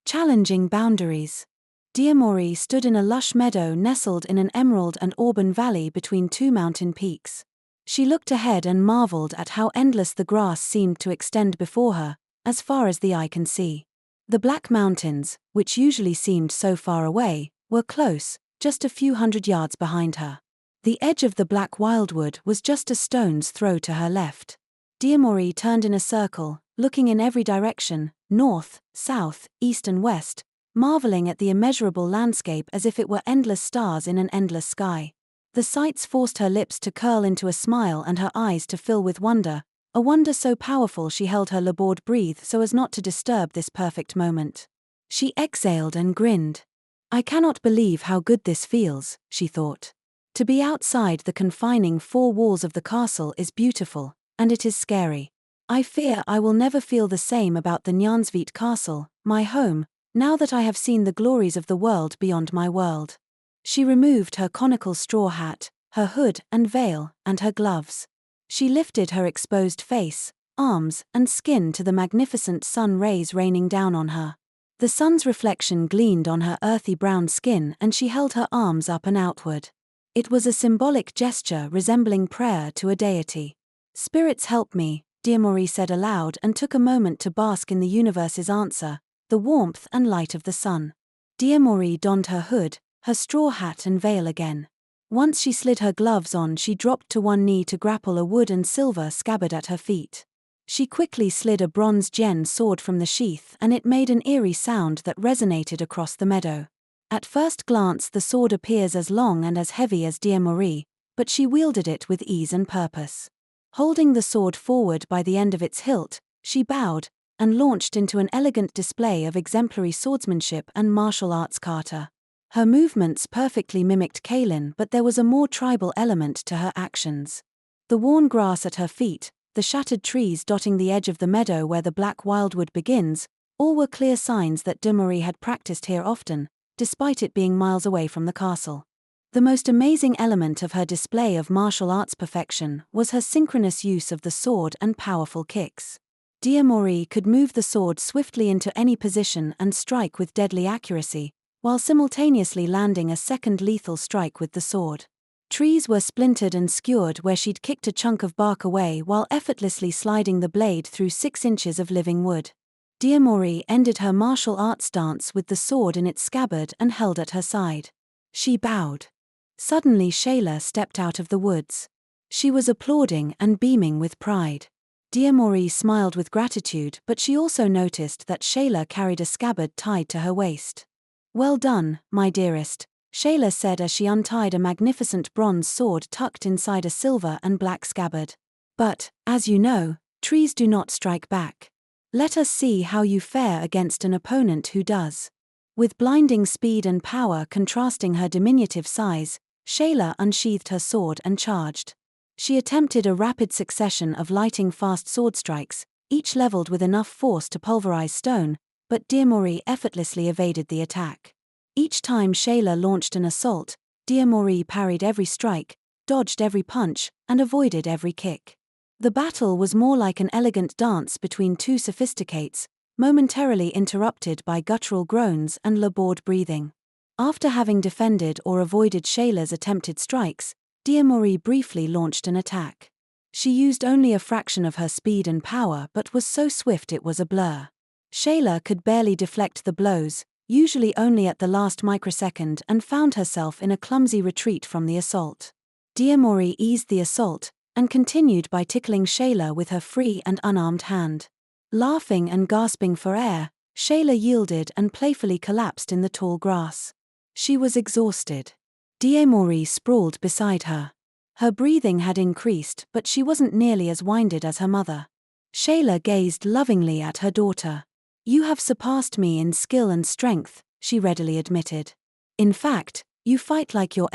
Challenging boundaries. Diamori stood in a lush meadow nestled in an emerald and auburn valley between two mountain peaks. She looked ahead and marveled at how endless the grass seemed to extend before her, as far as the eye can see. The Black Mountains, which usually seemed so far away, were close, just a few hundred yards behind her. The edge of the black wildwood was just a stone's throw to her left. Diamori turned in a circle, looking in every direction, north, south, east and west, marveling at the immeasurable landscape as if it were endless stars in an endless sky. The sights forced her lips to curl into a smile and her eyes to fill with wonder, a wonder so powerful she held her labored breath so as not to disturb this perfect moment. She exhaled and grinned. I cannot believe how good this feels, she thought. To be outside the confining four walls of the castle is beautiful, and it is scary. I fear I will never feel the same about the Nyansvit castle, my home, now that I have seen the glories of the world beyond my world. She removed her conical straw hat, her hood and veil, and her gloves. She lifted her exposed face, arms, and skin to the magnificent sun rays raining down on her. The sun's reflection gleamed on her earthy brown skin and she held her arms up and outward. It was a symbolic gesture resembling prayer to a deity. Spirits help me, Diamori said aloud and took a moment to bask in the universe's answer, the warmth and light of the sun. Diamori donned her hood, her straw hat and veil again. Once she slid her gloves on, she dropped to one knee to grapple a wood and silver scabbard at her feet. She quickly slid a bronze gen sword from the sheath and it made an eerie sound that resonated across the meadow. At first glance the sword appears as long and as heavy as Diamori, but she wielded it with ease and purpose. Holding the sword forward by the end of its hilt, she bowed, and launched into an elegant display of exemplary swordsmanship and martial arts kata. Her movements perfectly mimicked Kaelin, but there was a more tribal element to her actions. The worn grass at her feet, the shattered trees dotting the edge of the meadow where the black wildwood begins, all were clear signs that Diamori had practiced here often, despite it being miles away from the castle. The most amazing element of her display of martial arts perfection was her synchronous use of the sword and powerful kicks. Diamori could move the sword swiftly into any position and strike with deadly accuracy, while simultaneously landing a second lethal strike with the sword. Trees were splintered and skewered where she'd kicked a chunk of bark away while effortlessly sliding the blade through 6 inches of living wood. Diamori ended her martial arts dance with the sword in its scabbard and held at her side. She bowed. Suddenly Shayla stepped out of the woods. She was applauding and beaming with pride. Diamori smiled with gratitude, but she also noticed that Shayla carried a scabbard tied to her waist. Well done, my dearest, Shayla said as she untied a magnificent bronze sword tucked inside a silver and black scabbard. But, as you know, trees do not strike back. Let us see how you fare against an opponent who does. With blinding speed and power contrasting her diminutive size, Shayla unsheathed her sword and charged. She attempted a rapid succession of lightning-fast sword strikes, each leveled with enough force to pulverize stone, but Diamori effortlessly evaded the attack. Each time Shayla launched an assault, Diamori parried every strike, dodged every punch, and avoided every kick. The battle was more like an elegant dance between two sophisticates, momentarily interrupted by guttural groans and labored breathing. After having defended or avoided Shayla's attempted strikes, Diamori briefly launched an attack. She used only a fraction of her speed and power but was so swift it was a blur. Shayla could barely deflect the blows, usually only at the last microsecond, and found herself in a clumsy retreat from the assault. Diamori eased the assault, and continued by tickling Shayla with her free and unarmed hand. Laughing and gasping for air, Shayla yielded and playfully collapsed in the tall grass. She was exhausted. Diamori sprawled beside her. Her breathing had increased, but she wasn't nearly as winded as her mother. Shayla gazed lovingly at her daughter. You have surpassed me in skill and strength, she readily admitted. In fact, you fight like your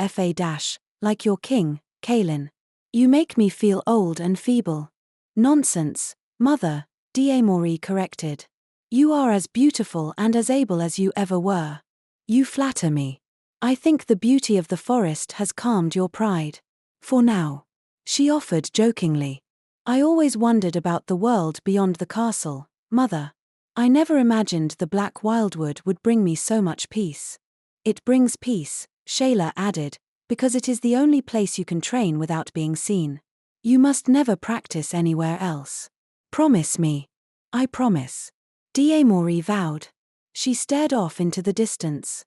like your king, Kaelin. You make me feel old and feeble. Nonsense, mother, Diamori corrected. You are as beautiful and as able as you ever were. You flatter me. I think the beauty of the forest has calmed your pride. For now. She offered jokingly. I always wondered about the world beyond the castle, mother. I never imagined the black wildwood would bring me so much peace. It brings peace, Shayla added, because it is the only place you can train without being seen. You must never practice anywhere else. Promise me. I promise. Diemori vowed. She stared off into the distance.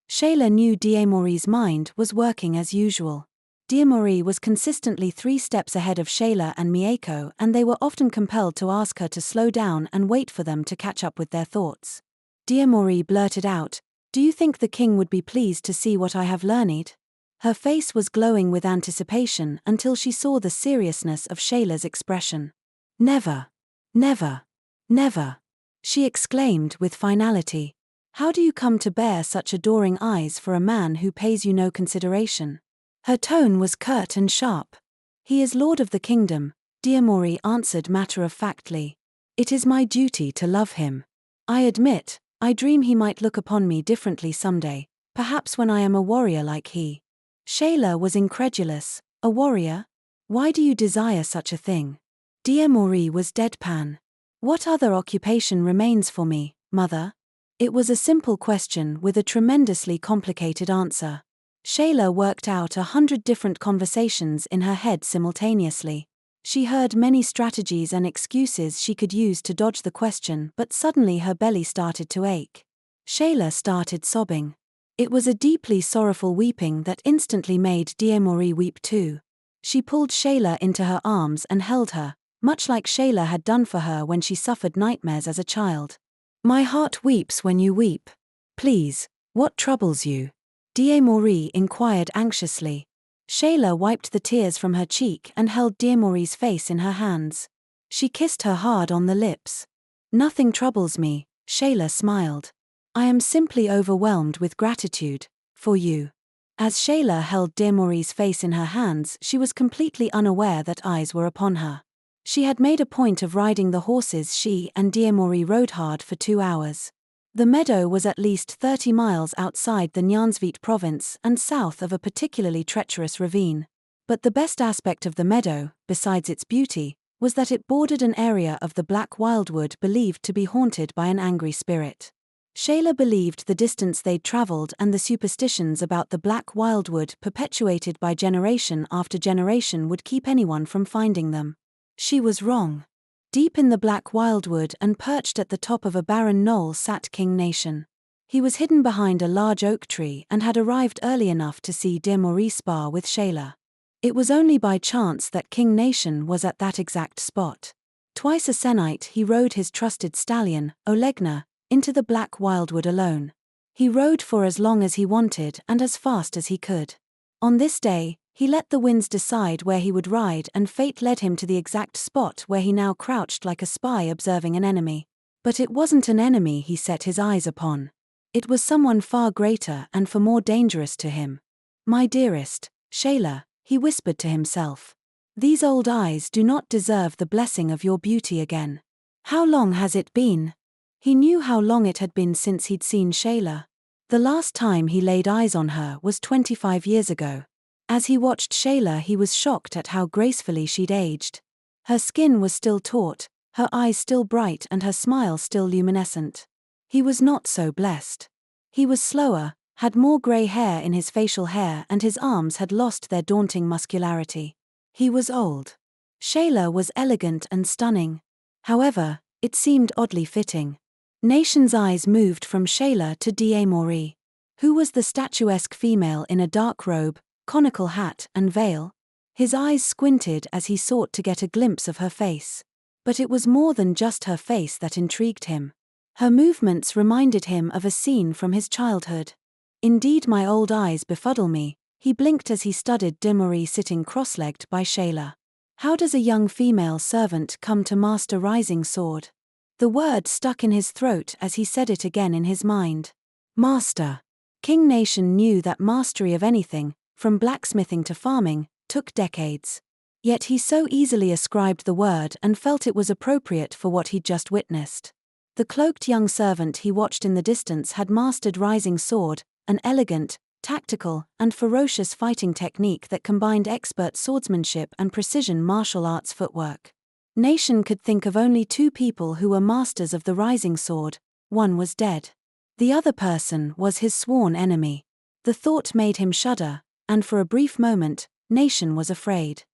Shayla knew Diemori's mind was working as usual. Diemori was consistently 3 steps ahead of Shayla and Mieko, and they were often compelled to ask her to slow down and wait for them to catch up with their thoughts. Diemori blurted out, "Do you think the king would be pleased to see what I have learned?" Her face was glowing with anticipation until she saw the seriousness of Shayla's expression. "Never. Never. Never," she exclaimed with finality. "How do you come to bear such adoring eyes for a man who pays you no consideration?" Her tone was curt and sharp. "He is lord of the kingdom," Diemori answered matter-of-factly. "It is my duty to love him. I admit, I dream he might look upon me differently someday, perhaps when I am a warrior like he." Shayla was incredulous. "A warrior? Why do you desire such a thing?" Diemori was deadpan. "What other occupation remains for me, mother?" It was a simple question with a tremendously complicated answer. Shayla worked out 100 different conversations in her head simultaneously. She heard many strategies and excuses she could use to dodge the question, but suddenly her belly started to ache. Shayla started sobbing. It was a deeply sorrowful weeping that instantly made Diemori weep too. She pulled Shayla into her arms and held her, much like Shayla had done for her when she suffered nightmares as a child. "My heart weeps when you weep. Please, what troubles you?" Diemori inquired anxiously. Shayla wiped the tears from her cheek and held Diemori's face in her hands. She kissed her hard on the lips. "Nothing troubles me," Shayla smiled. "I am simply overwhelmed with gratitude for you." As Shayla held Diemori's face in her hands, she was completely unaware that eyes were upon her. She had made a point of riding the horses she and Diemori rode hard for 2 hours. The meadow was at least 30 miles outside the Nyansvit province and south of a particularly treacherous ravine. But the best aspect of the meadow, besides its beauty, was that it bordered an area of the black wildwood believed to be haunted by an angry spirit. Shayla believed the distance they'd traveled and the superstitions about the black wildwood perpetuated by generation after generation would keep anyone from finding them. She was wrong. Deep in the black wildwood and perched at the top of a barren knoll sat King Nation. He was hidden behind a large oak tree and had arrived early enough to see Diemori spar with Shayla. It was only by chance that King Nation was at that exact spot. Twice a sennight he rode his trusted stallion, Olegna, into the black wildwood alone. He rode for as long as he wanted and as fast as he could. On this day, he let the winds decide where he would ride, and fate led him to the exact spot where he now crouched like a spy observing an enemy. But it wasn't an enemy he set his eyes upon. It was someone far greater and far more dangerous to him. "My dearest, Shayla," he whispered to himself. "These old eyes do not deserve the blessing of your beauty again. How long has it been?" He knew how long it had been since he'd seen Shayla. The last time he laid eyes on her was 25 years ago. As he watched Shayla, he was shocked at how gracefully she'd aged. Her skin was still taut, her eyes still bright and her smile still luminescent. He was not so blessed. He was slower, had more grey hair in his facial hair, and his arms had lost their daunting muscularity. He was old. Shayla was elegant and stunning. However, it seemed oddly fitting. Nation's eyes moved from Shayla to Diemori. Who was the statuesque female in a dark robe, conical hat and veil? His eyes squinted as he sought to get a glimpse of her face. But it was more than just her face that intrigued him. Her movements reminded him of a scene from his childhood. "Indeed, my old eyes befuddle me," he blinked as he studied Diemori sitting cross-legged by Shayla. "How does a young female servant come to master Rising Sword?" The word stuck in his throat as he said it again in his mind. Master. King Nation knew that mastery of anything, from blacksmithing to farming, took decades. Yet he so easily ascribed the word and felt it was appropriate for what he'd just witnessed. The cloaked young servant he watched in the distance had mastered Rising Sword, an elegant, tactical, and ferocious fighting technique that combined expert swordsmanship and precision martial arts footwork. Nation could think of only 2 people who were masters of the rising sword. One was dead. The other person was his sworn enemy. The thought made him shudder, and for a brief moment, Nation was afraid.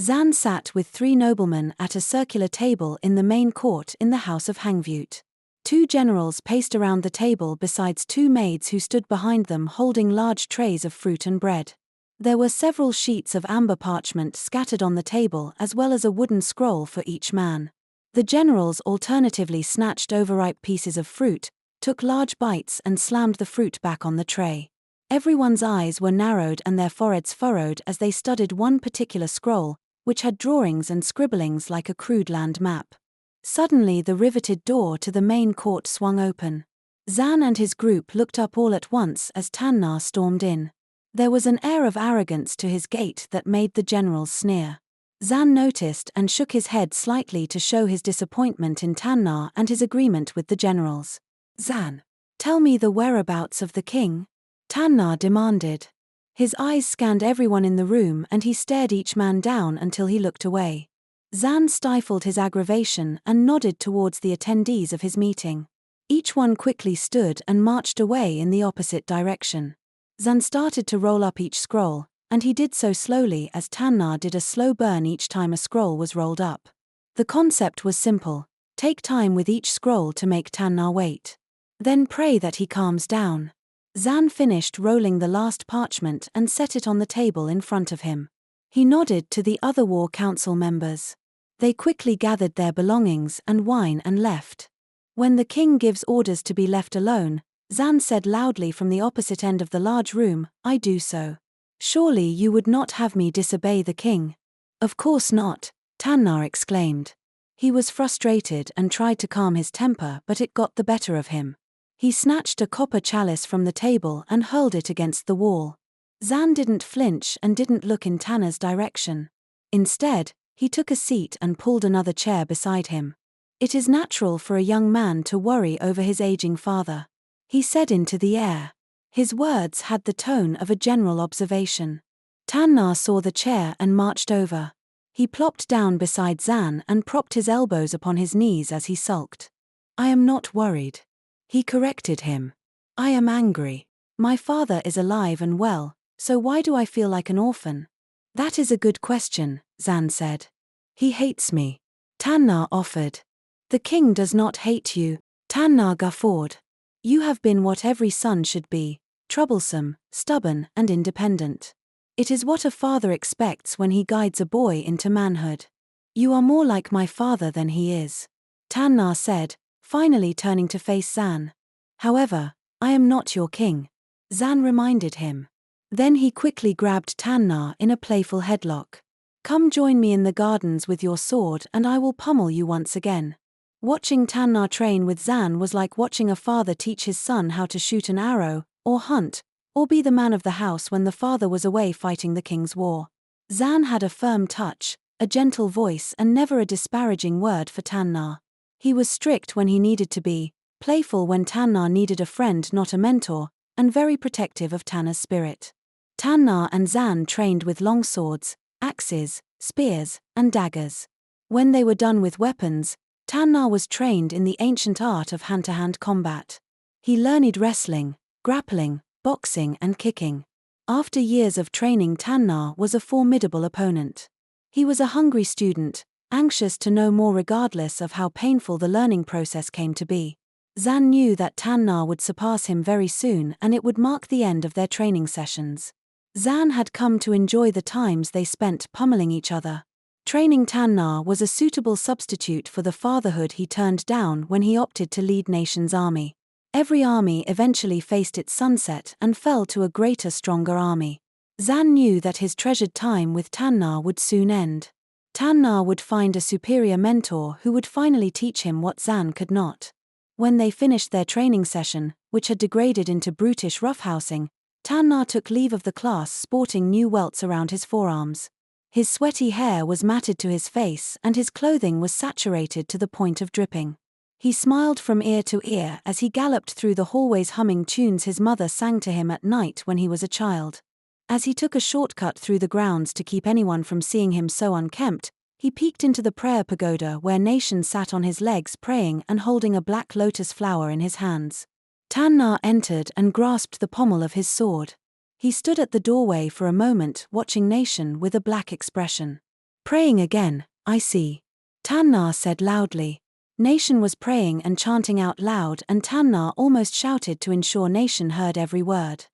Zan sat with 3 noblemen at a circular table in the main court in the House of Hangvute. 2 generals paced around the table besides 2 maids who stood behind them holding large trays of fruit and bread. There were several sheets of amber parchment scattered on the table as well as a wooden scroll for each man. The generals alternatively snatched overripe pieces of fruit, took large bites and slammed the fruit back on the tray. Everyone's eyes were narrowed and their foreheads furrowed as they studied one particular scroll, which had drawings and scribblings like a crude land map. Suddenly the riveted door to the main court swung open. Zan and his group looked up all at once as Tannar stormed in. There was an air of arrogance to his gait that made the generals sneer. Zan noticed and shook his head slightly to show his disappointment in Tannar and his agreement with the generals. "Zan, tell me the whereabouts of the king?" Tannar demanded. His eyes scanned everyone in the room and he stared each man down until he looked away. Zan stifled his aggravation and nodded towards the attendees of his meeting. Each one quickly stood and marched away in the opposite direction. Zan started to roll up each scroll, and he did so slowly as Tannar did a slow burn each time a scroll was rolled up. The concept was simple: take time with each scroll to make Tannar wait. Then pray that he calms down. Zan finished rolling the last parchment and set it on the table in front of him. He nodded to the other war council members. They quickly gathered their belongings and wine and left. When the king gives orders to be left alone, Zan said loudly from the opposite end of the large room, "I do so." "Surely you would not have me disobey the king?" "Of course not," Tannar exclaimed. He was frustrated and tried to calm his temper, but it got the better of him. He snatched a copper chalice from the table and hurled it against the wall. Zan didn't flinch and didn't look in Tannar's direction. Instead, he took a seat and pulled another chair beside him. "It is natural for a young man to worry over his aging father," he said into the air. His words had the tone of a general observation. Tannar saw the chair and marched over. He plopped down beside Zan and propped his elbows upon his knees as he sulked. "I am not worried," he corrected him. "I am angry. My father is alive and well, so why do I feel like an orphan?" "That is a good question," Zan said. "He hates me," Tannar offered. "The king does not hate you," Tannar guffawed. "You have been what every son should be, troublesome, stubborn, and independent. It is what a father expects when he guides a boy into manhood. You are more like my father than he is," Tannar said, finally turning to face Zan. "However, I am not your king," Zan reminded him. Then he quickly grabbed Tannar in a playful headlock. "Come join me in the gardens with your sword and I will pummel you once again." Watching Tannar train with Zan was like watching a father teach his son how to shoot an arrow, or hunt, or be the man of the house when the father was away fighting the king's war. Zan had a firm touch, a gentle voice and never a disparaging word for Tannar. He was strict when he needed to be, playful when Tannar needed a friend not a mentor, and very protective of Tannar's spirit. Tannar and Zan trained with long swords, axes, spears, and daggers. When they were done with weapons, Tannar was trained in the ancient art of hand-to-hand combat. He learned wrestling, grappling, boxing and kicking. After years of training, Tannar was a formidable opponent. He was a hungry student, anxious to know more regardless of how painful the learning process came to be. Zan knew that Tannar would surpass him very soon and it would mark the end of their training sessions. Zan had come to enjoy the times they spent pummeling each other. Training Tannar was a suitable substitute for the fatherhood he turned down when he opted to lead Nation's army. Every army eventually faced its sunset and fell to a greater, stronger army. Zan knew that his treasured time with Tannar would soon end. Tannar would find a superior mentor who would finally teach him what Zan could not. When they finished their training session, which had degraded into brutish roughhousing, Tannar took leave of the class sporting new welts around his forearms. His sweaty hair was matted to his face and his clothing was saturated to the point of dripping. He smiled from ear to ear as he galloped through the hallways humming tunes his mother sang to him at night when he was a child. As he took a shortcut through the grounds to keep anyone from seeing him so unkempt, He peeked into the prayer pagoda where Nation sat on his legs praying and holding a black lotus flower in his hands. Tannar entered and grasped the pommel of his sword. He stood at the doorway for a moment watching Nation with a black expression. "Praying again, I see," Tannar said loudly. Nation was praying and chanting out loud, and Tannar almost shouted to ensure Nation heard every word.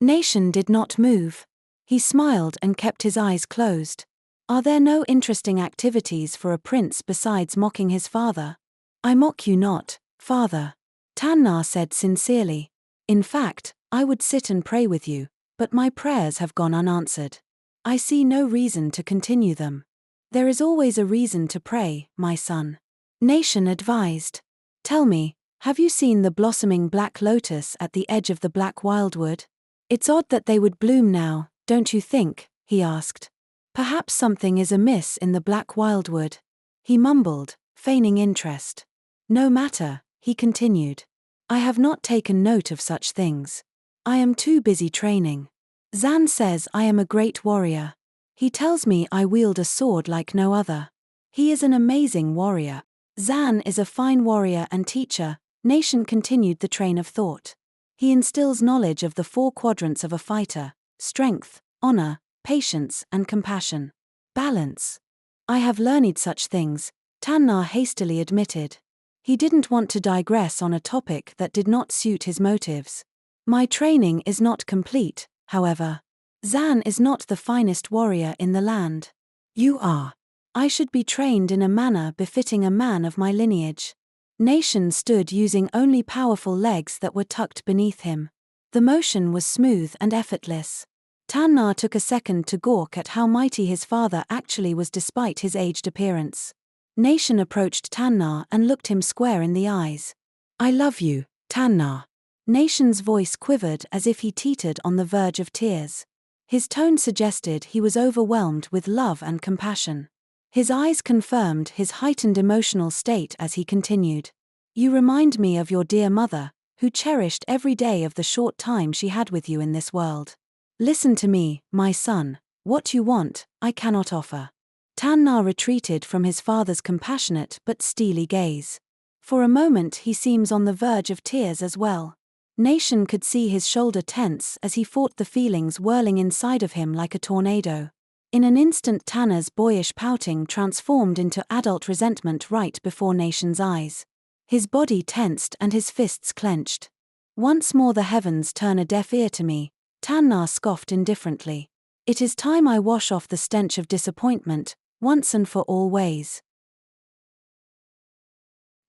Nation did not move. He smiled and kept his eyes closed. "Are there no interesting activities for a prince besides mocking his father?" "I mock you not, father," Tannar said sincerely. "In fact, I would sit and pray with you, but my prayers have gone unanswered. I see no reason to continue them." "There is always a reason to pray, my son," Nation advised. "Tell me, have you seen the blossoming black lotus at the edge of the black wildwood? It's odd that they would bloom now, don't you think?" he asked. "Perhaps something is amiss in the black wildwood," he mumbled, feigning interest. "No matter," he continued. "I have not taken note of such things. I am too busy training. Zan says I am a great warrior. He tells me I wield a sword like no other. He is an amazing warrior. Zan is a fine warrior and teacher," Nation continued the train of thought. "He instills knowledge of the 4 quadrants of a fighter: strength, honor, patience, and compassion. Balance. I have learned such things," Tannar hastily admitted. He didn't want to digress on a topic that did not suit his motives. "My training is not complete, however. Zan is not the finest warrior in the land. You are. I should be trained in a manner befitting a man of my lineage." Nation stood using only powerful legs that were tucked beneath him. The motion was smooth and effortless. Tannar took a second to gawk at how mighty his father actually was despite his aged appearance. Nation approached Tannar and looked him square in the eyes. "I love you, Tannar." Nation's voice quivered as if he teetered on the verge of tears. His tone suggested he was overwhelmed with love and compassion. His eyes confirmed his heightened emotional state as he continued. "You remind me of your dear mother, who cherished every day of the short time she had with you in this world. Listen to me, my son. What you want, I cannot offer." Tannar retreated from his father's compassionate but steely gaze. For a moment he seems on the verge of tears as well. Nation could see his shoulder tense as he fought the feelings whirling inside of him like a tornado. In an instant Tannar's boyish pouting transformed into adult resentment right before Nation's eyes. His body tensed and his fists clenched. "Once more the heavens turn a deaf ear to me," Tannar scoffed indifferently. "It is time I wash off the stench of disappointment, once and for all ways."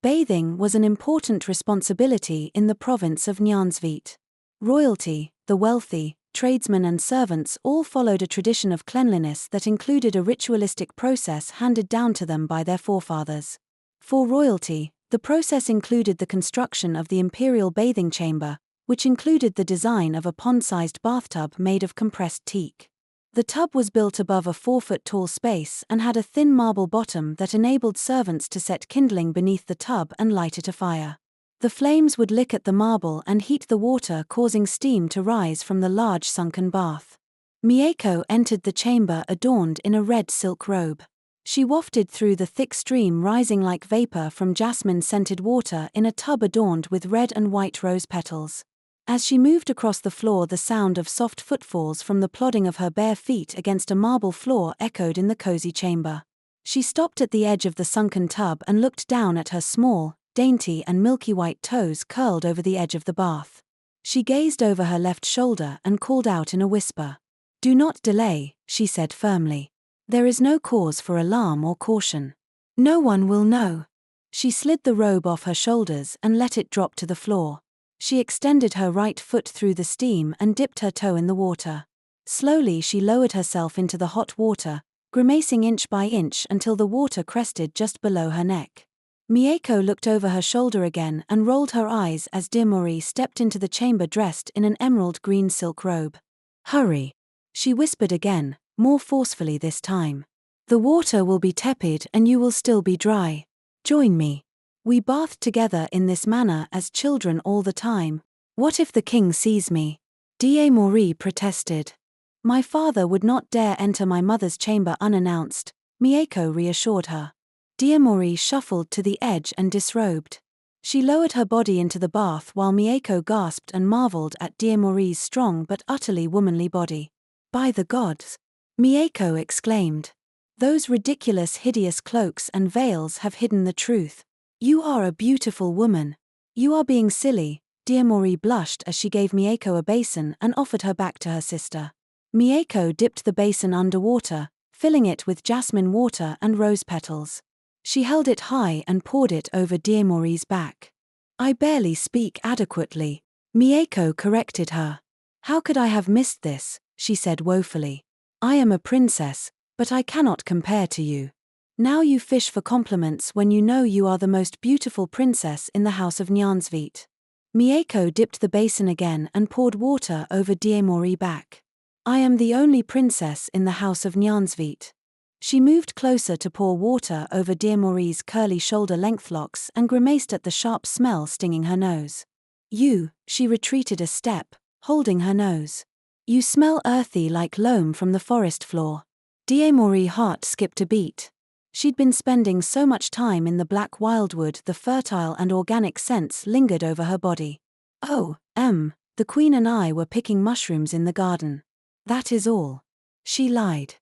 Bathing was an important responsibility in the province of Nyansvit. Royalty, the wealthy, tradesmen and servants all followed a tradition of cleanliness that included a ritualistic process handed down to them by their forefathers. For royalty, the process included the construction of the imperial bathing chamber, which included the design of a pond-sized bathtub made of compressed teak. The tub was built above a 4-foot-tall space and had a thin marble bottom that enabled servants to set kindling beneath the tub and light it afire. The flames would lick at the marble and heat the water, causing steam to rise from the large sunken bath. Mieko entered the chamber adorned in a red silk robe. She wafted through the thick stream rising like vapor from jasmine-scented water in a tub adorned with red and white rose petals. As she moved across the floor, the sound of soft footfalls from the plodding of her bare feet against a marble floor echoed in the cozy chamber. She stopped at the edge of the sunken tub and looked down at her small, dainty and milky white toes curled over the edge of the bath. She gazed over her left shoulder and called out in a whisper. "Do not delay," she said firmly. "There is no cause for alarm or caution. No one will know." She slid the robe off her shoulders and let it drop to the floor. She extended her right foot through the steam and dipped her toe in the water. Slowly she lowered herself into the hot water, grimacing inch by inch until the water crested just below her neck. Mieko looked over her shoulder again and rolled her eyes as Dimori stepped into the chamber dressed in an emerald green silk robe. "Hurry," she whispered again, more forcefully this time. "The water will be tepid and you will still be dry. Join me. We bathed together in this manner as children all the time. What if the king sees me?" Dimori protested. "My father would not dare enter my mother's chamber unannounced," Mieko reassured her. Diamori shuffled to the edge and disrobed. She lowered her body into the bath while Mieko gasped and marveled at Diamori's strong but utterly womanly body. "By the gods!" Mieko exclaimed. "Those ridiculous hideous cloaks and veils have hidden the truth. You are a beautiful woman. You are being silly." Diamori blushed as she gave Mieko a basin and offered her back to her sister. Mieko dipped the basin underwater, filling it with jasmine water and rose petals. She held it high and poured it over Diamori's back. "I barely speak adequately," Mieko corrected her. "How could I have missed this?" she said woefully. "I am a princess, but I cannot compare to you. Now you fish for compliments when you know you are the most beautiful princess in the house of Nyansvit." Mieko dipped the basin again and poured water over Diamori back. "I am the only princess in the house of Nyansvit." She moved closer to pour water over Diamori's curly shoulder-length locks and grimaced at the sharp smell stinging her nose. "You," she retreated a step, holding her nose. "You smell earthy like loam from the forest floor." Diamori's heart skipped a beat. She'd been spending so much time in the black wildwood the fertile and organic scents lingered over her body. "Oh, the queen and I were picking mushrooms in the garden. That is all." She lied.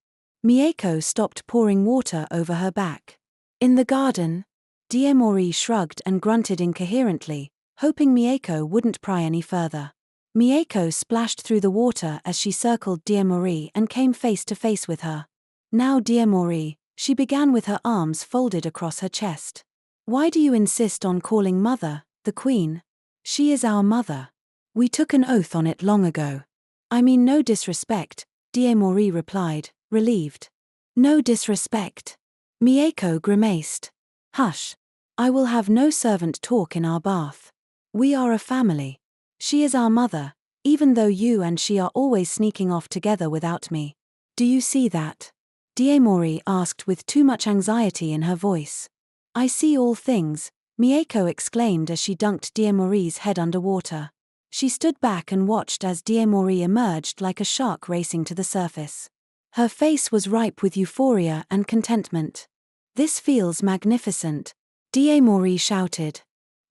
Mieko stopped pouring water over her back. "In the garden?" Diamori shrugged and grunted incoherently, hoping Mieko wouldn't pry any further. Mieko splashed through the water as she circled Diamori and came face to face with her. "Now Diamori," she began with her arms folded across her chest. "Why do you insist on calling Mother, the Queen? She is our mother. We took an oath on it long ago." "I mean no disrespect," Diamori replied, relieved. "No disrespect." Mieko grimaced. "Hush. I will have no servant talk in our bath. We are a family. She is our mother, even though you and she are always sneaking off together without me. Do you see that?" Diamori asked with too much anxiety in her voice. "I see all things," Mieko exclaimed as she dunked Diamori's head underwater. She stood back and watched as Diamori emerged like a shark racing to the surface. Her face was ripe with euphoria and contentment. "This feels magnificent," Diamori shouted.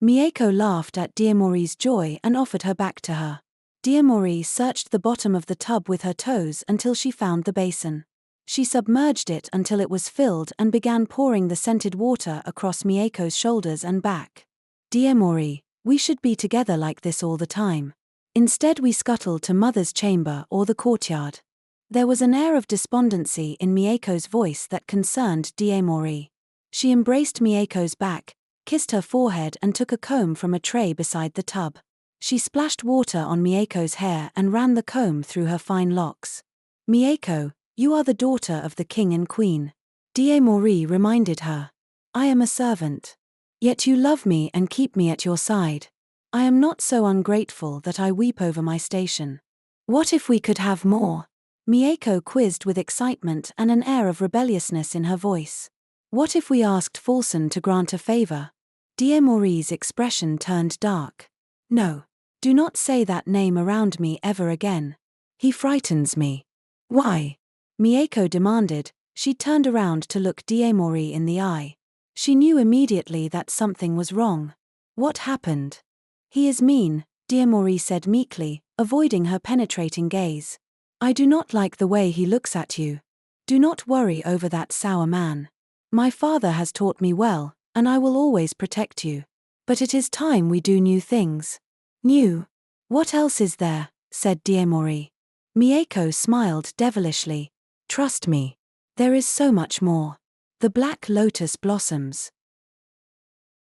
Mieko laughed at Diamori's joy and offered her back to her. Diamori searched the bottom of the tub with her toes until she found the basin. She submerged it until it was filled and began pouring the scented water across Mieko's shoulders and back. "Diamori, we should be together like this all the time. Instead we scuttle to Mother's chamber or the courtyard." There was an air of despondency in Mieko's voice that concerned Diamori. She embraced Mieko's back, kissed her forehead and took a comb from a tray beside the tub. She splashed water on Mieko's hair and ran the comb through her fine locks. "Mieko, you are the daughter of the king and queen," Diamori reminded her. "I am a servant. Yet you love me and keep me at your side. I am not so ungrateful that I weep over my station. What if we could have more?" Mieko quizzed with excitement and an air of rebelliousness in her voice. "What if we asked Falson to grant a favor?" Diamori's expression turned dark. "No. Do not say that name around me ever again. He frightens me." "Why?" Mieko demanded. She turned around to look Diamori in the eye. She knew immediately that something was wrong. "What happened?" "He is mean," Diamori said meekly, avoiding her penetrating gaze. "I do not like the way he looks at you. Do not worry over that sour man. My father has taught me well, and I will always protect you. But it is time we do new things." "New? What else is there?" said Diamori. Mieko smiled devilishly. "Trust me. There is so much more. The black lotus blossoms."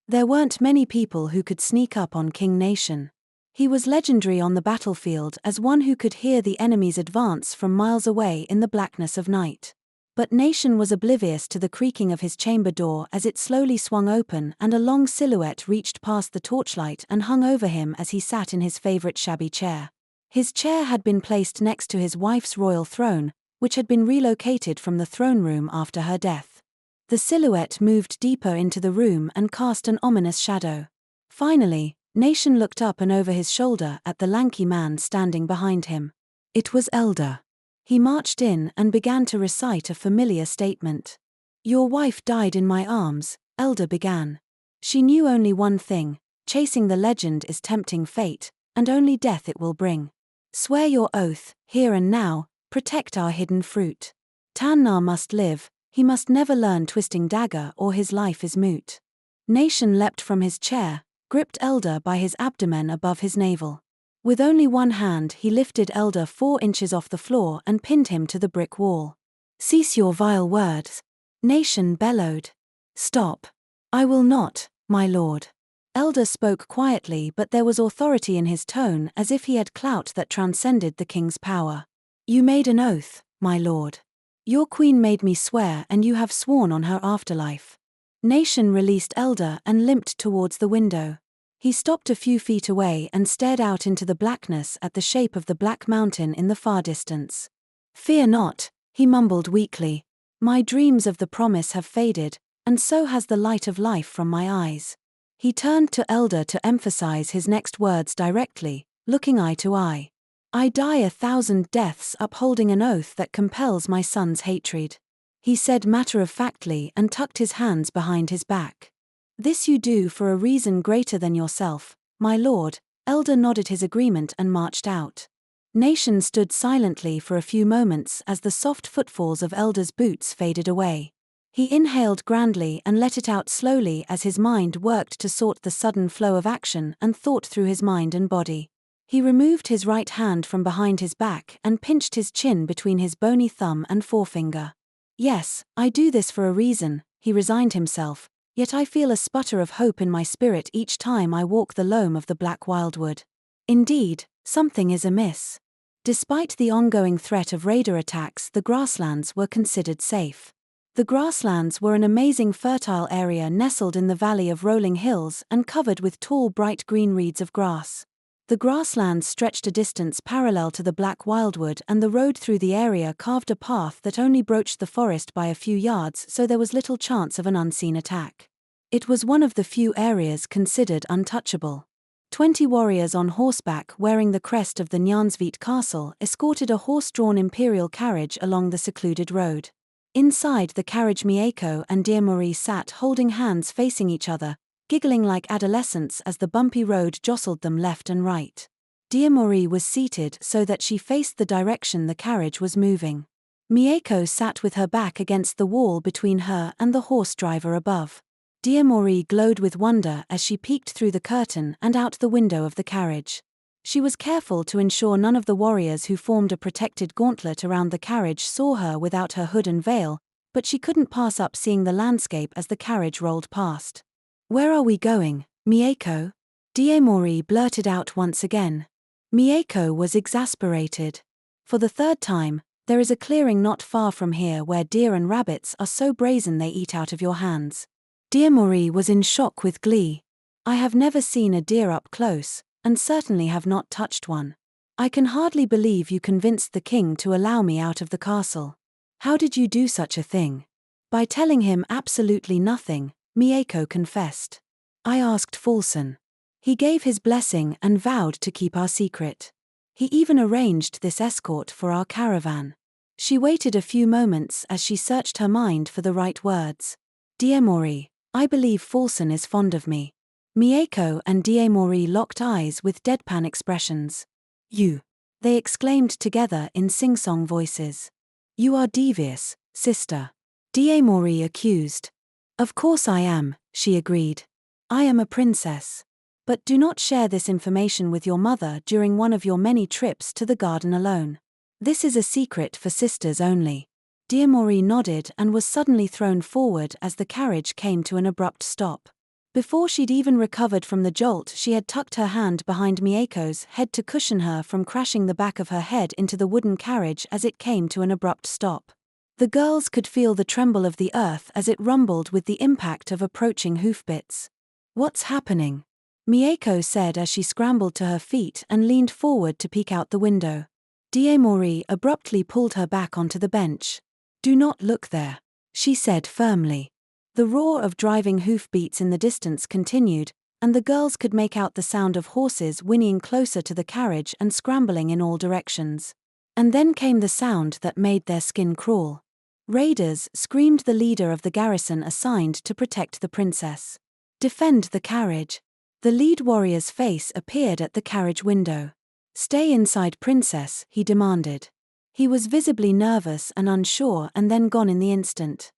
There weren't many people who could sneak up on King Nation. He was legendary on the battlefield as one who could hear the enemy's advance from miles away in the blackness of night. But Nation was oblivious to the creaking of his chamber door as it slowly swung open and a long silhouette reached past the torchlight and hung over him as he sat in his favorite shabby chair. His chair had been placed next to his wife's royal throne, which had been relocated from the throne room after her death. The silhouette moved deeper into the room and cast an ominous shadow. Finally, Nation looked up and over his shoulder at the lanky man standing behind him. It was Elder. He marched in and began to recite a familiar statement. Your wife died in my arms, Elder began. She knew only one thing: chasing the legend is tempting fate, and only death it will bring. Swear your oath, here and now, protect our hidden fruit. Tannar must live, he must never learn twisting dagger or his life is moot. Nation leapt from his chair, gripped Elder by his abdomen above his navel. With only one hand he lifted Elder 4 inches off the floor and pinned him to the brick wall. Cease your vile words, Nation bellowed. Stop. I will not, my lord. Elder spoke quietly, but there was authority in his tone, as if he had clout that transcended the king's power. You made an oath, my lord. Your queen made me swear, and you have sworn on her afterlife. Nation released Elder and limped towards the window. He stopped a few feet away and stared out into the blackness at the shape of the Black Mountain in the far distance. Fear not, he mumbled weakly. My dreams of the promise have faded, and so has the light of life from my eyes. He turned to Elder to emphasize his next words directly, looking eye to eye. I die 1,000 deaths upholding an oath that compels my son's hatred. He said matter-of-factly and tucked his hands behind his back. This you do for a reason greater than yourself, my lord. Elder nodded his agreement and marched out. Nation stood silently for a few moments as the soft footfalls of Elder's boots faded away. He inhaled grandly and let it out slowly as his mind worked to sort the sudden flow of action and thought through his mind and body. He removed his right hand from behind his back and pinched his chin between his bony thumb and forefinger. Yes, I do this for a reason, he resigned himself, yet I feel a sputter of hope in my spirit each time I walk the loam of the black wildwood. Indeed, something is amiss. Despite the ongoing threat of raider attacks, the grasslands were considered safe. The grasslands were an amazing fertile area nestled in the valley of rolling hills and covered with tall bright green reeds of grass. The grasslands stretched a distance parallel to the black wildwood, and the road through the area carved a path that only broached the forest by a few yards, so there was little chance of an unseen attack. It was one of the few areas considered untouchable. 20 warriors on horseback wearing the crest of the Nyansvit castle escorted a horse-drawn imperial carriage along the secluded road. Inside the carriage Mieko and Diamori sat holding hands facing each other, giggling like adolescents as the bumpy road jostled them left and right. Diamori was seated so that she faced the direction the carriage was moving. Mieko sat with her back against the wall between her and the horse driver above. Diamori glowed with wonder as she peeked through the curtain and out the window of the carriage. She was careful to ensure none of the warriors who formed a protected gauntlet around the carriage saw her without her hood and veil, but she couldn't pass up seeing the landscape as the carriage rolled past. Where are we going, Mieko? Diamori blurted out once again. Mieko was exasperated. For the third time, there is a clearing not far from here where deer and rabbits are so brazen they eat out of your hands. Diamori was in shock with glee. I have never seen a deer up close, and certainly have not touched one. I can hardly believe you convinced the king to allow me out of the castle. How did you do such a thing? By telling him absolutely nothing, Mieko confessed. I asked Fulson. He gave his blessing and vowed to keep our secret. He even arranged this escort for our caravan. She waited a few moments as she searched her mind for the right words. Diamori, I believe Fulson is fond of me. Mieko and Diamori locked eyes with deadpan expressions. You, they exclaimed together in sing-song voices. You are devious, sister. Diamori accused. Of course I am, she agreed. I am a princess. But do not share this information with your mother during one of your many trips to the garden alone. This is a secret for sisters only. Diamori nodded and was suddenly thrown forward as the carriage came to an abrupt stop. Before she'd even recovered from the jolt, she had tucked her hand behind Mieko's head to cushion her from crashing the back of her head into the wooden carriage as it came to an abrupt stop. The girls could feel the tremble of the earth as it rumbled with the impact of approaching hoofbeats. What's happening? Mieko said as she scrambled to her feet and leaned forward to peek out the window. Diamori abruptly pulled her back onto the bench. Do not look there, she said firmly. The roar of driving hoofbeats in the distance continued, and the girls could make out the sound of horses whinnying closer to the carriage and scrambling in all directions. And then came the sound that made their skin crawl. "Raiders!" screamed the leader of the garrison assigned to protect the princess. "Defend the carriage!" The lead warrior's face appeared at the carriage window. "Stay inside, princess," he demanded. He was visibly nervous and unsure, and then gone in the instant.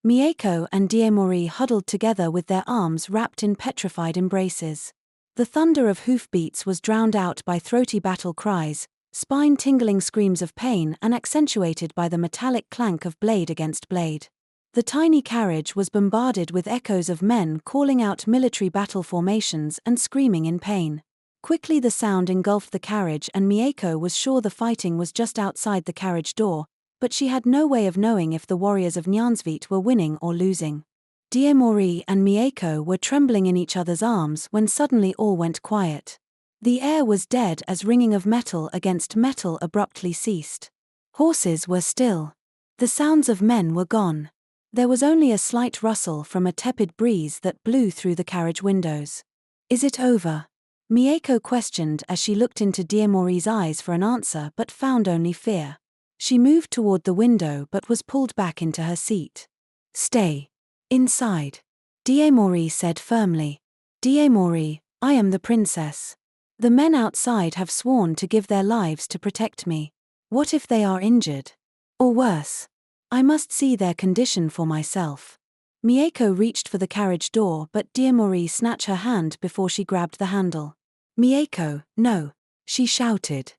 Mieko and Diemori huddled together with their arms wrapped in petrified embraces. The thunder of hoofbeats was drowned out by throaty battle cries, spine-tingling screams of pain, and accentuated by the metallic clank of blade against blade. The tiny carriage was bombarded with echoes of men calling out military battle formations and screaming in pain. Quickly the sound engulfed the carriage, and Mieko was sure the fighting was just outside the carriage door, but she had no way of knowing if the warriors of Nyansvit were winning or losing. Diemori and Mieko were trembling in each other's arms when suddenly all went quiet. The air was dead as ringing of metal against metal abruptly ceased. Horses were still. The sounds of men were gone. There was only a slight rustle from a tepid breeze that blew through the carriage windows. "Is it over?" Mieko questioned as she looked into Diemori's eyes for an answer but found only fear. She moved toward the window but was pulled back into her seat. "Stay inside," Diemori said firmly. "Diemori, I am the princess. The men outside have sworn to give their lives to protect me. What if they are injured? Or worse? I must see their condition for myself." Mieko reached for the carriage door, but Diemori snatched her hand before she grabbed the handle. "Mieko, no!" she shouted.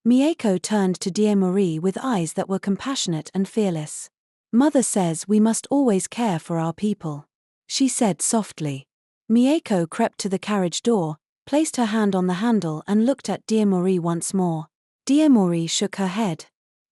Mieko turned to Diemori with eyes that were compassionate and fearless. "Mother says we must always care for our people," she said softly. Mieko crept to the carriage door, placed her hand on the handle and looked at Diemori once more. Diemori shook her head.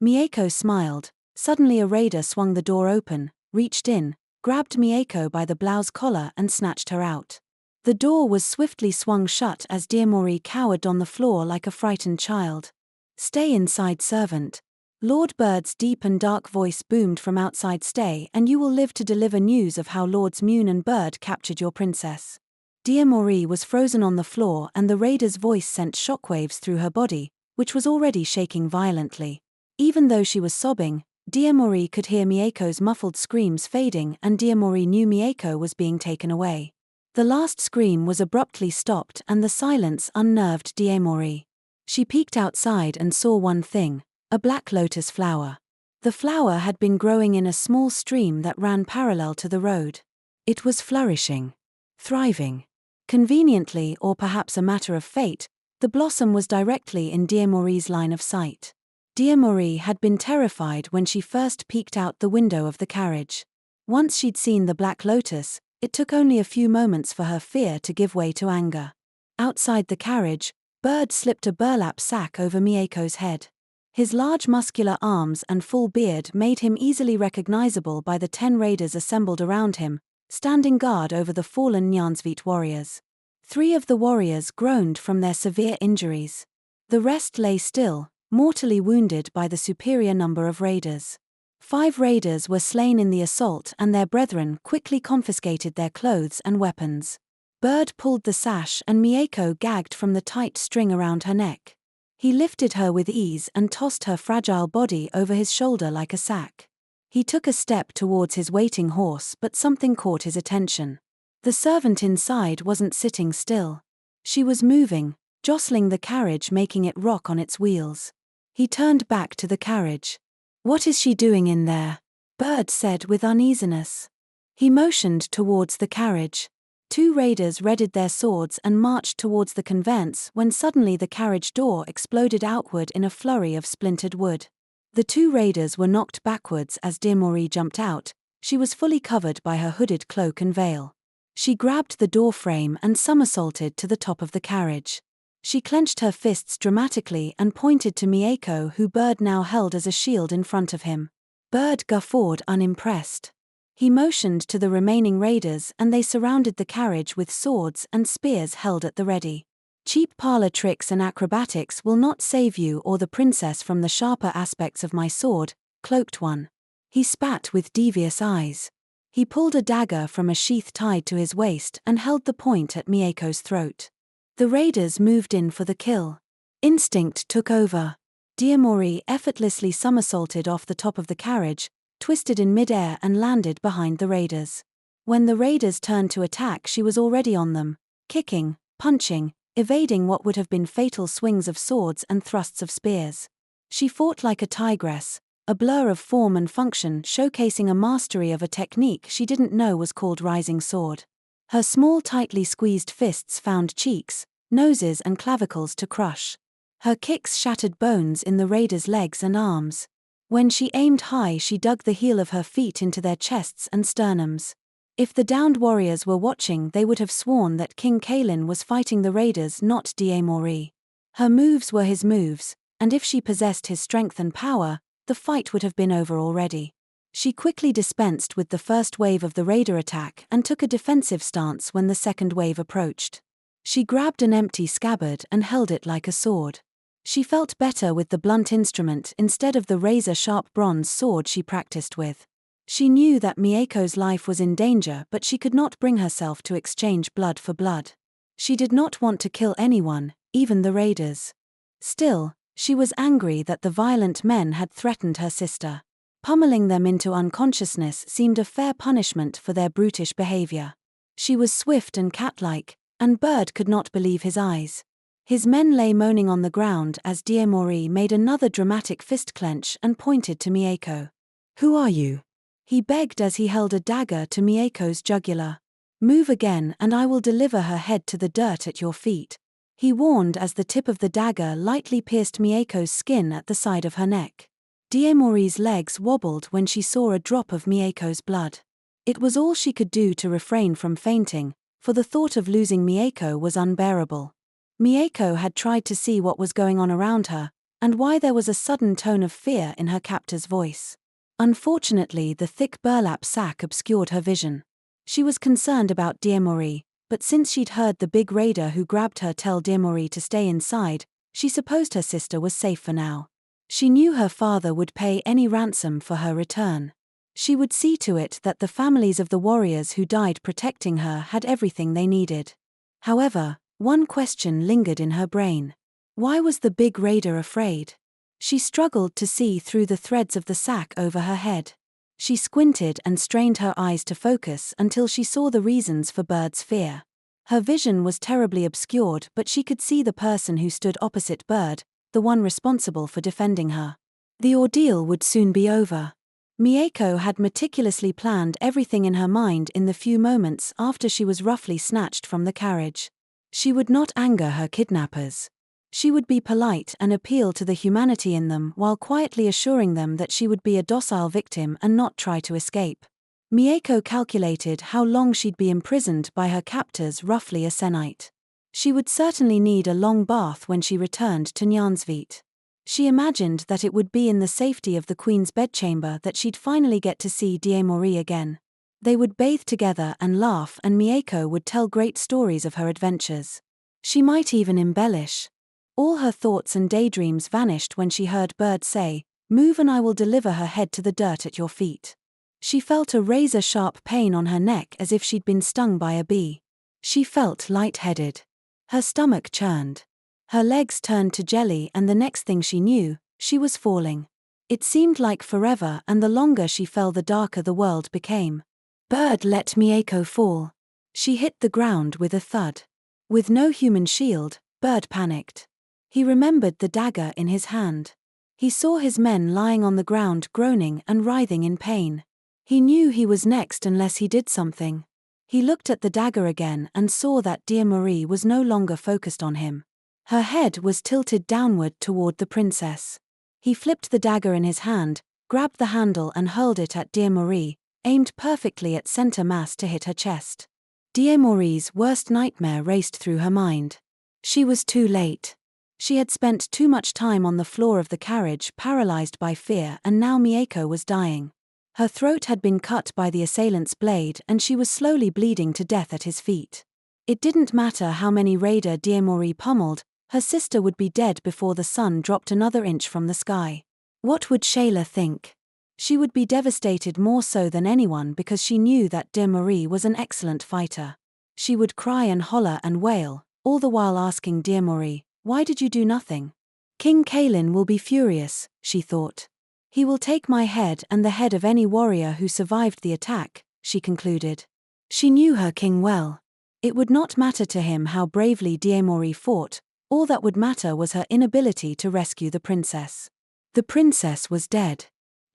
Mieko smiled. Suddenly a raider swung the door open, reached in, grabbed Mieko by the blouse collar and snatched her out. The door was swiftly swung shut as Diemori cowered on the floor like a frightened child. "Stay inside, servant." Lord Bird's deep and dark voice boomed from outside. "Stay, and you will live to deliver news of how Lords Moon and Bird captured your princess." Diemori was frozen on the floor, and the raider's voice sent shockwaves through her body, which was already shaking violently. Even though she was sobbing, Diemori could hear Mieko's muffled screams fading, and Diemori knew Mieko was being taken away. The last scream was abruptly stopped, and the silence unnerved Diemori. She peeked outside and saw one thing: a black lotus flower. The flower had been growing in a small stream that ran parallel to the road. It was flourishing, thriving. Conveniently, or perhaps a matter of fate, the blossom was directly in Diemori's line of sight. Diemori had been terrified when she first peeked out the window of the carriage. Once she'd seen the black lotus, it took only a few moments for her fear to give way to anger. Outside the carriage, Bird slipped a burlap sack over Mieko's head. His large muscular arms and full beard made him easily recognizable by the 10 raiders assembled around him, standing guard over the fallen Nyansvit warriors. 3 of the warriors groaned from their severe injuries. The rest lay still, mortally wounded by the superior number of raiders. 5 raiders were slain in the assault, and their brethren quickly confiscated their clothes and weapons. Bird pulled the sash, and Mieko gagged from the tight string around her neck. He lifted her with ease and tossed her fragile body over his shoulder like a sack. He took a step towards his waiting horse, but something caught his attention. The servant inside wasn't sitting still. She was moving, jostling the carriage, making it rock on its wheels. He turned back to the carriage. "What is she doing in there?" Bird said with uneasiness. He motioned towards the carriage. 2 raiders readied their swords and marched towards the conveyance when suddenly the carriage door exploded outward in a flurry of splintered wood. The 2 raiders were knocked backwards as Diemori jumped out. She was fully covered by her hooded cloak and veil. She grabbed the door frame and somersaulted to the top of the carriage. She clenched her fists dramatically and pointed to Mieko, who Bird now held as a shield in front of him. Bird guffawed, unimpressed. He motioned to the remaining raiders, and they surrounded the carriage with swords and spears held at the ready. "Cheap parlor tricks and acrobatics will not save you or the princess from the sharper aspects of my sword, cloaked one." He spat with devious eyes. He pulled a dagger from a sheath tied to his waist and held the point at Mieko's throat. The raiders moved in for the kill. Instinct took over. Diemori effortlessly somersaulted off the top of the carriage, twisted in midair and landed behind the raiders. When the raiders turned to attack, she was already on them, kicking, punching, evading what would have been fatal swings of swords and thrusts of spears. She fought like a tigress, a blur of form and function, showcasing a mastery of a technique she didn't know was called rising sword. Her small, tightly squeezed fists found cheeks, noses and clavicles to crush. Her kicks shattered bones in the raiders' legs and arms. When she aimed high, she dug the heel of her feet into their chests and sternums. If the downed warriors were watching, they would have sworn that King Kaelin was fighting the raiders, not Diemori. Her moves were his moves, and if she possessed his strength and power, the fight would have been over already. She quickly dispensed with the first wave of the raider attack and took a defensive stance when the second wave approached. She grabbed an empty scabbard and held it like a sword. She felt better with the blunt instrument instead of the razor-sharp bronze sword she practiced with. She knew that Mieko's life was in danger, but she could not bring herself to exchange blood for blood. She did not want to kill anyone, even the raiders. Still, she was angry that the violent men had threatened her sister. Pummeling them into unconsciousness seemed a fair punishment for their brutish behavior. She was swift and cat-like, and Bird could not believe his eyes. His men lay moaning on the ground as Diemori made another dramatic fist clench and pointed to Mieko. "Who are you?" he begged as he held a dagger to Mieko's jugular. "Move again and I will deliver her head to the dirt at your feet," he warned as the tip of the dagger lightly pierced Mieko's skin at the side of her neck. Diemori's legs wobbled when she saw a drop of Mieko's blood. It was all she could do to refrain from fainting, for the thought of losing Mieko was unbearable. Mieko had tried to see what was going on around her, and why there was a sudden tone of fear in her captor's voice. Unfortunately, the thick burlap sack obscured her vision. She was concerned about Diemori, but since she'd heard the big raider who grabbed her tell Diemori to stay inside, she supposed her sister was safe for now. She knew her father would pay any ransom for her return. She would see to it that the families of the warriors who died protecting her had everything they needed. However, one question lingered in her brain. Why was the big raider afraid? She struggled to see through the threads of the sack over her head. She squinted and strained her eyes to focus until she saw the reasons for Bird's fear. Her vision was terribly obscured, but she could see the person who stood opposite Bird, the one responsible for defending her. The ordeal would soon be over. Mieko had meticulously planned everything in her mind in the few moments after she was roughly snatched from the carriage. She would not anger her kidnappers. She would be polite and appeal to the humanity in them while quietly assuring them that she would be a docile victim and not try to escape. Mieko calculated how long she'd be imprisoned by her captors, roughly a sennight. She would certainly need a long bath when she returned to Nyansvit. She imagined that it would be in the safety of the queen's bedchamber that she'd finally get to see Diemori again. They would bathe together and laugh, and Mieko would tell great stories of her adventures. She might even embellish. All her thoughts and daydreams vanished when she heard Bird say, "Move and I will deliver her head to the dirt at your feet." She felt a razor-sharp pain on her neck as if she'd been stung by a bee. She felt lightheaded. Her stomach churned. Her legs turned to jelly, and the next thing she knew, she was falling. It seemed like forever, and the longer she fell, the darker the world became. Bird let Mieko fall. She hit the ground with a thud. With no human shield, Bird panicked. He remembered the dagger in his hand. He saw his men lying on the ground groaning and writhing in pain. He knew he was next unless he did something. He looked at the dagger again and saw that Diemori was no longer focused on him. Her head was tilted downward toward the princess. He flipped the dagger in his hand, grabbed the handle and hurled it at Diemori, aimed perfectly at center mass to hit her chest. Diemori's worst nightmare raced through her mind. She was too late. She had spent too much time on the floor of the carriage, paralyzed by fear, and now Mieko was dying. Her throat had been cut by the assailant's blade, and she was slowly bleeding to death at his feet. It didn't matter how many raider Diemori pummeled, her sister would be dead before the sun dropped another inch from the sky. What would Shayla think? She would be devastated, more so than anyone, because she knew that Diemori was an excellent fighter. She would cry and holler and wail, all the while asking Diemori, "Why did you do nothing?" King Kaelin will be furious, she thought. He will take my head and the head of any warrior who survived the attack, she concluded. She knew her king well. It would not matter to him how bravely Diemori fought, all that would matter was her inability to rescue the princess. The princess was dead.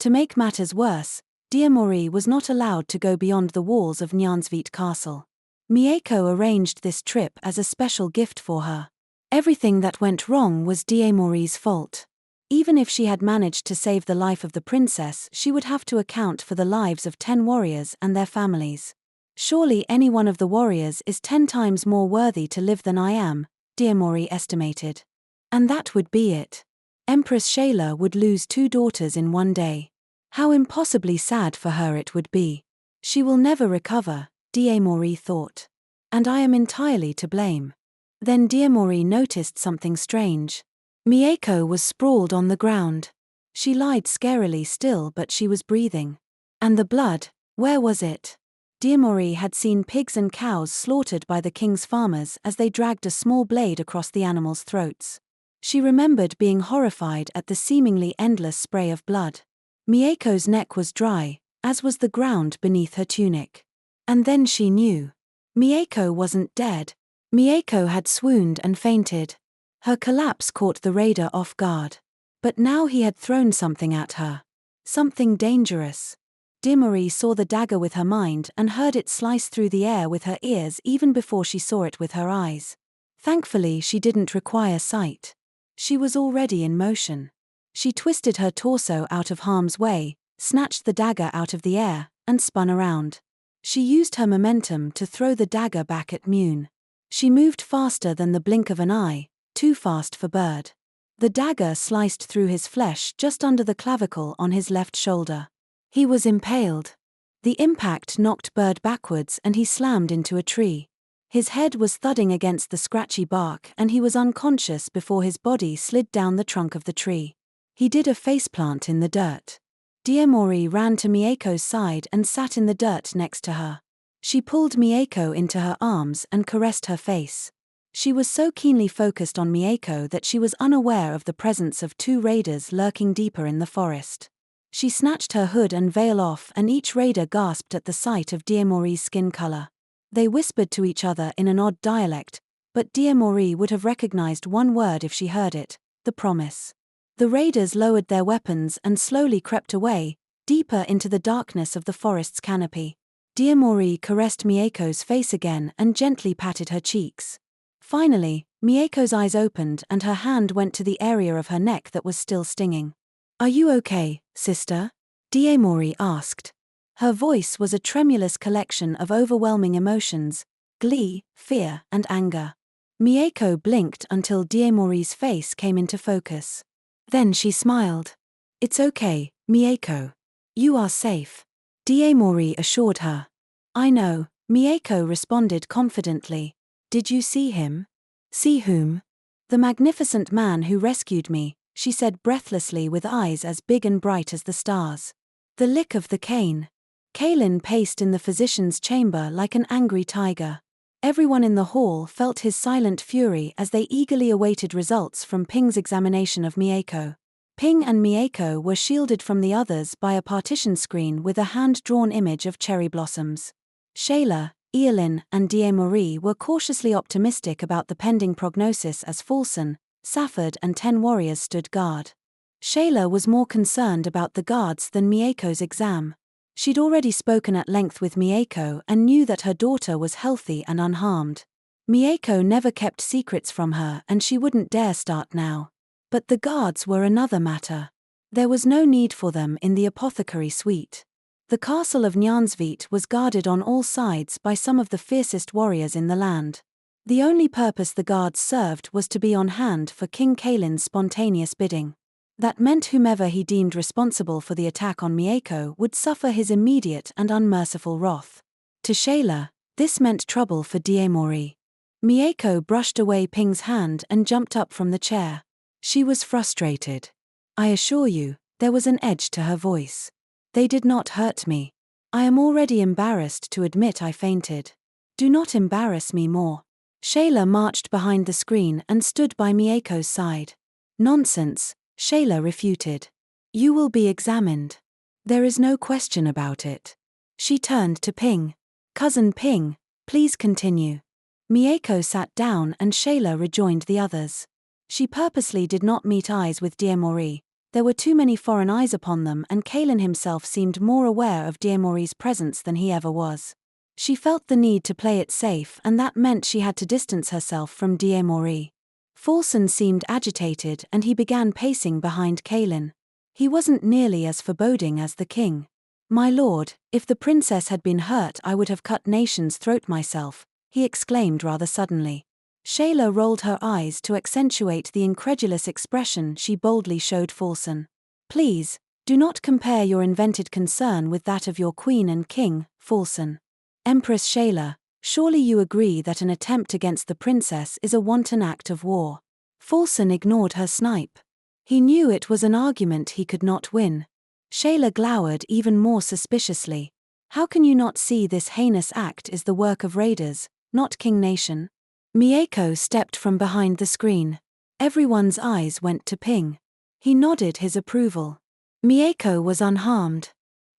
To make matters worse, Diemori was not allowed to go beyond the walls of Nyansvit Castle. Mieko arranged this trip as a special gift for her. Everything that went wrong was Diemori's fault. Even if she had managed to save the life of the princess, she would have to account for the lives of 10 warriors and their families. Surely any one of the warriors is 10 times more worthy to live than I am, Diemori estimated. And that would be it. Empress Shayla would lose 2 daughters in one day. How impossibly sad for her it would be. She will never recover, Diemori thought. And I am entirely to blame. Then Diemori noticed something strange. Mieko was sprawled on the ground. She lied scarily still, but she was breathing. And the blood, where was it? Diemori had seen pigs and cows slaughtered by the king's farmers as they dragged a small blade across the animals' throats. She remembered being horrified at the seemingly endless spray of blood. Mieko's neck was dry, as was the ground beneath her tunic. And then she knew. Mieko wasn't dead. Mieko had swooned and fainted. Her collapse caught the raider off guard. But now he had thrown something at her. Something dangerous. Diemori saw the dagger with her mind and heard it slice through the air with her ears even before she saw it with her eyes. Thankfully, she didn't require sight. She was already in motion. She twisted her torso out of harm's way, snatched the dagger out of the air, and spun around. She used her momentum to throw the dagger back at Mune. She moved faster than the blink of an eye, too fast for Bird. The dagger sliced through his flesh just under the clavicle on his left shoulder. He was impaled. The impact knocked Bird backwards and he slammed into a tree. His head was thudding against the scratchy bark and he was unconscious before his body slid down the trunk of the tree. He did a faceplant in the dirt. Diemori ran to Mieko's side and sat in the dirt next to her. She pulled Mieko into her arms and caressed her face. She was so keenly focused on Mieko that she was unaware of the presence of 2 raiders lurking deeper in the forest. She snatched her hood and veil off and each raider gasped at the sight of Diemori's skin color. They whispered to each other in an odd dialect, but Diemori would have recognized one word if she heard it: the promise. The raiders lowered their weapons and slowly crept away, deeper into the darkness of the forest's canopy. Diemori caressed Mieko's face again and gently patted her cheeks. Finally, Mieko's eyes opened and her hand went to the area of her neck that was still stinging. "Are you okay, sister?" Diemori asked. Her voice was a tremulous collection of overwhelming emotions: glee, fear, and anger. Mieko blinked until Diemori's face came into focus. Then she smiled. "It's okay, Mieko. You are safe," Diemori assured her. "I know," Mieko responded confidently. "Did you see him?" "See whom?" "The magnificent man who rescued me," she said breathlessly with eyes as big and bright as the stars. "The lick of the cane." Kalin paced in the physician's chamber like an angry tiger. Everyone in the hall felt his silent fury as they eagerly awaited results from Ping's examination of Mieko. Ping and Mieko were shielded from the others by a partition screen with a hand-drawn image of cherry blossoms. Shayla, Eolin, and Diemori were cautiously optimistic about the pending prognosis as Falson, Safford and 10 warriors stood guard. Shayla was more concerned about the guards than Mieko's exam. She'd already spoken at length with Mieko and knew that her daughter was healthy and unharmed. Mieko never kept secrets from her and she wouldn't dare start now. But the guards were another matter. There was no need for them in the apothecary suite. The castle of Nyansvit was guarded on all sides by some of the fiercest warriors in the land. The only purpose the guards served was to be on hand for King Kalin's spontaneous bidding. That meant whomever he deemed responsible for the attack on Mieko would suffer his immediate and unmerciful wrath. To Shayla, this meant trouble for Diemori. Mieko brushed away Ping's hand and jumped up from the chair. She was frustrated. "I assure you," there was an edge to her voice. "They did not hurt me. I am already embarrassed to admit I fainted. Do not embarrass me more." Shayla marched behind the screen and stood by Mieko's side. "Nonsense," Shayla refuted. You will be examined. There is no question about it. She turned to Ping. Cousin Ping, please continue. Mieko sat down and Shayla rejoined the others. She purposely did not meet eyes with Diemori. There were too many foreign eyes upon them and Kalen himself seemed more aware of Diemori's presence than he ever was. She felt the need to play it safe and that meant she had to distance herself from Diemori. Fulson seemed agitated and he began pacing behind Kalen. He wasn't nearly as foreboding as the king. My lord, if the princess had been hurt I would have cut nation's throat myself, he exclaimed rather suddenly. Shayla rolled her eyes to accentuate the incredulous expression she boldly showed Fulson. Please, do not compare your invented concern with that of your queen and king, Fulson. Empress Shayla, surely you agree that an attempt against the princess is a wanton act of war. Fulson ignored her snipe. He knew it was an argument he could not win. Shayla glowered even more suspiciously. How can you not see this heinous act is the work of raiders, not King Nation? Mieko stepped from behind the screen. Everyone's eyes went to Ping. He nodded his approval. Mieko was unharmed.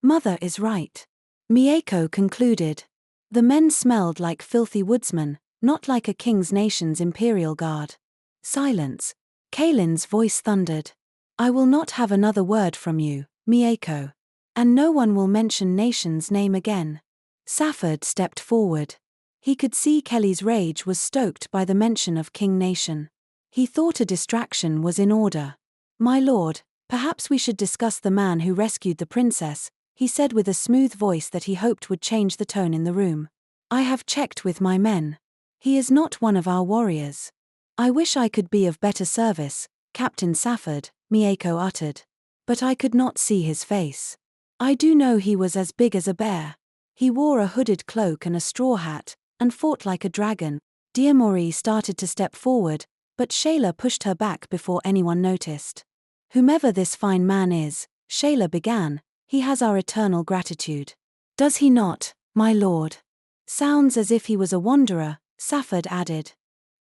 Mother is right. Mieko concluded. The men smelled like filthy woodsmen, not like a king's nation's imperial guard. Silence. Kalen's voice thundered. I will not have another word from you, Mieko. And no one will mention nation's name again. Safford stepped forward. He could see Kelly's rage was stoked by the mention of King Nation. He thought a distraction was in order. My lord, perhaps we should discuss the man who rescued the princess, he said with a smooth voice that he hoped would change the tone in the room. I have checked with my men. He is not one of our warriors. I wish I could be of better service, Captain Safford, Mieko uttered. But I could not see his face. I do know he was as big as a bear. He wore a hooded cloak and a straw hat, and fought like a dragon. Diemori started to step forward, but Shayla pushed her back before anyone noticed. Whomever this fine man is, Shayla began, he has our eternal gratitude. Does he not, my lord? Sounds as if he was a wanderer, Safford added.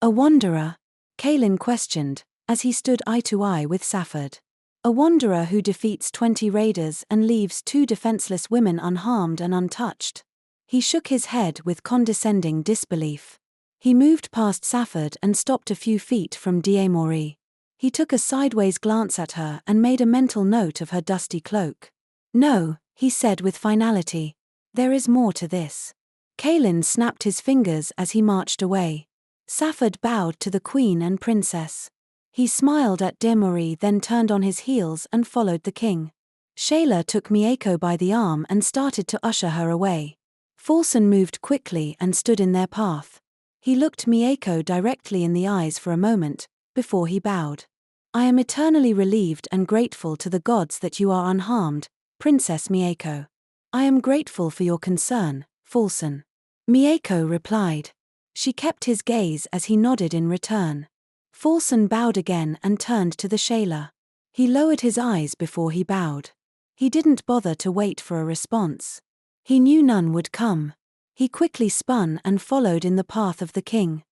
A wanderer? Kalen questioned, as he stood eye to eye with Safford. A wanderer who defeats 20 raiders and leaves 2 defenseless women unharmed and untouched. He shook his head with condescending disbelief. He moved past Safford and stopped a few feet from Diemori. He took a sideways glance at her and made a mental note of her dusty cloak. No, he said with finality. There is more to this. Kalen snapped his fingers as he marched away. Safford bowed to the queen and princess. He smiled at Diemori then turned on his heels and followed the king. Shayla took Mieko by the arm and started to usher her away. Fulson moved quickly and stood in their path. He looked Mieko directly in the eyes for a moment, before he bowed. I am eternally relieved and grateful to the gods that you are unharmed, Princess Mieko. I am grateful for your concern, Fulson. Mieko replied. She kept his gaze as he nodded in return. Fulson bowed again and turned to the Shayla. He lowered his eyes before he bowed. He didn't bother to wait for a response. He knew none would come. He quickly spun and followed in the path of the king.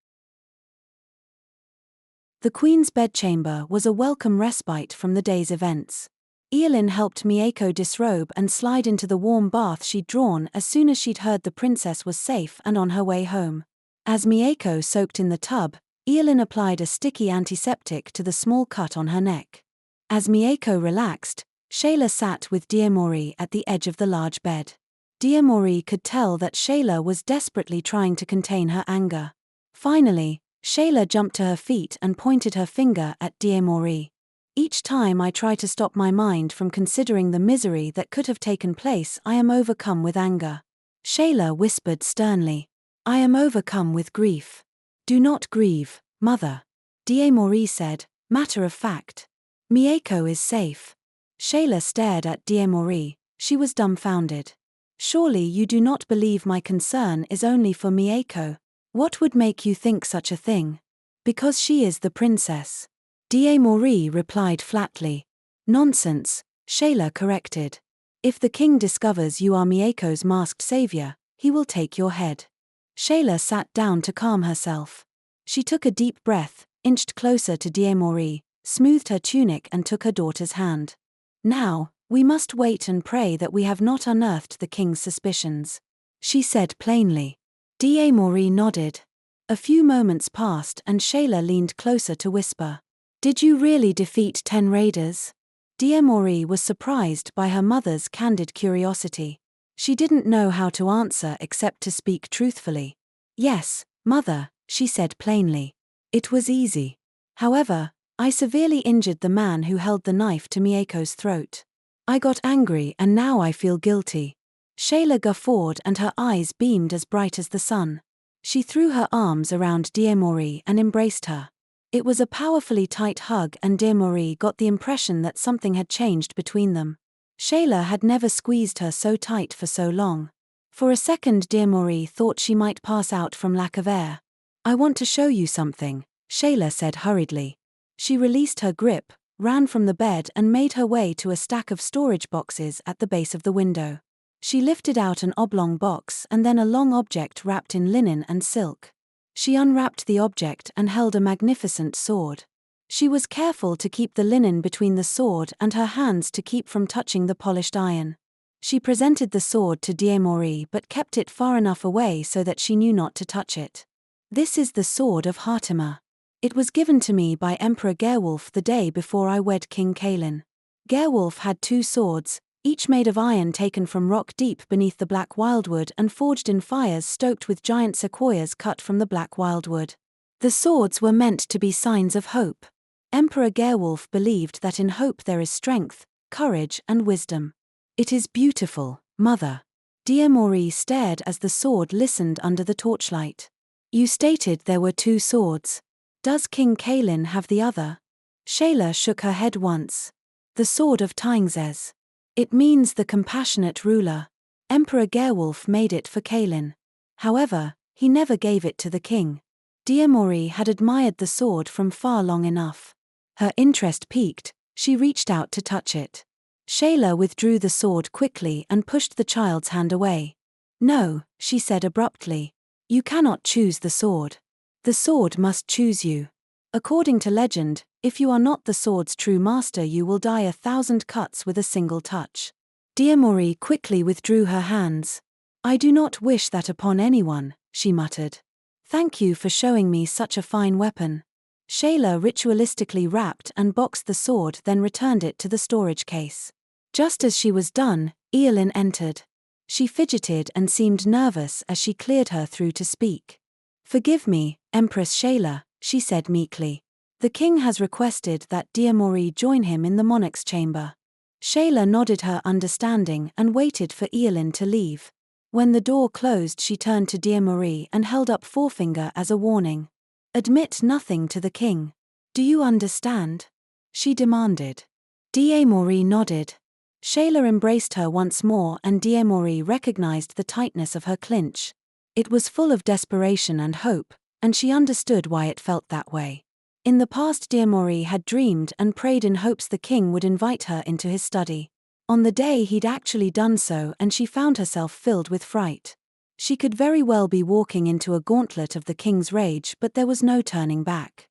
The queen's bedchamber was a welcome respite from the day's events. Eowyn helped Mieko disrobe and slide into the warm bath she'd drawn as soon as she'd heard the princess was safe and on her way home. As Mieko soaked in the tub, Eowyn applied a sticky antiseptic to the small cut on her neck. As Mieko relaxed, Shayla sat with Diemori at the edge of the large bed. Diemori could tell that Shayla was desperately trying to contain her anger. Finally, Shayla jumped to her feet and pointed her finger at Diemori. Each time I try to stop my mind from considering the misery that could have taken place, I am overcome with anger. Shayla whispered sternly. I am overcome with grief. Do not grieve, mother. Diemori said, matter of fact. Mieko is safe. Shayla stared at Diemori. She was dumbfounded. Surely you do not believe my concern is only for Mieko. What would make you think such a thing? Because she is the princess. Diemori replied flatly. Nonsense, Shayla corrected. If the king discovers you are Mieko's masked savior, he will take your head. Shayla sat down to calm herself. She took a deep breath, inched closer to Diemori, smoothed her tunic and took her daughter's hand. Now, we must wait and pray that we have not unearthed the king's suspicions, she said plainly. D'Amory nodded. A few moments passed and Shayla leaned closer to whisper, "Did you really defeat 10 raiders?" D'Amory was surprised by her mother's candid curiosity. She didn't know how to answer except to speak truthfully. "Yes, mother," she said plainly. "It was easy. However, I severely injured the man who held the knife to Mieko's throat. I got angry and now I feel guilty." Shayla guffawed and her eyes beamed as bright as the sun. She threw her arms around D'Amory and embraced her. It was a powerfully tight hug and D'Amory got the impression that something had changed between them. Shayla had never squeezed her so tight for so long. For a second D'Amory thought she might pass out from lack of air. "I want to show you something," Shayla said hurriedly. She released her grip, ran from the bed and made her way to a stack of storage boxes at the base of the window. She lifted out an oblong box and then a long object wrapped in linen and silk. She unwrapped the object and held a magnificent sword. She was careful to keep the linen between the sword and her hands to keep from touching the polished iron. She presented the sword to D'Amory but kept it far enough away so that she knew not to touch it. "This is the sword of Hartimer. It was given to me by Emperor Gerwulf the day before I wed King Kaelin." Gerwulf had 2 swords, each made of iron taken from rock deep beneath the black wildwood and forged in fires stoked with giant sequoias cut from the black wildwood. The swords were meant to be signs of hope. Emperor Gerwulf believed that in hope there is strength, courage and wisdom. "It is beautiful, mother." D'Amory stared as the sword listened under the torchlight. "You stated there were 2 swords. Does King Kaelin have the other?" Shayla shook her head once. "The sword of Tyngzes. It means the compassionate ruler. Emperor Gerwulf made it for Kaelin. However, he never gave it to the king." D'Amory had admired the sword from far long enough. Her interest piqued, she reached out to touch it. Shayla withdrew the sword quickly and pushed the child's hand away. "No," she said abruptly. "You cannot choose the sword. The sword must choose you. According to legend, if you are not the sword's true master you will die 1,000 cuts with a single touch." D'Amory quickly withdrew her hands. "I do not wish that upon anyone," she muttered. "Thank you for showing me such a fine weapon." Shayla ritualistically wrapped and boxed the sword then returned it to the storage case. Just as she was done, Eowyn entered. She fidgeted and seemed nervous as she cleared her through to speak. "Forgive me, Empress Shayla," she said meekly. "The king has requested that D'Amory join him in the monarch's chamber." Shayla nodded her understanding and waited for Eowyn to leave. When the door closed she turned to D'Amory and held up forefinger as a warning. "Admit nothing to the king. Do you understand?" she demanded. D'Amory nodded. Shayla embraced her once more and D'Amory recognized the tightness of her clinch. It was full of desperation and hope, and she understood why it felt that way. In the past D'Amory had dreamed and prayed in hopes the king would invite her into his study. On the day he'd actually done so and she found herself filled with fright. She could very well be walking into a gauntlet of the king's rage but there was no turning back.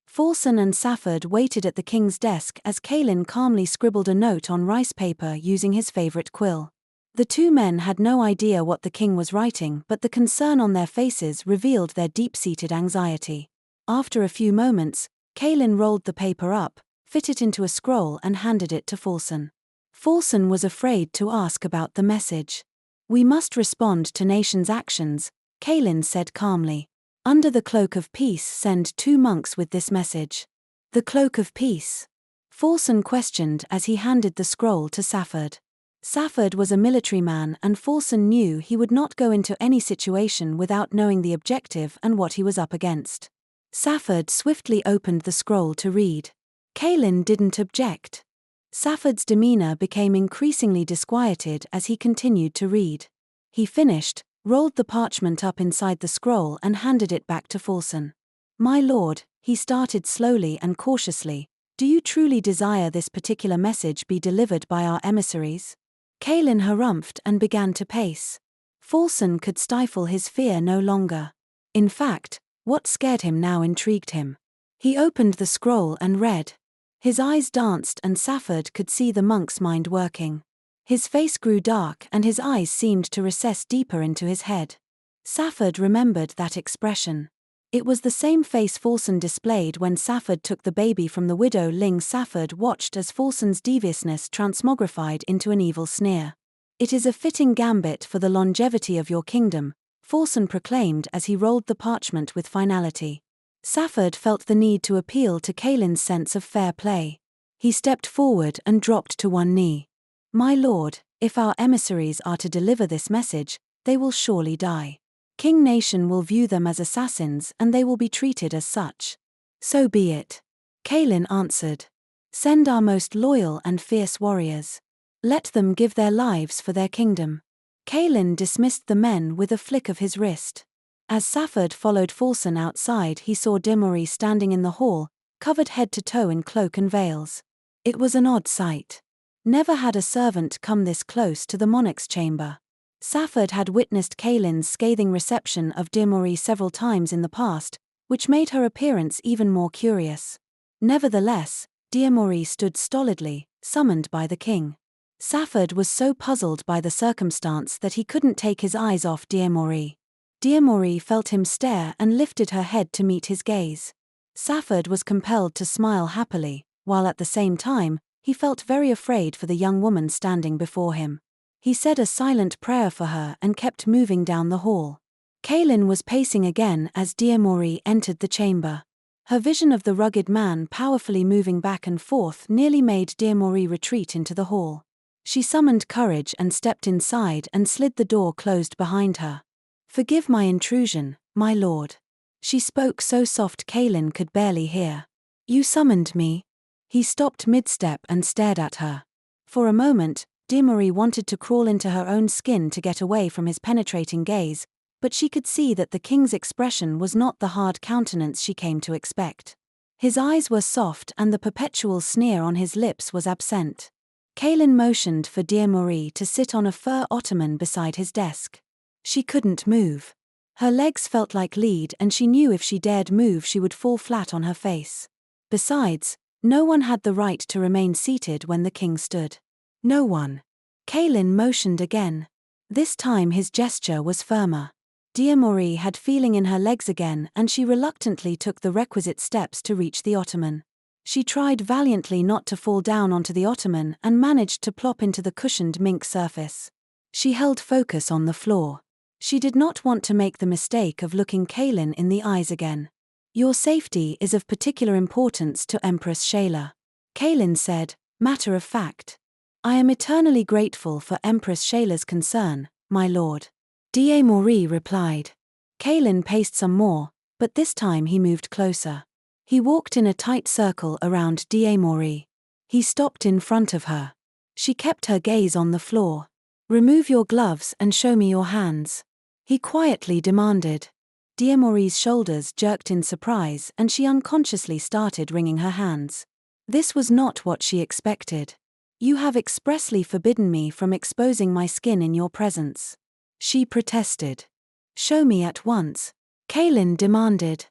Forsen and Safford waited at the king's desk as Kaelin calmly scribbled a note on rice paper using his favorite quill. The 2 men had no idea what the king was writing but the concern on their faces revealed their deep-seated anxiety. After a few moments, Kaelin rolled the paper up, fit it into a scroll and handed it to Forsen. Forsen was afraid to ask about the message. "We must respond to nation's actions," Kaelin said calmly. "Under the cloak of peace send 2 monks with this message." "The cloak of peace?" Forsen questioned as he handed the scroll to Safford. Safford was a military man and Forsen knew he would not go into any situation without knowing the objective and what he was up against. Safford swiftly opened the scroll to read. Kaelin didn't object. Safford's demeanor became increasingly disquieted as he continued to read. He finished, rolled the parchment up inside the scroll and handed it back to Forsen. "My lord," he started slowly and cautiously, "do you truly desire this particular message be delivered by our emissaries?" Kaelin harumphed and began to pace. Forsen could stifle his fear no longer. In fact, what scared him now intrigued him. He opened the scroll and read, His eyes danced and Safford could see the monk's mind working. His face grew dark and his eyes seemed to recess deeper into his head. Safford remembered that expression. It was the same face Fulson displayed when Safford took the baby from the widow Ling. Safford watched as Fulson's deviousness transmogrified into an evil sneer. "It is a fitting gambit for the longevity of your kingdom," Fulson proclaimed as he rolled the parchment with finality. Safford felt the need to appeal to Kaelin's sense of fair play. He stepped forward and dropped to one knee. "My lord, if our emissaries are to deliver this message, they will surely die. King Nation will view them as assassins and they will be treated as such." "So be it," Kaelin answered. "Send our most loyal and fierce warriors. Let them give their lives for their kingdom." Kaelin dismissed the men with a flick of his wrist. As Safford followed Fulson outside, he saw Dimori standing in the hall, covered head to toe in cloak and veils. It was an odd sight. Never had a servant come this close to the monarch's chamber. Safford had witnessed Kaelin's scathing reception of Dimori several times in the past, which made her appearance even more curious. Nevertheless, Dimori stood stolidly, summoned by the king. Safford was so puzzled by the circumstance that he couldn't take his eyes off Dimori. Dimori felt him stare and lifted her head to meet his gaze. Safford was compelled to smile happily, while at the same time, he felt very afraid for the young woman standing before him. He said a silent prayer for her and kept moving down the hall. Kaelin was pacing again as Dimori entered the chamber. Her vision of the rugged man powerfully moving back and forth nearly made Dimori retreat into the hall. She summoned courage and stepped inside and slid the door closed behind her. "Forgive my intrusion, my lord." She spoke so soft Kaelin could barely hear. "You summoned me?" He stopped mid-step and stared at her. For a moment, Dimori wanted to crawl into her own skin to get away from his penetrating gaze, but she could see that the king's expression was not the hard countenance she came to expect. His eyes were soft and the perpetual sneer on his lips was absent. Kaelin motioned for Dimori to sit on a fur ottoman beside his desk. She couldn't move. Her legs felt like lead and she knew if she dared move she would fall flat on her face. Besides, no one had the right to remain seated when the king stood. No one. Kaelin motioned again. This time his gesture was firmer. Dimori had feeling in her legs again and she reluctantly took the requisite steps to reach the ottoman. She tried valiantly not to fall down onto the ottoman and managed to plop into the cushioned mink surface. She held focus on the floor. She did not want to make the mistake of looking Kaelin in the eyes again. "Your safety is of particular importance to Empress Shayla," Kaelin said, matter of fact. "I am eternally grateful for Empress Shayla's concern, my lord." Dimori replied. Kaelin paced some more, but this time he moved closer. He walked in a tight circle around Dimori. He stopped in front of her. She kept her gaze on the floor. "Remove your gloves and show me your hands," he quietly demanded. Dimori's shoulders jerked in surprise and she unconsciously started wringing her hands. This was not what she expected. "You have expressly forbidden me from exposing my skin in your presence," she protested. "Show me at once," Kaelin demanded.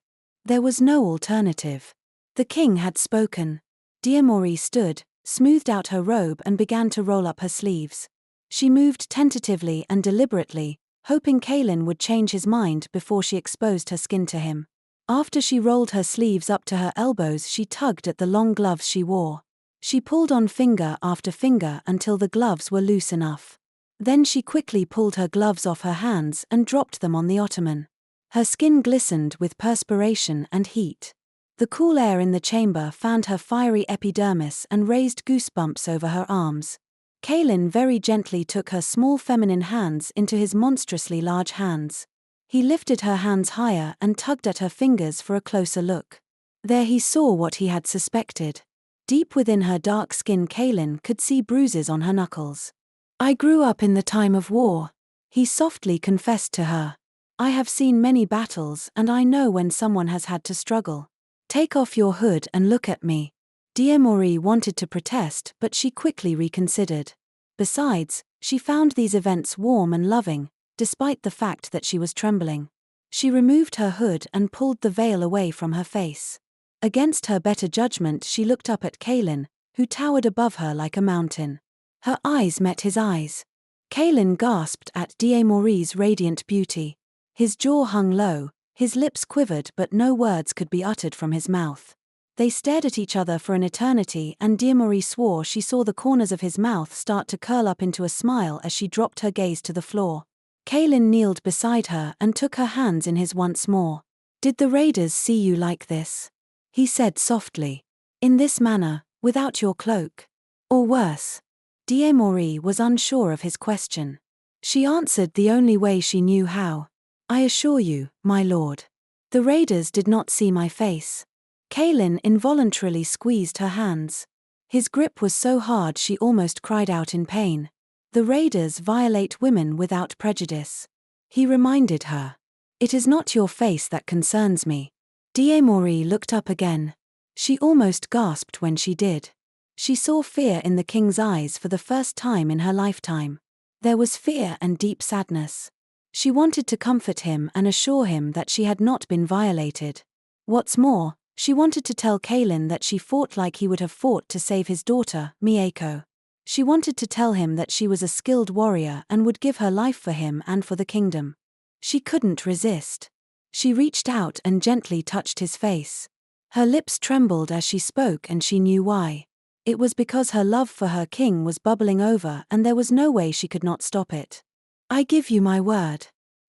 There was no alternative. The king had spoken. Dimori stood, smoothed out her robe and began to roll up her sleeves. She moved tentatively and deliberately, hoping Kaelin would change his mind before she exposed her skin to him. After she rolled her sleeves up to her elbows, she tugged at the long gloves she wore. She pulled on finger after finger until the gloves were loose enough. Then she quickly pulled her gloves off her hands and dropped them on the ottoman. Her skin glistened with perspiration and heat. The cool air in the chamber fanned her fiery epidermis and raised goosebumps over her arms. Kaelin very gently took her small feminine hands into his monstrously large hands. He lifted her hands higher and tugged at her fingers for a closer look. There he saw what he had suspected. Deep within her dark skin, Kaelin could see bruises on her knuckles. "I grew up in the time of war," he softly confessed to her. "I have seen many battles and I know when someone has had to struggle. Take off your hood and look at me." Dimori wanted to protest but she quickly reconsidered. Besides, she found these events warm and loving, despite the fact that she was trembling. She removed her hood and pulled the veil away from her face. Against her better judgment she looked up at Kaelin, who towered above her like a mountain. Her eyes met his eyes. Kaelin gasped at Diemori's radiant beauty. His jaw hung low, his lips quivered but no words could be uttered from his mouth. They stared at each other for an eternity and Diemori swore she saw the corners of his mouth start to curl up into a smile as she dropped her gaze to the floor. Kaelin kneeled beside her and took her hands in his once more. "Did the raiders see you like this?" he said softly. "In this manner, without your cloak? Or worse?" Diemori was unsure of his question. She answered the only way she knew how. "I assure you, my lord. The raiders did not see my face." Kaelin involuntarily squeezed her hands. His grip was so hard she almost cried out in pain. "The raiders violate women without prejudice," he reminded her. "It is not your face that concerns me." Diemori looked up again. She almost gasped when she did. She saw fear in the king's eyes for the first time in her lifetime. There was fear and deep sadness. She wanted to comfort him and assure him that she had not been violated. What's more, she wanted to tell Kaelin that she fought like he would have fought to save his daughter, Mieko. She wanted to tell him that she was a skilled warrior and would give her life for him and for the kingdom. She couldn't resist. She reached out and gently touched his face. Her lips trembled as she spoke and she knew why. It was because her love for her king was bubbling over and there was no way she could not stop it. "I give you my word.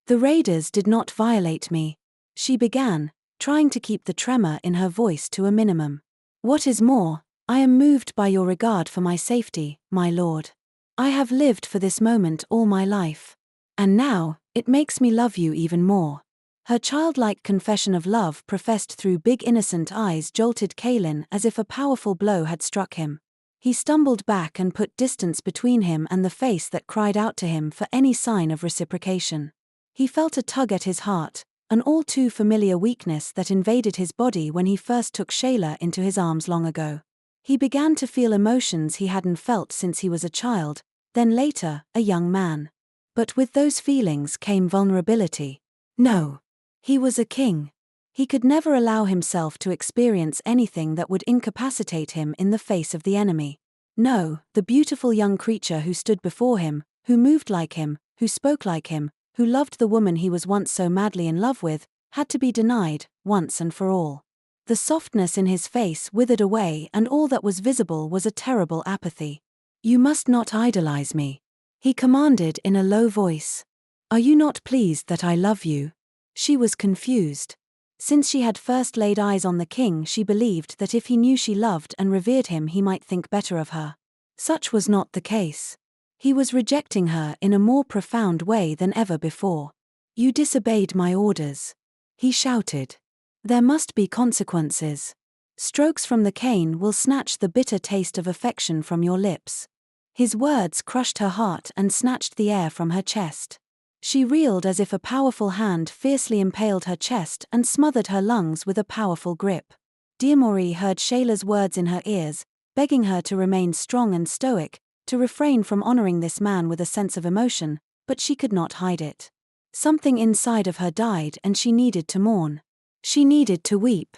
The raiders did not violate me," she began, trying to keep the tremor in her voice to a minimum. "What is more, I am moved by your regard for my safety, my lord. I have lived for this moment all my life. And now, it makes me love you even more." Her childlike confession of love professed through big innocent eyes jolted Kaelin as if a powerful blow had struck him. He stumbled back and put distance between him and the face that cried out to him for any sign of reciprocation. He felt a tug at his heart, an all too familiar weakness that invaded his body when he first took Shayla into his arms long ago. He began to feel emotions he hadn't felt since he was a child, then later, a young man. But with those feelings came vulnerability. No. He was a king. He could never allow himself to experience anything that would incapacitate him in the face of the enemy. No, the beautiful young creature who stood before him, who moved like him, who spoke like him, who loved the woman he was once so madly in love with, had to be denied, once and for all. The softness in his face withered away and all that was visible was a terrible apathy. "You must not idolize me," he commanded in a low voice. "Are you not pleased that I love you?" She was confused. Since she had first laid eyes on the king, she believed that if he knew she loved and revered him he might think better of her. Such was not the case. He was rejecting her in a more profound way than ever before. "You disobeyed my orders," he shouted. "There must be consequences. Strokes from the cane will snatch the bitter taste of affection from your lips." His words crushed her heart and snatched the air from her chest. She reeled as if a powerful hand fiercely impaled her chest and smothered her lungs with a powerful grip. Diemori heard Shayla's words in her ears, begging her to remain strong and stoic, to refrain from honoring this man with a sense of emotion, but she could not hide it. Something inside of her died and she needed to mourn. She needed to weep.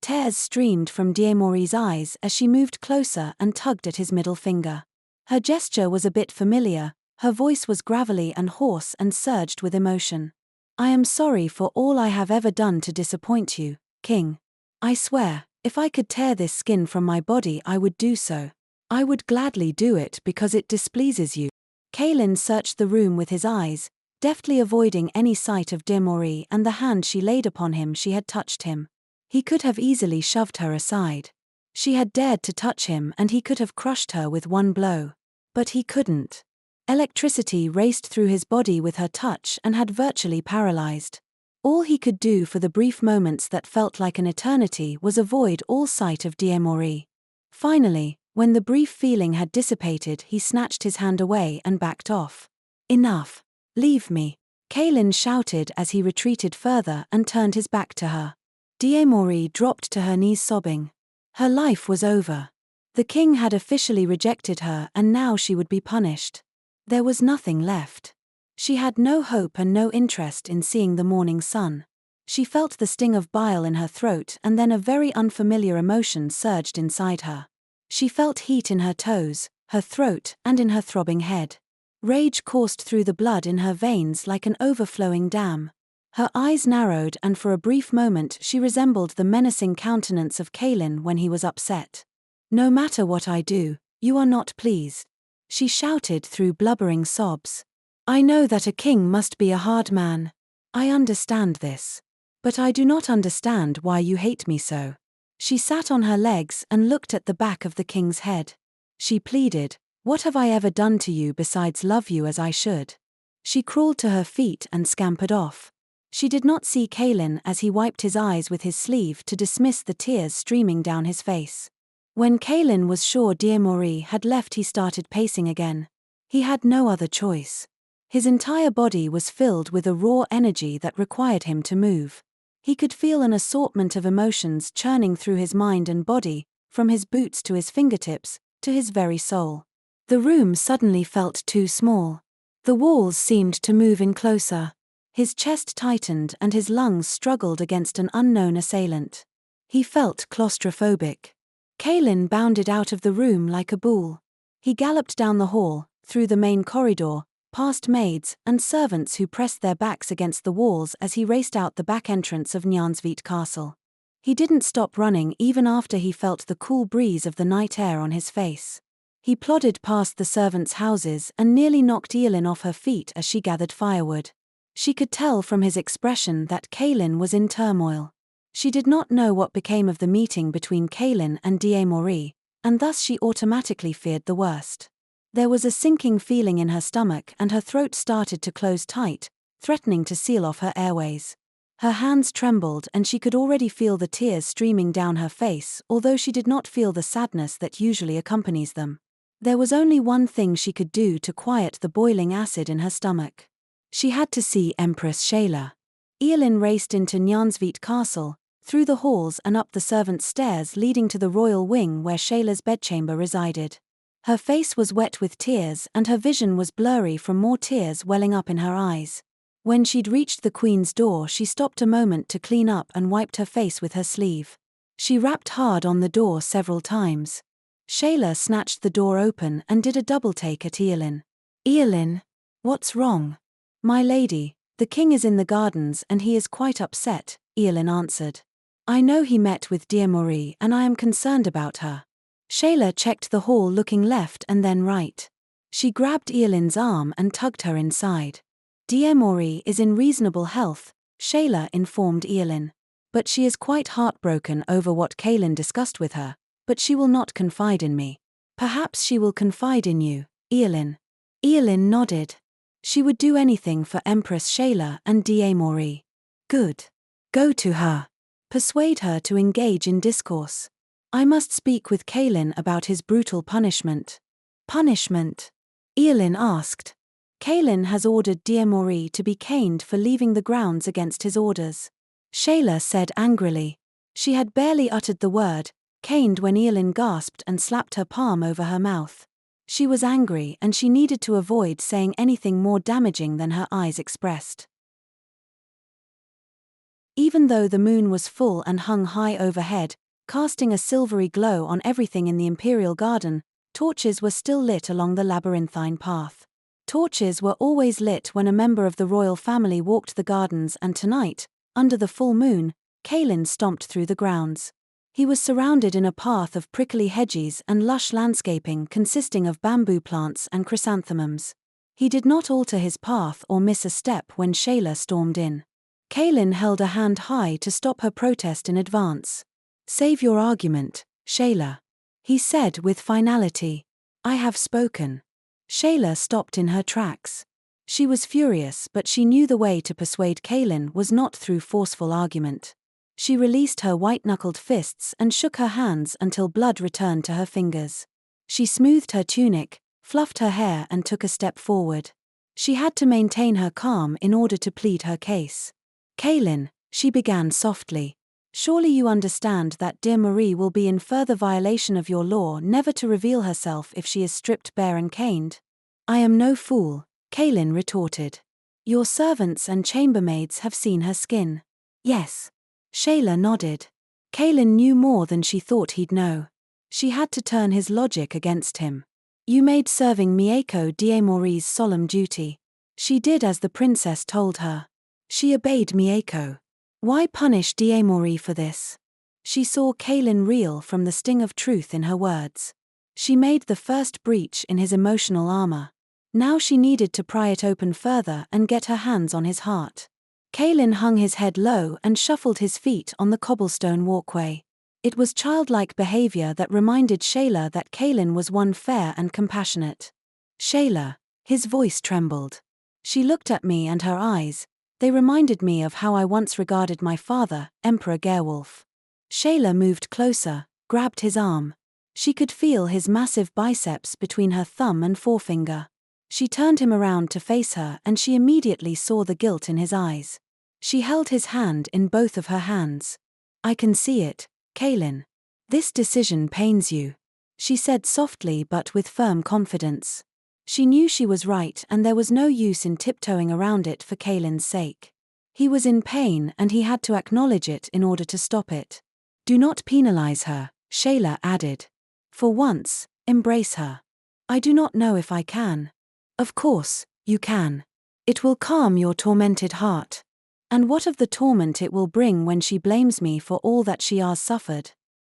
Tears streamed from Diemori's eyes as she moved closer and tugged at his middle finger. Her gesture was a bit familiar. Her voice was gravelly and hoarse and surged with emotion. "I am sorry for all I have ever done to disappoint you, King. I swear, if I could tear this skin from my body I would do so. I would gladly do it because it displeases you." Kaelin searched the room with his eyes, deftly avoiding any sight of Diemori and the hand she laid upon him. She had touched him. He could have easily shoved her aside. She had dared to touch him and he could have crushed her with one blow. But he couldn't. Electricity raced through his body with her touch and had virtually paralyzed. All he could do for the brief moments that felt like an eternity was avoid all sight of Diemori. Finally, when the brief feeling had dissipated, he snatched his hand away and backed off. "Enough. Leave me," Kaelin shouted as he retreated further and turned his back to her. Diemori dropped to her knees sobbing. Her life was over. The king had officially rejected her and now she would be punished. There was nothing left. She had no hope and no interest in seeing the morning sun. She felt the sting of bile in her throat, and then a very unfamiliar emotion surged inside her. She felt heat in her toes, her throat, and in her throbbing head. Rage coursed through the blood in her veins like an overflowing dam. Her eyes narrowed, and for a brief moment she resembled the menacing countenance of Kaelin when he was upset. "No matter what I do, you are not pleased," she shouted through blubbering sobs. "I know that a king must be a hard man. I understand this. But I do not understand why you hate me so." She sat on her legs and looked at the back of the king's head. She pleaded, "What have I ever done to you besides love you as I should?" She crawled to her feet and scampered off. She did not see Kaelin as he wiped his eyes with his sleeve to dismiss the tears streaming down his face. When Kaelin was sure Diemori had left, he started pacing again. He had no other choice. His entire body was filled with a raw energy that required him to move. He could feel an assortment of emotions churning through his mind and body, from his boots to his fingertips, to his very soul. The room suddenly felt too small. The walls seemed to move in closer. His chest tightened and his lungs struggled against an unknown assailant. He felt claustrophobic. Kaelin bounded out of the room like a bull. He galloped down the hall, through the main corridor, past maids and servants who pressed their backs against the walls as he raced out the back entrance of Nyansvit Castle. He didn't stop running even after he felt the cool breeze of the night air on his face. He plodded past the servants' houses and nearly knocked Eilin off her feet as she gathered firewood. She could tell from his expression that Kaelin was in turmoil. She did not know what became of the meeting between Kaelin and Diemori, and thus she automatically feared the worst. There was a sinking feeling in her stomach and her throat started to close tight, threatening to seal off her airways. Her hands trembled and she could already feel the tears streaming down her face, although she did not feel the sadness that usually accompanies them. There was only one thing she could do to quiet the boiling acid in her stomach. She had to see Empress Shayla. Eilin raced into Nyansvit Castle, through the halls and up the servants' stairs leading to the royal wing where Shayla's bedchamber resided. Her face was wet with tears and her vision was blurry from more tears welling up in her eyes. When she'd reached the queen's door, she stopped a moment to clean up and wiped her face with her sleeve. She rapped hard on the door several times. Shayla snatched the door open and did a double-take at Eilin. "Eilin, what's wrong?" "My lady, the king is in the gardens and he is quite upset," Eilin answered. "I know he met with Diemori and I am concerned about her." Shayla checked the hall, looking left and then right. She grabbed Eilин's arm and tugged her inside. "Diemori is in reasonable health," Shayla informed Eilin. "But she is quite heartbroken over what Kaelin discussed with her, but she will not confide in me." "Perhaps she will confide in you, Eilin." Eilin nodded. She would do anything for Empress Shayla and Diemori. "Good. Go to her. Persuade her to engage in discourse. I must speak with Kaelin about his brutal punishment." "Punishment?" Eilin asked. "Kaelin has ordered Diemori to be caned for leaving the grounds against his orders," Shayla said angrily. She had barely uttered the word caned when Eilin gasped and slapped her palm over her mouth. She was angry and she needed to avoid saying anything more damaging than her eyes expressed. Even though the moon was full and hung high overhead, casting a silvery glow on everything in the imperial garden, torches were still lit along the labyrinthine path. Torches were always lit when a member of the royal family walked the gardens, and tonight, under the full moon, Kaelin stomped through the grounds. He was surrounded in a path of prickly hedges and lush landscaping consisting of bamboo plants and chrysanthemums. He did not alter his path or miss a step when Shayla stormed in. Kaelin held a hand high to stop her protest in advance. "Save your argument, Shayla," he said with finality. "I have spoken." Shayla stopped in her tracks. She was furious, but she knew the way to persuade Kaelin was not through forceful argument. She released her white-knuckled fists and shook her hands until blood returned to her fingers. She smoothed her tunic, fluffed her hair and took a step forward. She had to maintain her calm in order to plead her case. "Kaelin," she began softly, "surely you understand that Diemori will be in further violation of your law never to reveal herself if she is stripped bare and caned." "I am no fool," Kaelin retorted. "Your servants and chambermaids have seen her skin. Yes. Shayla nodded. Kaelin knew more than she thought he'd know. She had to turn his logic against him. You made serving Mieko Diemori's solemn duty. She did as the princess told her. She obeyed Mieko. Why punish Diemori for this? She saw Kaelin reel from the sting of truth in her words. She made the first breach in his emotional armor. Now she needed to pry it open further and get her hands on his heart. Kaelin hung his head low and shuffled his feet on the cobblestone walkway. It was childlike behavior that reminded Shayla that Kaelin was one fair and compassionate. Shayla, his voice trembled. She looked at me and her eyes, they reminded me of how I once regarded my father, Emperor Gerwolf. Shayla moved closer, grabbed his arm. She could feel his massive biceps between her thumb and forefinger. She turned him around to face her and she immediately saw the guilt in his eyes. She held his hand in both of her hands. I can see it, Kaelin. This decision pains you, she said softly but with firm confidence. She knew she was right and there was no use in tiptoeing around it for Kaelin's sake. He was in pain and he had to acknowledge it in order to stop it. Do not penalize her, Shayla added. For once, embrace her. I do not know if I can. Of course, you can. It will calm your tormented heart. And what of the torment it will bring when she blames me for all that she has suffered?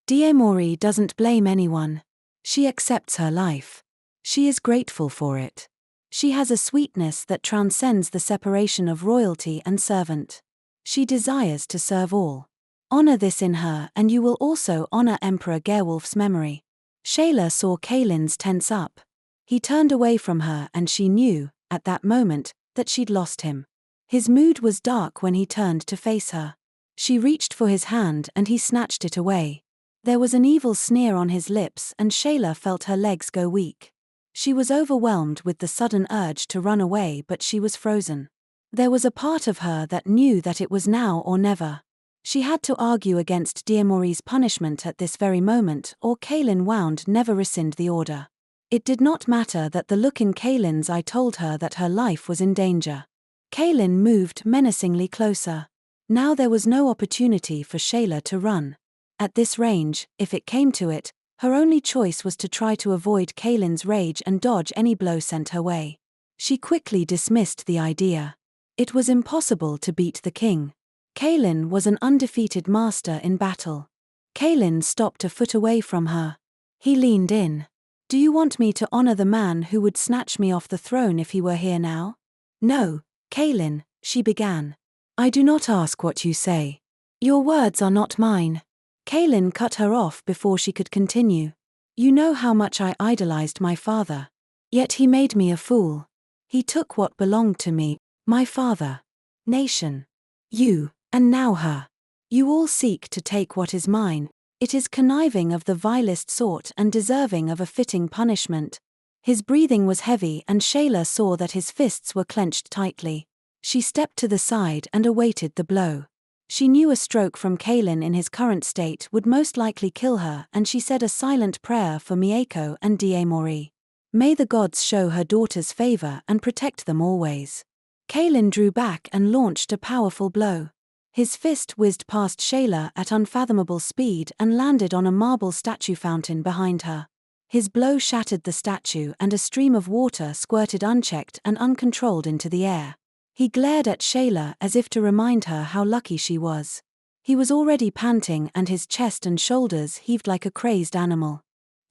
Diemori doesn't blame anyone. She accepts her life. She is grateful for it. She has a sweetness that transcends the separation of royalty and servant. She desires to serve all. Honor this in her and you will also honor Emperor Gerwolf's memory. Shayla saw Kaelin's tense up. He turned away from her and she knew, at that moment, that she'd lost him. His mood was dark when he turned to face her. She reached for his hand and he snatched it away. There was an evil sneer on his lips and Shayla felt her legs go weak. She was overwhelmed with the sudden urge to run away but she was frozen. There was a part of her that knew that it was now or never. She had to argue against Diemori's punishment at this very moment or Kaelin would never rescind the order. It did not matter that the look in Kaelin's eye told her that her life was in danger. Kaelin moved menacingly closer. Now there was no opportunity for Shayla to run. At this range, if it came to it, her only choice was to try to avoid Kaelin's rage and dodge any blow sent her way. She quickly dismissed the idea. It was impossible to beat the king. Kaelin was an undefeated master in battle. Kaelin stopped a foot away from her. He leaned in. Do you want me to honor the man who would snatch me off the throne if he were here now? No, Kaelin, she began. I do not ask what you say. Your words are not mine. Kaelin cut her off before she could continue. You know how much I idolized my father. Yet he made me a fool. He took what belonged to me, my father, nation, you, and now her. You all seek to take what is mine. It is conniving of the vilest sort and deserving of a fitting punishment. His breathing was heavy and Shayla saw that his fists were clenched tightly. She stepped to the side and awaited the blow. She knew a stroke from Kaelin in his current state would most likely kill her and she said a silent prayer for Mieko and Diemori. May the gods show her daughters favor and protect them always. Kaelin drew back and launched a powerful blow. His fist whizzed past Shayla at unfathomable speed and landed on a marble statue fountain behind her. His blow shattered the statue and a stream of water squirted unchecked and uncontrolled into the air. He glared at Shayla as if to remind her how lucky she was. He was already panting and his chest and shoulders heaved like a crazed animal.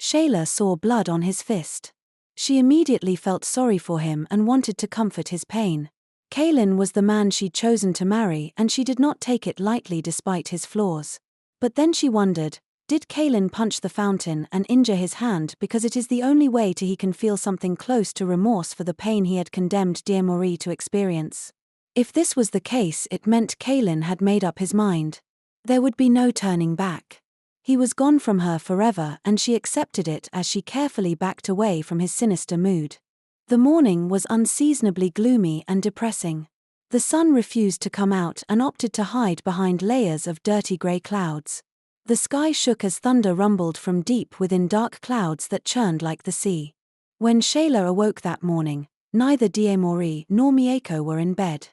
Shayla saw blood on his fist. She immediately felt sorry for him and wanted to comfort his pain. Kaelin was the man she'd chosen to marry and she did not take it lightly despite his flaws. But then she wondered, did Kaelin punch the fountain and injure his hand because it is the only way he can feel something close to remorse for the pain he had condemned Diemori to experience? If this was the case, it meant Kaelin had made up his mind. There would be no turning back. He was gone from her forever and she accepted it as she carefully backed away from his sinister mood. The morning was unseasonably gloomy and depressing. The sun refused to come out and opted to hide behind layers of dirty grey clouds. The sky shook as thunder rumbled from deep within dark clouds that churned like the sea. When Shayla awoke that morning, neither Diemori nor Mieko were in bed.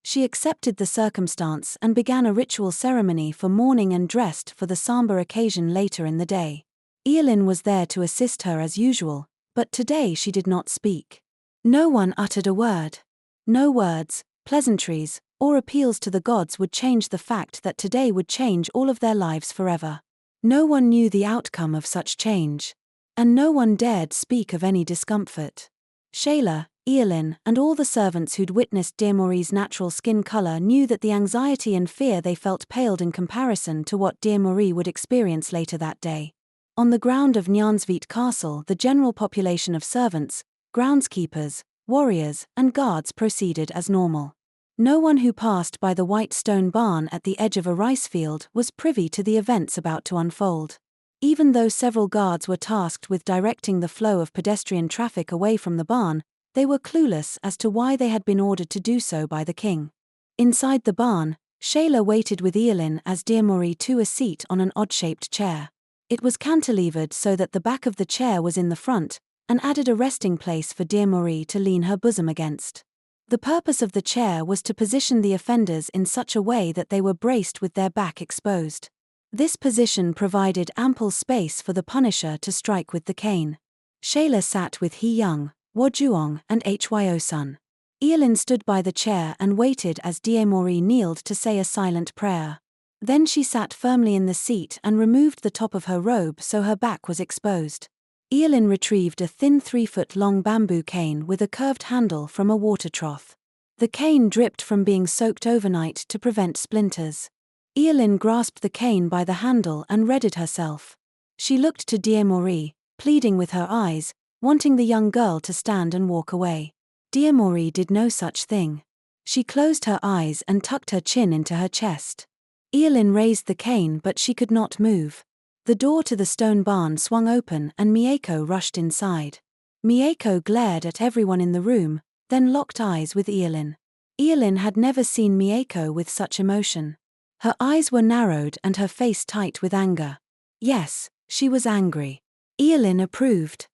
She accepted the circumstance and began a ritual ceremony for mourning and dressed for the somber occasion later in the day. Eowyn was there to assist her as usual, but today she did not speak. No one uttered a word. No words, pleasantries, or appeals to the gods would change the fact that today would change all of their lives forever. No one knew the outcome of such change. And no one dared speak of any discomfort. Shayla, Eowyn, and all the servants who'd witnessed Diarmauri's natural skin color knew that the anxiety and fear they felt paled in comparison to what Diarmauri would experience later that day. On the ground of Nyansveit Castle, the general population of servants, groundskeepers, warriors, and guards proceeded as normal. No one who passed by the white stone barn at the edge of a rice field was privy to the events about to unfold. Even though several guards were tasked with directing the flow of pedestrian traffic away from the barn, they were clueless as to why they had been ordered to do so by the king. Inside the barn, Shayla waited with Eowyn as Diarmauri took a seat on an odd-shaped chair. It was cantilevered so that the back of the chair was in the front, and added a resting place for Diarmauri to lean her bosom against. The purpose of the chair was to position the offenders in such a way that they were braced with their back exposed. This position provided ample space for the punisher to strike with the cane. Shayla sat with He Young, Wojuong, and Hyo Sun. Eowyn stood by the chair and waited as Diarmauri kneeled to say a silent prayer. Then she sat firmly in the seat and removed the top of her robe so her back was exposed. Eowyn retrieved a thin 3-foot-long bamboo cane with a curved handle from a water trough. The cane dripped from being soaked overnight to prevent splinters. Eowyn grasped the cane by the handle and readied herself. She looked to Diarmauri, pleading with her eyes, wanting the young girl to stand and walk away. Diarmauri did no such thing. She closed her eyes and tucked her chin into her chest. Eowyn raised the cane but she could not move. The door to the stone barn swung open and Mieko rushed inside. Mieko glared at everyone in the room, then locked eyes with Eowyn. Eowyn had never seen Mieko with such emotion. Her eyes were narrowed and her face tight with anger. Yes, she was angry. Eowyn approved.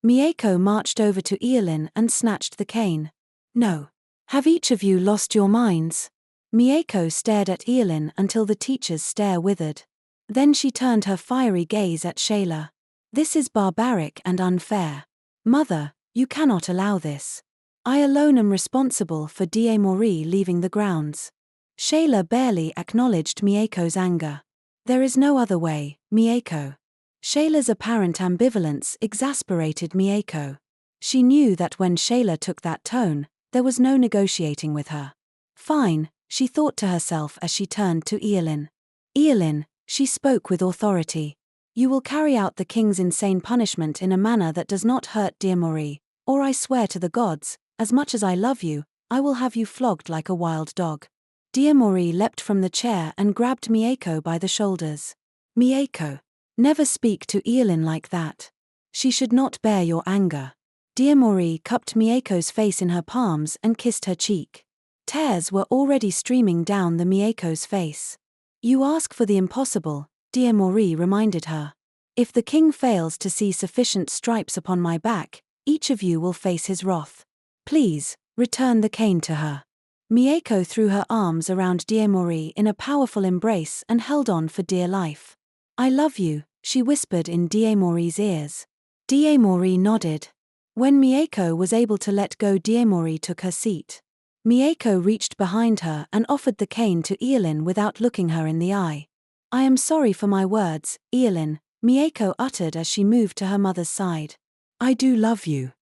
Mieko marched over to Eowyn and snatched the cane. No. Have each of you lost your minds? Mieko stared at Eowyn until the teacher's stare withered. Then she turned her fiery gaze at Shayla. This is barbaric and unfair. Mother, you cannot allow this. I alone am responsible for Diarmauri leaving the grounds. Shayla barely acknowledged Mieko's anger. There is no other way, Mieko. Shayla's apparent ambivalence exasperated Mieko. She knew that when Shayla took that tone, there was no negotiating with her. Fine, she thought to herself as she turned to Eowyn. Eowyn, she spoke with authority. You will carry out the king's insane punishment in a manner that does not hurt Diarmauri, or I swear to the gods, as much as I love you, I will have you flogged like a wild dog. Diarmauri leapt from the chair and grabbed Mieko by the shoulders. Mieko, never speak to Eowyn like that. She should not bear your anger. Diarmauri cupped Mieko's face in her palms and kissed her cheek. Tears were already streaming down the Mieko's face. You ask for the impossible, Diarmauri reminded her. If the king fails to see sufficient stripes upon my back, each of you will face his wrath. Please, return the cane to her. Mieko threw her arms around Diarmauri in a powerful embrace and held on for dear life. I love you, she whispered in Diarmauri's ears. Diarmauri nodded. When Mieko was able to let go, Diarmauri took her seat. Mieko reached behind her and offered the cane to Eowyn without looking her in the eye. I am sorry for my words, Eowyn, Mieko uttered as she moved to her mother's side. I do love you.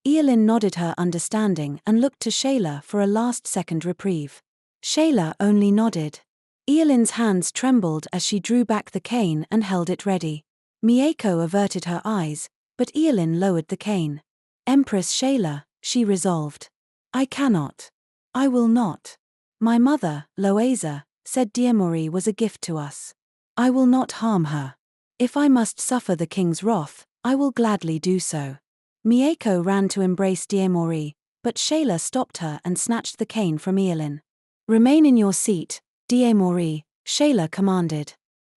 Eowyn nodded her understanding and looked to Shayla for a last-second reprieve. Shayla only nodded. Eowyn's hands trembled as she drew back the cane and held it ready. Mieko averted her eyes, but Eowyn lowered the cane. Empress Shayla, she resolved. I cannot. I will not. My mother, Loesa, said Diarmauri was a gift to us. I will not harm her. If I must suffer the king's wrath, I will gladly do so. Mieko ran to embrace Diarmauri, but Shayla stopped her and snatched the cane from Eowyn. Remain in your seat, Diarmauri, Shayla commanded.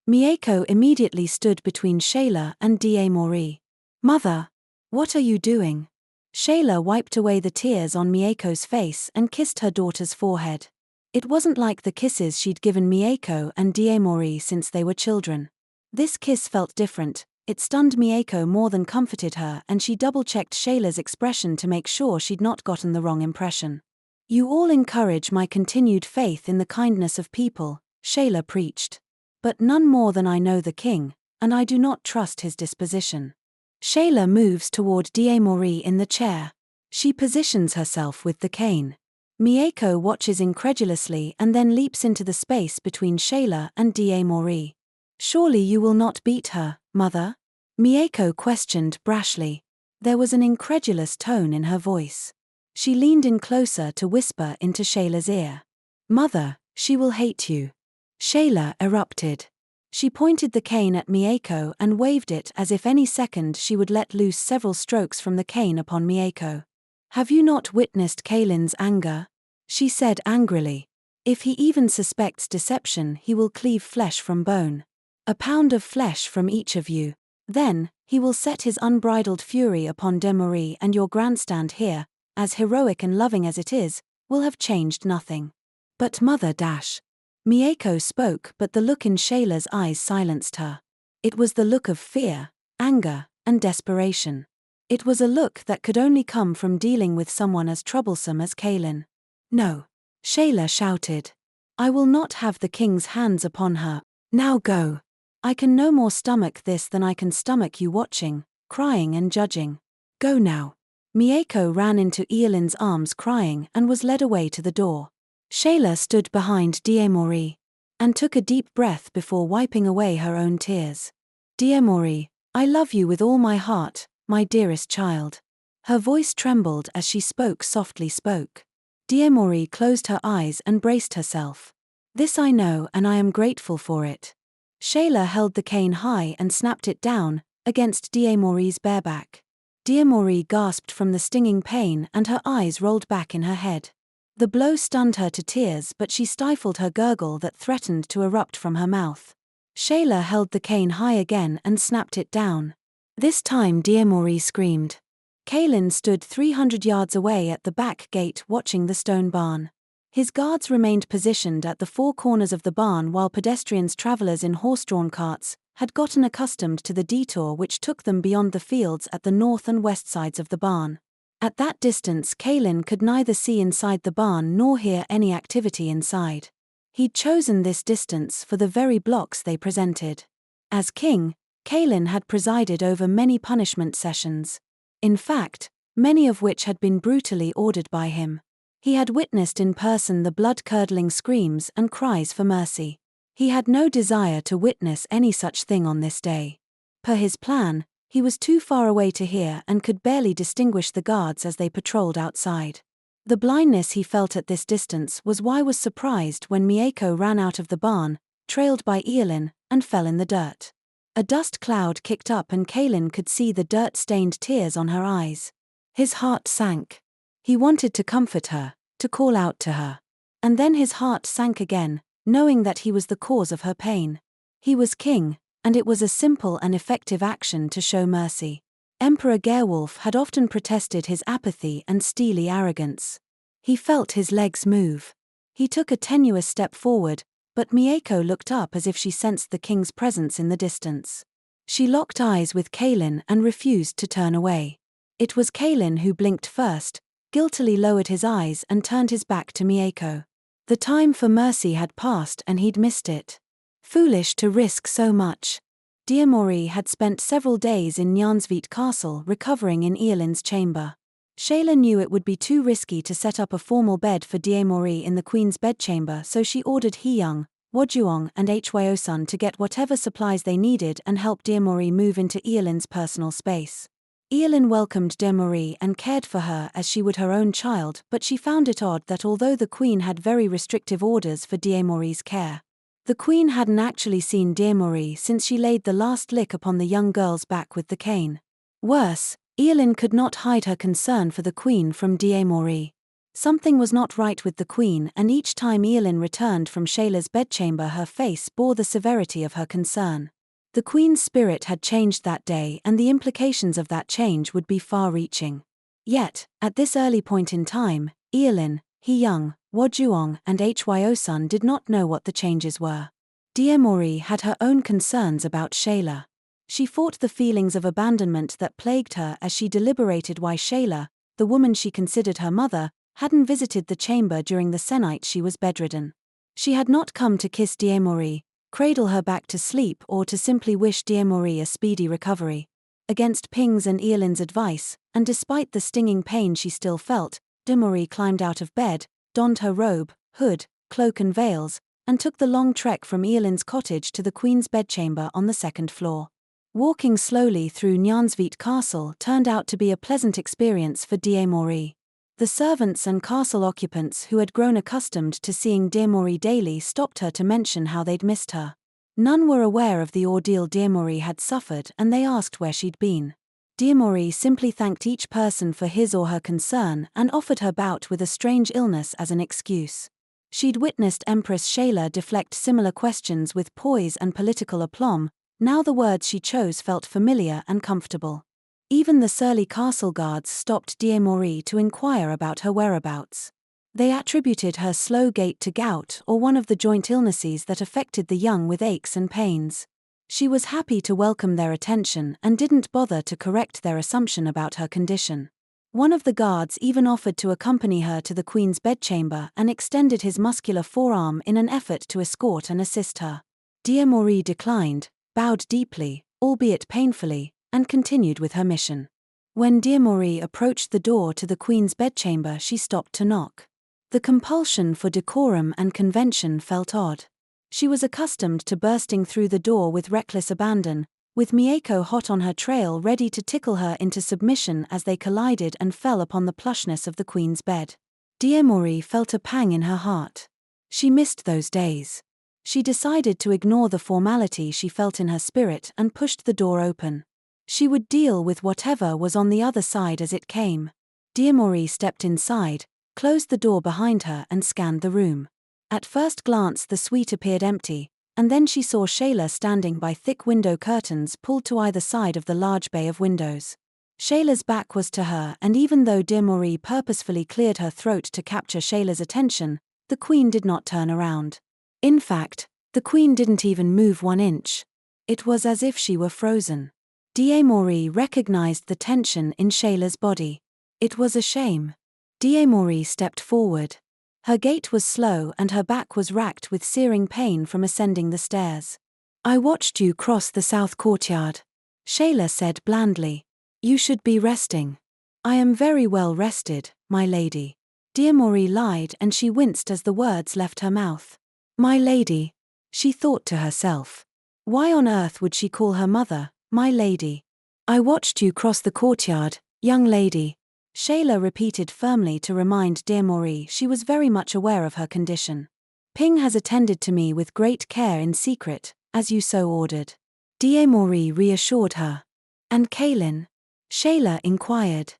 Mieko immediately stood between Shayla and Diarmauri. Mother, what are you doing? Shayla wiped away the tears on Mieko's face and kissed her daughter's forehead. It wasn't like the kisses she'd given Mieko and Diemori since they were children. This kiss felt different. It stunned Mieko more than comforted her, and she double-checked Shayla's expression to make sure she'd not gotten the wrong impression. "You all encourage my continued faith in the kindness of people," Shayla preached. "But none more than I know the king, and I do not trust his disposition." Shayla moves toward Diemori in the chair. She positions herself with the cane. Mieko watches incredulously and then leaps into the space between Shayla and Diemori. "Surely you will not beat her, mother?" Mieko questioned brashly. There was an incredulous tone in her voice. She leaned in closer to whisper into Shayla's ear. "Mother, she will hate you." Shayla erupted. She pointed the cane at Mieko and waved it as if any second she would let loose several strokes from the cane upon Mieko. "Have you not witnessed Kaylin's anger?" she said angrily. "If he even suspects deception, he will cleave flesh from bone. A pound of flesh from each of you. Then, he will set his unbridled fury upon Diemori, and your grandstand here, as heroic and loving as it is, will have changed nothing." "But mother dash." Mieko spoke, but the look in Shayla's eyes silenced her. It was the look of fear, anger, and desperation. It was a look that could only come from dealing with someone as troublesome as Kaylin. "No," Shayla shouted. "I will not have the king's hands upon her. Now go. I can no more stomach this than I can stomach you watching, crying and judging. Go now." Mieko ran into Eolin's arms crying and was led away to the door. Shayla stood behind Diemori and took a deep breath before wiping away her own tears. "Diemori, I love you with all my heart, my dearest child." Her voice trembled as she softly spoke. Diemori closed her eyes and braced herself. "This I know, and I am grateful for it." Shayla held the cane high and snapped it down, against Diemori's bareback. Diemori gasped from the stinging pain and her eyes rolled back in her head. The blow stunned her to tears, but she stifled her gurgle that threatened to erupt from her mouth. Shayla held the cane high again and snapped it down. This time Diemori screamed. Kaylin stood 300 yards away at the back gate watching the stone barn. His guards remained positioned at the four corners of the barn while pedestrians, travelers in horse-drawn carts, had gotten accustomed to the detour which took them beyond the fields at the north and west sides of the barn. At that distance, Kaylin could neither see inside the barn nor hear any activity inside. He'd chosen this distance for the very blocks they presented. As king, Kaylin had presided over many punishment sessions. In fact, many of which had been brutally ordered by him. He had witnessed in person the blood-curdling screams and cries for mercy. He had no desire to witness any such thing on this day. Per his plan, he was too far away to hear and could barely distinguish the guards as they patrolled outside. The blindness he felt at this distance was why was surprised when Mieko ran out of the barn, trailed by Eolin, and fell in the dirt. A dust cloud kicked up and Kaylin could see the dirt-stained tears on her eyes. His heart sank. He wanted to comfort her, to call out to her. And then his heart sank again, knowing that he was the cause of her pain. He was king, and it was a simple and effective action to show mercy. Emperor Gerwolf had often protested his apathy and steely arrogance. He felt his legs move. He took a tenuous step forward, but Mieko looked up as if she sensed the king's presence in the distance. She locked eyes with Kaylin and refused to turn away. It was Kaylin who blinked first, guiltily lowered his eyes and turned his back to Mieko. The time for mercy had passed and he'd missed it. Foolish to risk so much. Diemori had spent several days in Nyansvit Castle recovering in Eolin's chamber. Shayla knew it would be too risky to set up a formal bed for Diemori in the queen's bedchamber, so she ordered Hyeong, Wojuong and Hyosun to get whatever supplies they needed and help Diemori move into Eolin's personal space. Eolin welcomed Diemori and cared for her as she would her own child, but she found it odd that although the queen had very restrictive orders for Diemori's care, the queen hadn't actually seen Diemori since she laid the last lick upon the young girl's back with the cane. Worse, Eolin could not hide her concern for the queen from Diemori. Something was not right with the queen, and each time Eolin returned from Shayla's bedchamber her face bore the severity of her concern. The queen's spirit had changed that day, and the implications of that change would be far-reaching. Yet, at this early point in time, Eolin, Hyeong, Wajuong and Hyo-sun did not know what the changes were. Diemori had her own concerns about Shayla. She fought the feelings of abandonment that plagued her as she deliberated why Shayla, the woman she considered her mother, hadn't visited the chamber during the sennight she was bedridden. She had not come to kiss Diemori, cradle her back to sleep, or to simply wish Diemori a speedy recovery. Against Ping's and Eolin's advice, and despite the stinging pain she still felt, Diemori climbed out of bed, donned her robe, hood, cloak and veils, and took the long trek from Eolin's cottage to the queen's bedchamber on the second floor. Walking slowly through Nyansvit Castle turned out to be a pleasant experience for Diemori. The servants and castle occupants who had grown accustomed to seeing Diemori daily stopped her to mention how they'd missed her. None were aware of the ordeal Diemori had suffered, and they asked where she'd been. Diemori simply thanked each person for his or her concern and offered her bout with a strange illness as an excuse. She'd witnessed Empress Shayla deflect similar questions with poise and political aplomb. Now the words she chose felt familiar and comfortable. Even the surly castle guards stopped Diemori to inquire about her whereabouts. They attributed her slow gait to gout or one of the joint illnesses that affected the young with aches and pains. She was happy to welcome their attention and didn't bother to correct their assumption about her condition. One of the guards even offered to accompany her to the queen's bedchamber and extended his muscular forearm in an effort to escort and assist her. Diemori declined, bowed deeply, albeit painfully, and continued with her mission. When Diemori approached the door to the queen's bedchamber, she stopped to knock. The compulsion for decorum and convention felt odd. She was accustomed to bursting through the door with reckless abandon, with Mieko hot on her trail ready to tickle her into submission as they collided and fell upon the plushness of the queen's bed. Diemori felt a pang in her heart. She missed those days. She decided to ignore the formality she felt in her spirit and pushed the door open. She would deal with whatever was on the other side as it came. Diemori stepped inside, closed the door behind her and scanned the room. At first glance the suite appeared empty, and then she saw Shayla standing by thick window curtains pulled to either side of the large bay of windows. Shayla's back was to her, and even though Diemori purposefully cleared her throat to capture Shayla's attention, the queen did not turn around. In fact, the queen didn't even move 1 inch. It was as if she were frozen. Diemori recognized the tension in Shayla's body. It was a shame. Diemori stepped forward. Her gait was slow and her back was racked with searing pain from ascending the stairs. "I watched you cross the south courtyard," Shayla said blandly. "You should be resting." "I am very well rested, my lady." Diemori lied, and she winced as the words left her mouth. "My lady," she thought to herself. Why on earth would she call her mother my lady? "I watched you cross the courtyard, young lady," Shayla repeated firmly to remind Diemori she was very much aware of her condition. "Ping has attended to me with great care in secret, as you so ordered." Diemori reassured her. "And Kaelin?" Shayla inquired.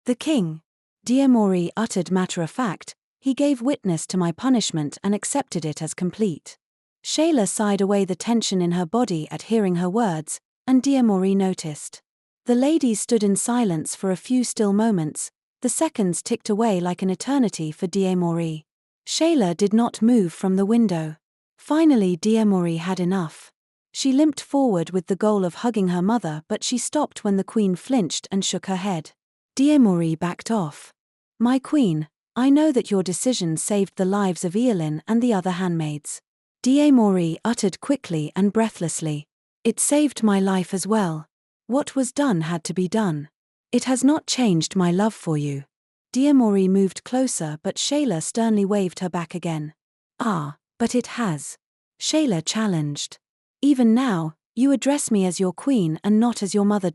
"The king," Diemori uttered matter-of-fact. "He gave witness to my punishment and accepted it as complete." Shayla sighed away the tension in her body at hearing her words, and Diemori noticed. The ladies stood in silence for a few still moments. The seconds ticked away like an eternity for Diemori. Shayla did not move from the window. Finally Diemori had enough. She limped forward with the goal of hugging her mother, but she stopped when the queen flinched and shook her head. Diemori backed off. "My queen, I know that your decision saved the lives of Eolin and the other handmaids." Diemori uttered quickly and breathlessly. "It saved my life as well. What was done had to be done. It has not changed my love for you." Diemori moved closer, but Shayla sternly waved her back again. "Ah, but it has," Shayla challenged. "Even now, you address me as your queen and not as your mother.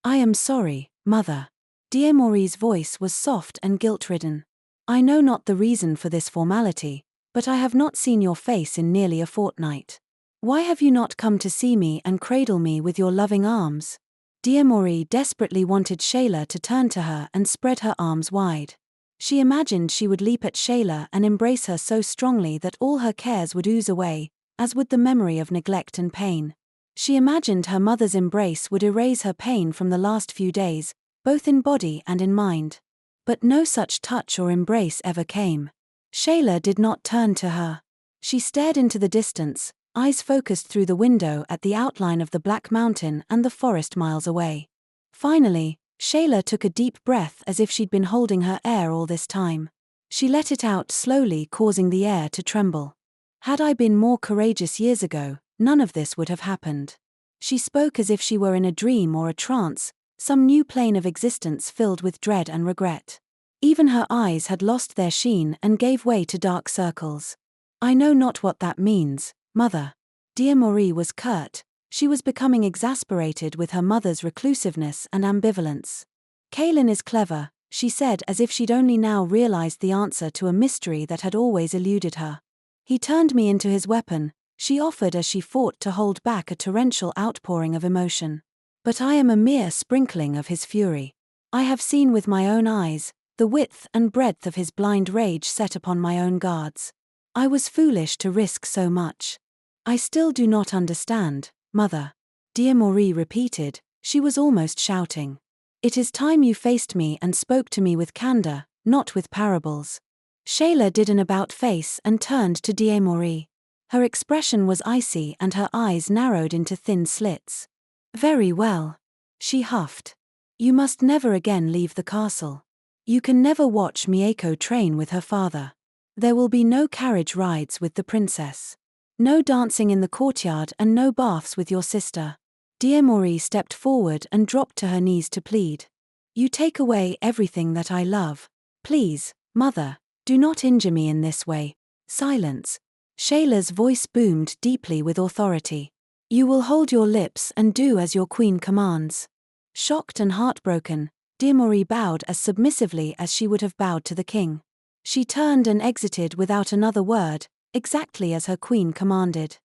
I am sorry, mother." Diemori's voice was soft and guilt-ridden. "I know not the reason for this formality, but I have not seen your face in nearly a fortnight. Why have you not come to see me and cradle me with your loving arms?" Diemori desperately wanted Shayla to turn to her and spread her arms wide. She imagined she would leap at Shayla and embrace her so strongly that all her cares would ooze away, as would the memory of neglect and pain. She imagined her mother's embrace would erase her pain from the last few days, both in body and in mind. But no such touch or embrace ever came. Shayla did not turn to her. She stared into the distance, eyes focused through the window at the outline of the Black Mountain and the forest miles away. Finally, Shayla took a deep breath as if she'd been holding her air all this time. She let it out slowly, causing the air to tremble. Had I been more courageous years ago, none of this would have happened. She spoke as if she were in a dream or a trance, some new plane of existence filled with dread and regret. Even her eyes had lost their sheen and gave way to dark circles. I know not what that means, mother. Dear Marie was curt. She was becoming exasperated with her mother's reclusiveness and ambivalence. Kaelin is clever, she said as if she'd only now realized the answer to a mystery that had always eluded her. He turned me into his weapon, she offered as she fought to hold back a torrential outpouring of emotion. But I am a mere sprinkling of his fury. I have seen with my own eyes the width and breadth of his blind rage set upon my own guards. I was foolish to risk so much. I still do not understand, mother. Dear Marie repeated, she was almost shouting. It is time you faced me and spoke to me with candor, not with parables. Shayla did an about-face and turned to Dear Marie. Her expression was icy and her eyes narrowed into thin slits. Very well. She huffed. You must never again leave the castle. You can never watch Mieko train with her father. There will be no carriage rides with the princess. No dancing in the courtyard and no baths with your sister. Dear Marie stepped forward and dropped to her knees to plead. You take away everything that I love. Please, mother, do not injure me in this way. Silence. Shayla's voice boomed deeply with authority. You will hold your lips and do as your queen commands. Shocked and heartbroken, Dear Marie bowed as submissively as she would have bowed to the king. She turned and exited without another word, exactly as her queen commanded.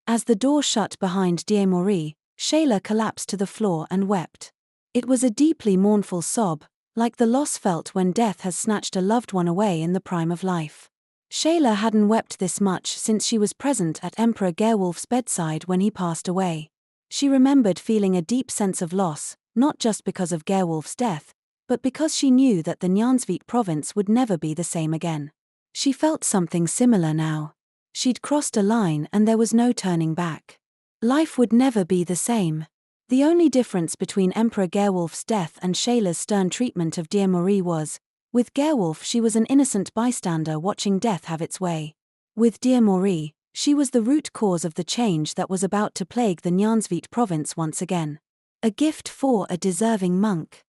As the door shut behind Dear Marie, Shayla collapsed to the floor and wept. It was a deeply mournful sob, like the loss felt when death has snatched a loved one away in the prime of life. Shayla hadn't wept this much since she was present at Emperor Gerwolf's bedside when he passed away. She remembered feeling a deep sense of loss, not just because of Gerwolf's death, but because she knew that the Nyansvit province would never be the same again. She felt something similar now. She'd crossed a line and there was no turning back. Life would never be the same. The only difference between Emperor Gerwolf's death and Shayla's stern treatment of Dear Marie was, with Gerwolf she was an innocent bystander watching death have its way. With Dear Marie, she was the root cause of the change that was about to plague the Nyansvit province once again. A gift for a deserving monk.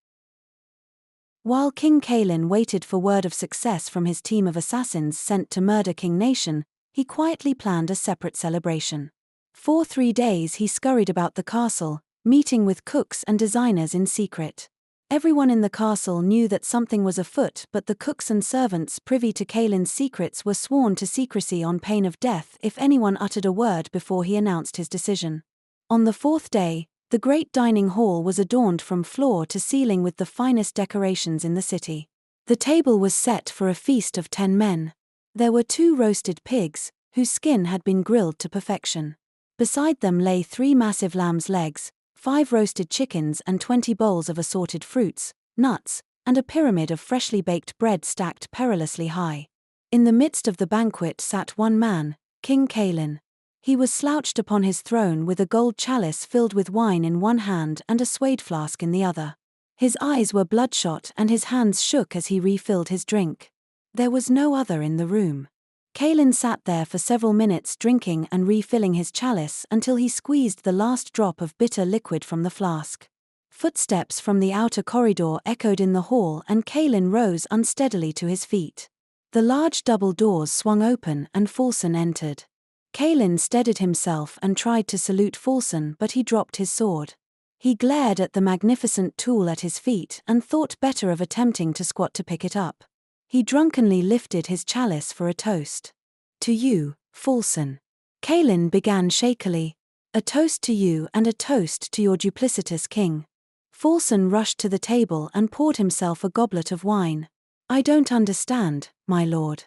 While King Kaelin waited for word of success from his team of assassins sent to murder King Nation, he quietly planned a separate celebration. For 3 days he scurried about the castle, meeting with cooks and designers in secret. Everyone in the castle knew that something was afoot, but the cooks and servants privy to Kaelin's secrets were sworn to secrecy on pain of death if anyone uttered a word before he announced his decision. On the 4th day, the great dining hall was adorned from floor to ceiling with the finest decorations in the city. The table was set for a feast of 10 men. There were 2 roasted pigs, whose skin had been grilled to perfection. Beside them lay 3 massive lamb's legs, 5 roasted chickens and 20 bowls of assorted fruits, nuts, and a pyramid of freshly baked bread stacked perilously high. In the midst of the banquet sat one man, King Kaelin. He was slouched upon his throne with a gold chalice filled with wine in one hand and a suede flask in the other. His eyes were bloodshot and his hands shook as he refilled his drink. There was no other in the room. Kaelin sat there for several minutes drinking and refilling his chalice until he squeezed the last drop of bitter liquid from the flask. Footsteps from the outer corridor echoed in the hall and Kaelin rose unsteadily to his feet. The large double doors swung open and Fulson entered. Kaelin steadied himself and tried to salute Fulson, but he dropped his sword. He glared at the magnificent tool at his feet and thought better of attempting to squat to pick it up. He drunkenly lifted his chalice for a toast. To you, Fulson. Kaelin began shakily. A toast to you and a toast to your duplicitous king. Fulson rushed to the table and poured himself a goblet of wine. I don't understand, my lord.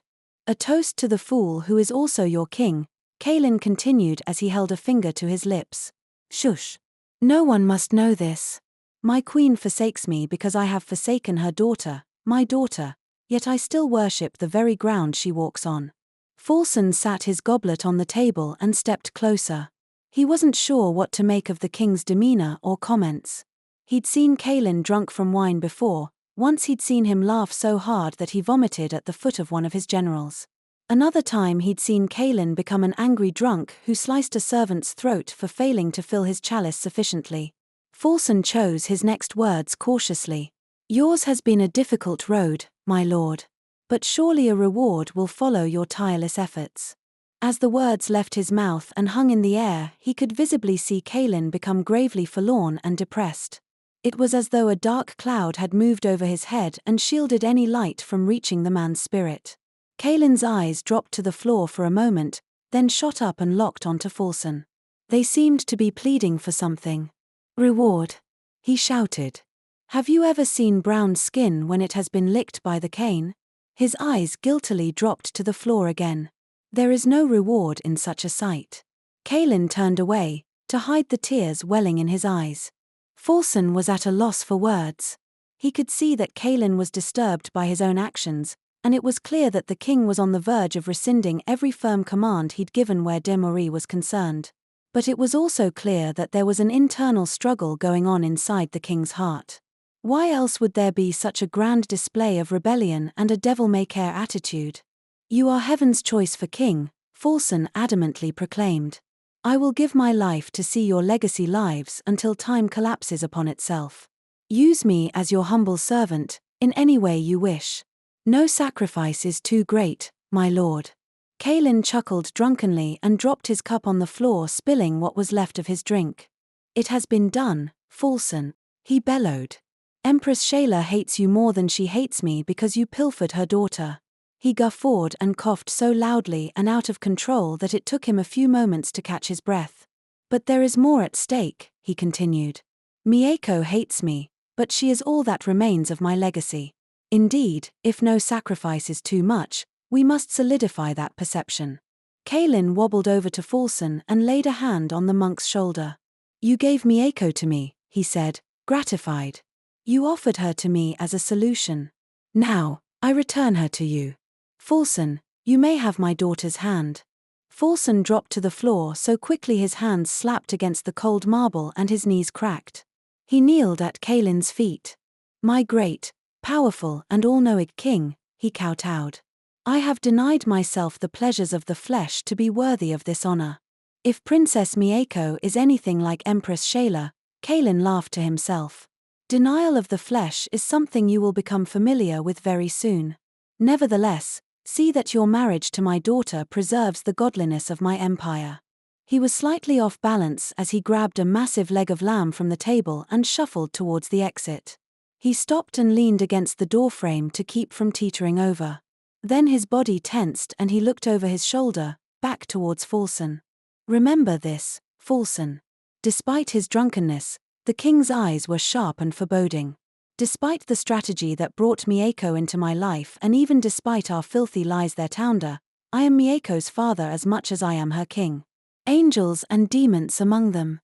A toast to the fool who is also your king, Kaelin continued as he held a finger to his lips. Shush. No one must know this. My queen forsakes me because I have forsaken her daughter, my daughter, yet I still worship the very ground she walks on. Fulson sat his goblet on the table and stepped closer. He wasn't sure what to make of the king's demeanor or comments. He'd seen Kaelin drunk from wine before. Once he'd seen him laugh so hard that he vomited at the foot of one of his generals. Another time he'd seen Kaelin become an angry drunk who sliced a servant's throat for failing to fill his chalice sufficiently. Fulson chose his next words cautiously. "Yours has been a difficult road, my lord. But surely a reward will follow your tireless efforts." As the words left his mouth and hung in the air, he could visibly see Kaelin become gravely forlorn and depressed. It was as though a dark cloud had moved over his head and shielded any light from reaching the man's spirit. Kaelin's eyes dropped to the floor for a moment, then shot up and locked onto Fulson. They seemed to be pleading for something. "Reward," he shouted. "Have you ever seen brown skin when it has been licked by the cane?" His eyes guiltily dropped to the floor again. "There is no reward in such a sight." Kaelin turned away, to hide the tears welling in his eyes. Fulson was at a loss for words. He could see that Kaelin was disturbed by his own actions, and it was clear that the king was on the verge of rescinding every firm command he'd given where de Maurice was concerned. But it was also clear that there was an internal struggle going on inside the king's heart. Why else would there be such a grand display of rebellion and a devil-may-care attitude? "You are heaven's choice for king," Fulson adamantly proclaimed. "I will give my life to see your legacy lives until time collapses upon itself. Use me as your humble servant, in any way you wish. No sacrifice is too great, my lord." Kaelin chuckled drunkenly and dropped his cup on the floor, spilling what was left of his drink. "It has been done, Fulson," he bellowed. "Empress Shayla hates you more than she hates me because you pilfered her daughter." He guffawed and coughed so loudly and out of control that it took him a few moments to catch his breath. "But there is more at stake," he continued. "Mieko hates me, but she is all that remains of my legacy. Indeed, if no sacrifice is too much, we must solidify that perception." Kaelin wobbled over to Fulson and laid a hand on the monk's shoulder. "You gave Mieko to me," he said, gratified. "You offered her to me as a solution. Now, I return her to you. Fulson, you may have my daughter's hand." Fulson dropped to the floor so quickly his hands slapped against the cold marble and his knees cracked. He kneeled at Kaelin's feet. "My great, powerful and all-knowing king," he kowtowed. "I have denied myself the pleasures of the flesh to be worthy of this honor. If Princess Mieko is anything like Empress Shayla," Kaelin laughed to himself, "denial of the flesh is something you will become familiar with very soon. Nevertheless, see that your marriage to my daughter preserves the godliness of my empire." He was slightly off balance as he grabbed a massive leg of lamb from the table and shuffled towards the exit. He stopped and leaned against the doorframe to keep from teetering over. Then his body tensed and he looked over his shoulder, back towards Fulson. "Remember this, Fulson." Despite his drunkenness, the king's eyes were sharp and foreboding. "Despite the strategy that brought Mieko into my life and even despite our filthy lies there Tounder, I am Mieko's father as much as I am her king. Angels and demons among them."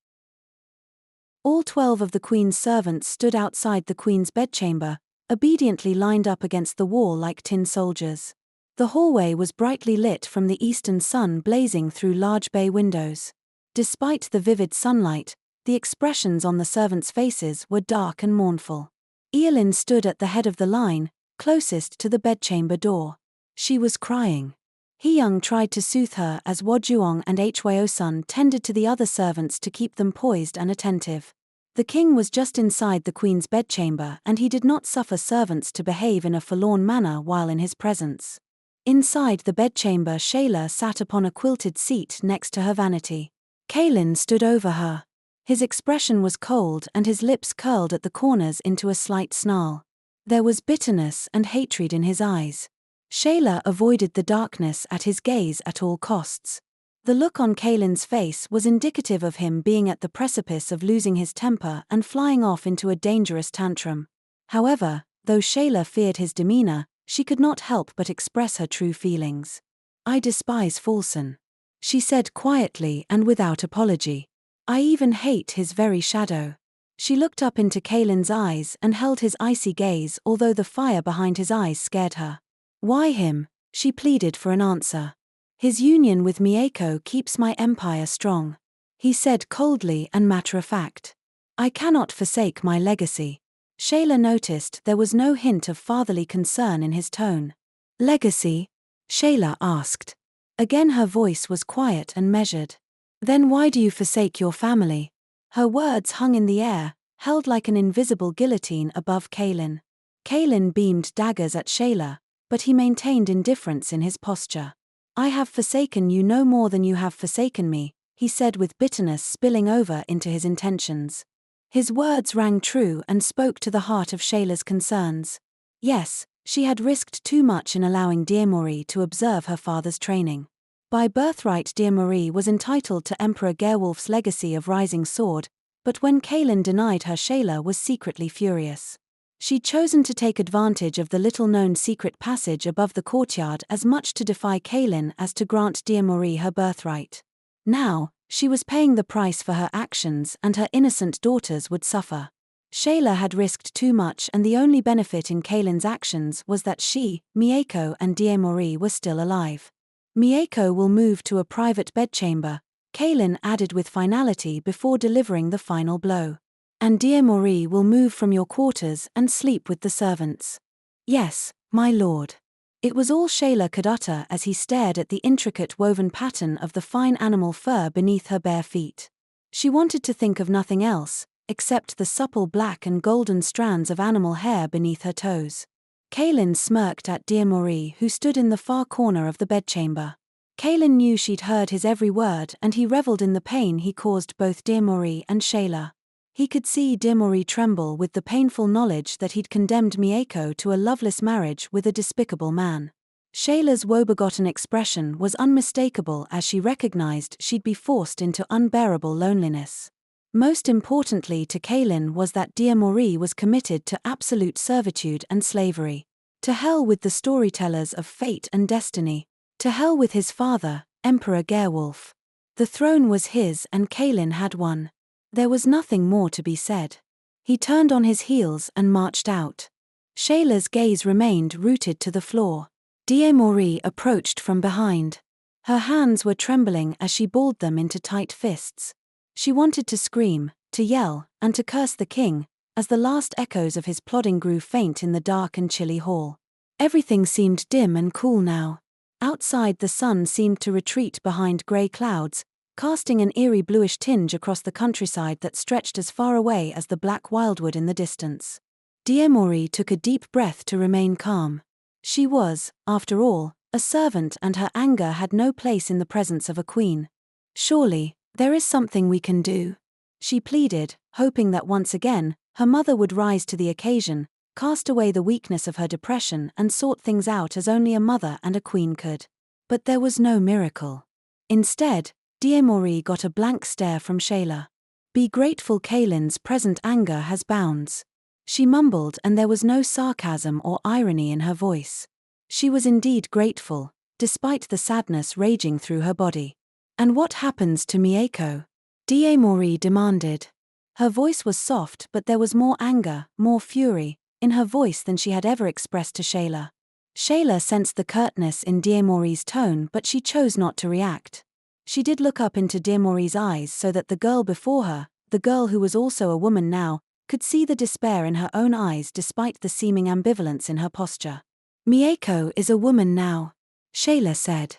All 12 of the queen's servants stood outside the queen's bedchamber, obediently lined up against the wall like tin soldiers. The hallway was brightly lit from the eastern sun blazing through large bay windows. Despite the vivid sunlight, the expressions on the servants' faces were dark and mournful. Eowyn stood at the head of the line, closest to the bedchamber door. She was crying. Hyeong tried to soothe her as Wojuong and Hweo-sun tended to the other servants to keep them poised and attentive. The king was just inside the queen's bedchamber and he did not suffer servants to behave in a forlorn manner while in his presence. Inside the bedchamber, Shayla sat upon a quilted seat next to her vanity. Kaelin stood over her. His expression was cold and his lips curled at the corners into a slight snarl. There was bitterness and hatred in his eyes. Shayla avoided the darkness at his gaze at all costs. The look on Kaelin's face was indicative of him being at the precipice of losing his temper and flying off into a dangerous tantrum. However, though Shayla feared his demeanor, she could not help but express her true feelings. "I despise Fulson," she said quietly and without apology. "I even hate his very shadow." She looked up into Kaelin's eyes and held his icy gaze, although the fire behind his eyes scared her. Why him? She pleaded for an answer. His union with Mieko keeps my empire strong, he said coldly and matter-of-fact. I cannot forsake my legacy. Shayla noticed there was no hint of fatherly concern in his tone. Legacy? Shayla asked. Again her voice was quiet and measured. Then why do you forsake your family? Her words hung in the air, held like an invisible guillotine above Kaelin. Kaelin beamed daggers at Shayla, but he maintained indifference in his posture. I have forsaken you no more than you have forsaken me, he said with bitterness spilling over into his intentions. His words rang true and spoke to the heart of Shayla's concerns. Yes, she had risked too much in allowing Dear Marie to observe her father's training. By birthright Dear Marie was entitled to Emperor Gerwolf's legacy of Rising Sword, but when Kaelin denied her, Shayla was secretly furious. She'd chosen to take advantage of the little-known secret passage above the courtyard as much to defy Kaelin as to grant Dear Marie her birthright. Now, she was paying the price for her actions and her innocent daughters would suffer. Shayla had risked too much and the only benefit in Kaelin's actions was that she, Mieko and Dear Marie were still alive. Mieko will move to a private bedchamber, Kaelin added with finality before delivering the final blow. And Dear Marie will move from your quarters and sleep with the servants. Yes, my lord. It was all Shayla could utter as he stared at the intricate woven pattern of the fine animal fur beneath her bare feet. She wanted to think of nothing else, except the supple black and golden strands of animal hair beneath her toes. Kaelin smirked at Dear Marie, who stood in the far corner of the bedchamber. Kaelin knew she'd heard his every word and he reveled in the pain he caused both Dear Marie and Shayla. He could see Dear Marie tremble with the painful knowledge that he'd condemned Mieko to a loveless marriage with a despicable man. Shayla's woe-begotten expression was unmistakable as she recognized she'd be forced into unbearable loneliness. Most importantly to Kaelin was that Dear Marie was committed to absolute servitude and slavery. To hell with the storytellers of fate and destiny. To hell with his father, Emperor Gerwolf. The throne was his and Kaelin had won. There was nothing more to be said. He turned on his heels and marched out. Shayla's gaze remained rooted to the floor. Dear Marie approached from behind. Her hands were trembling as she balled them into tight fists. She wanted to scream, to yell, and to curse the king, as the last echoes of his plodding grew faint in the dark and chilly hall. Everything seemed dim and cool now. Outside the sun seemed to retreat behind grey clouds, casting an eerie bluish tinge across the countryside that stretched as far away as the black wildwood in the distance. Dear Marie took a deep breath to remain calm. She was, after all, a servant and her anger had no place in the presence of a queen. Surely, there is something we can do, she pleaded, hoping that once again, her mother would rise to the occasion, cast away the weakness of her depression and sort things out as only a mother and a queen could. But there was no miracle. Instead, Dear Marie got a blank stare from Shayla. Be grateful, Kaelin's present anger has bounds. She mumbled and there was no sarcasm or irony in her voice. She was indeed grateful, despite the sadness raging through her body. And what happens to Mieko? Dear Marie demanded. Her voice was soft but there was more anger, more fury, in her voice than she had ever expressed to Shayla. Shayla sensed the curtness in Dear Marie's tone but she chose not to react. She did look up into Dear Marie's eyes so that the girl before her, the girl who was also a woman now, could see the despair in her own eyes despite the seeming ambivalence in her posture. Mieko is a woman now, Shayla said.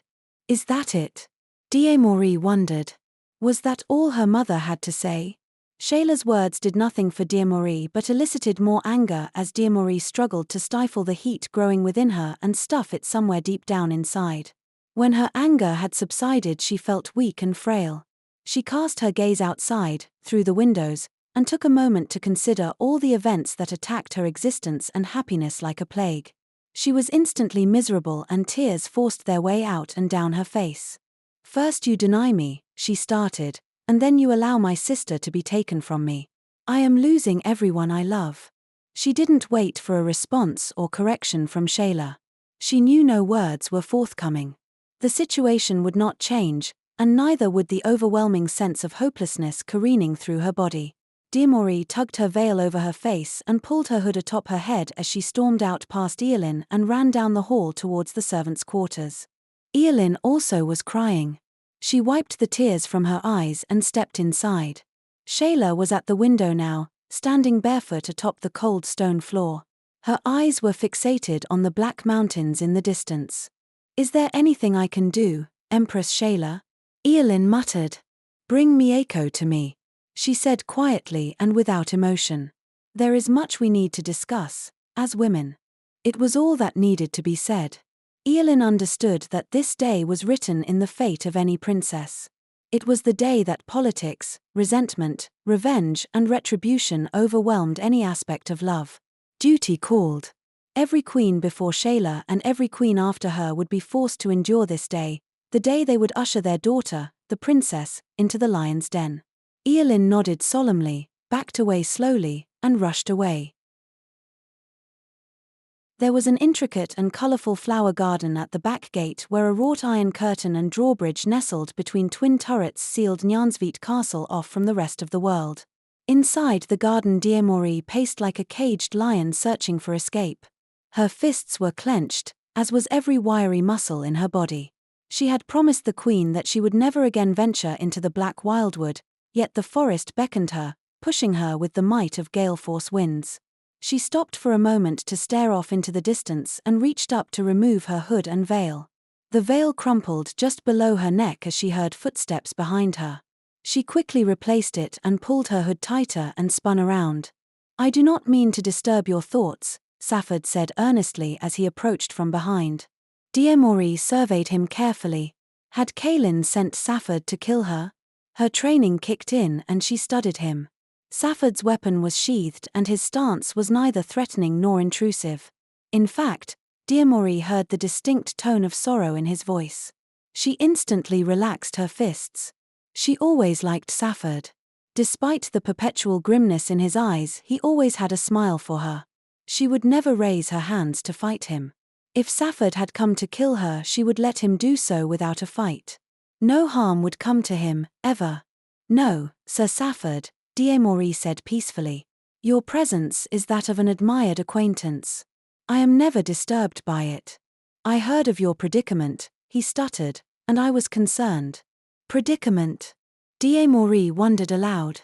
Is that it? Dear Marie wondered. Was that all her mother had to say? Shayla's words did nothing for Dear Marie but elicited more anger as Dear Marie struggled to stifle the heat growing within her and stuff it somewhere deep down inside. When her anger had subsided, she felt weak and frail. She cast her gaze outside, through the windows, and took a moment to consider all the events that attacked her existence and happiness like a plague. She was instantly miserable and tears forced their way out and down her face. First you deny me, she started, and then you allow my sister to be taken from me. I am losing everyone I love. She didn't wait for a response or correction from Shayla. She knew no words were forthcoming. The situation would not change, and neither would the overwhelming sense of hopelessness careening through her body. Diemori tugged her veil over her face and pulled her hood atop her head as she stormed out past Eowyn and ran down the hall towards the servants' quarters. Eowyn also was crying. She wiped the tears from her eyes and stepped inside. Shayla was at the window now, standing barefoot atop the cold stone floor. Her eyes were fixated on the black mountains in the distance. "Is there anything I can do, Empress Shayla?" Eowyn muttered. "Bring Mieko to me," she said quietly and without emotion. "There is much we need to discuss, as women." It was all that needed to be said. Eowyn understood that this day was written in the fate of any princess. It was the day that politics, resentment, revenge, and retribution overwhelmed any aspect of love. Duty called. Every queen before Shayla and every queen after her would be forced to endure this day, the day they would usher their daughter, the princess, into the lion's den. Eowyn nodded solemnly, backed away slowly, and rushed away. There was an intricate and colorful flower garden at the back gate where a wrought iron curtain and drawbridge nestled between twin turrets sealed Nyansvit Castle off from the rest of the world. Inside the garden Diemori paced like a caged lion searching for escape. Her fists were clenched, as was every wiry muscle in her body. She had promised the queen that she would never again venture into the black wildwood, yet the forest beckoned her, pushing her with the might of gale-force winds. She stopped for a moment to stare off into the distance and reached up to remove her hood and veil. The veil crumpled just below her neck as she heard footsteps behind her. She quickly replaced it and pulled her hood tighter and spun around. "I do not mean to disturb your thoughts," Safford said earnestly as he approached from behind. Diemori surveyed him carefully. Had Kaelin sent Safford to kill her? Her training kicked in and she studied him. Safford's weapon was sheathed and his stance was neither threatening nor intrusive. In fact, Diemori heard the distinct tone of sorrow in his voice. She instantly relaxed her fists. She always liked Safford. Despite the perpetual grimness in his eyes, he always had a smile for her. She would never raise her hands to fight him. If Safford had come to kill her, she would let him do so without a fight. No harm would come to him, ever. "No, Sir Safford," Diemori said peacefully. "Your presence is that of an admired acquaintance. I am never disturbed by it. I heard of your predicament," he stuttered, "and I was concerned." "Predicament?" Diemori wondered aloud.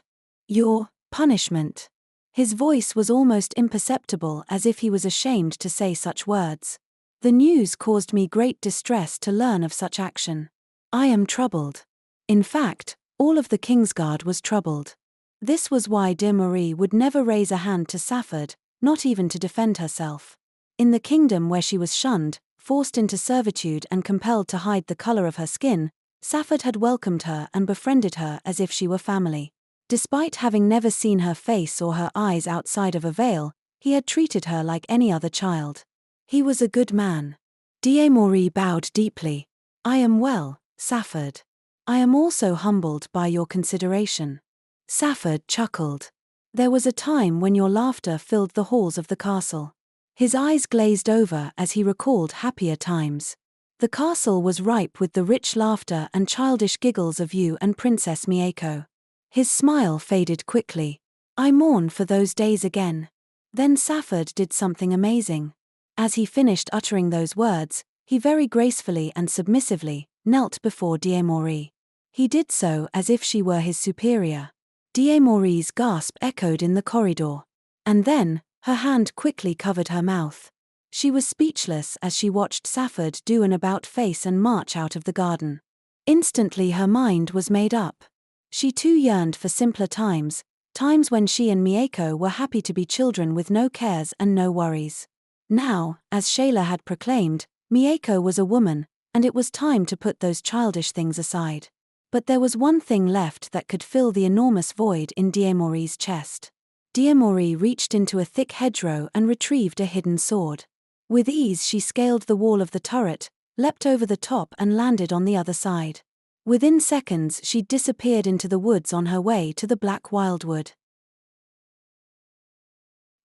"Your punishment." His voice was almost imperceptible, as if he was ashamed to say such words. "The news caused me great distress to learn of such action. I am troubled." In fact, all of the Kingsguard was troubled. This was why Diemori would never raise a hand to Safford, not even to defend herself. In the kingdom where she was shunned, forced into servitude and compelled to hide the color of her skin, Safford had welcomed her and befriended her as if she were family. Despite having never seen her face or her eyes outside of a veil, he had treated her like any other child. He was a good man. Diemori bowed deeply. "I am well, Safford. I am also humbled by your consideration." Safford chuckled. "There was a time when your laughter filled the halls of the castle." His eyes glazed over as he recalled happier times. The castle was ripe with the rich laughter and childish giggles of you and Princess Mieko. His smile faded quickly. "I mourn for those days again." Then Safford did something amazing. As he finished uttering those words, he very gracefully and submissively knelt before Diemori. He did so as if she were his superior. Diemori's gasp echoed in the corridor. And then, her hand quickly covered her mouth. She was speechless as she watched Safford do an about-face and march out of the garden. Instantly her mind was made up. She too yearned for simpler times, times when she and Mieko were happy to be children with no cares and no worries. Now, as Shayla had proclaimed, Mieko was a woman, and it was time to put those childish things aside. But there was one thing left that could fill the enormous void in Diemori's chest. Diemori reached into a thick hedgerow and retrieved a hidden sword. With ease she scaled the wall of the turret, leapt over the top and landed on the other side. Within seconds she disappeared into the woods on her way to the Black Wildwood.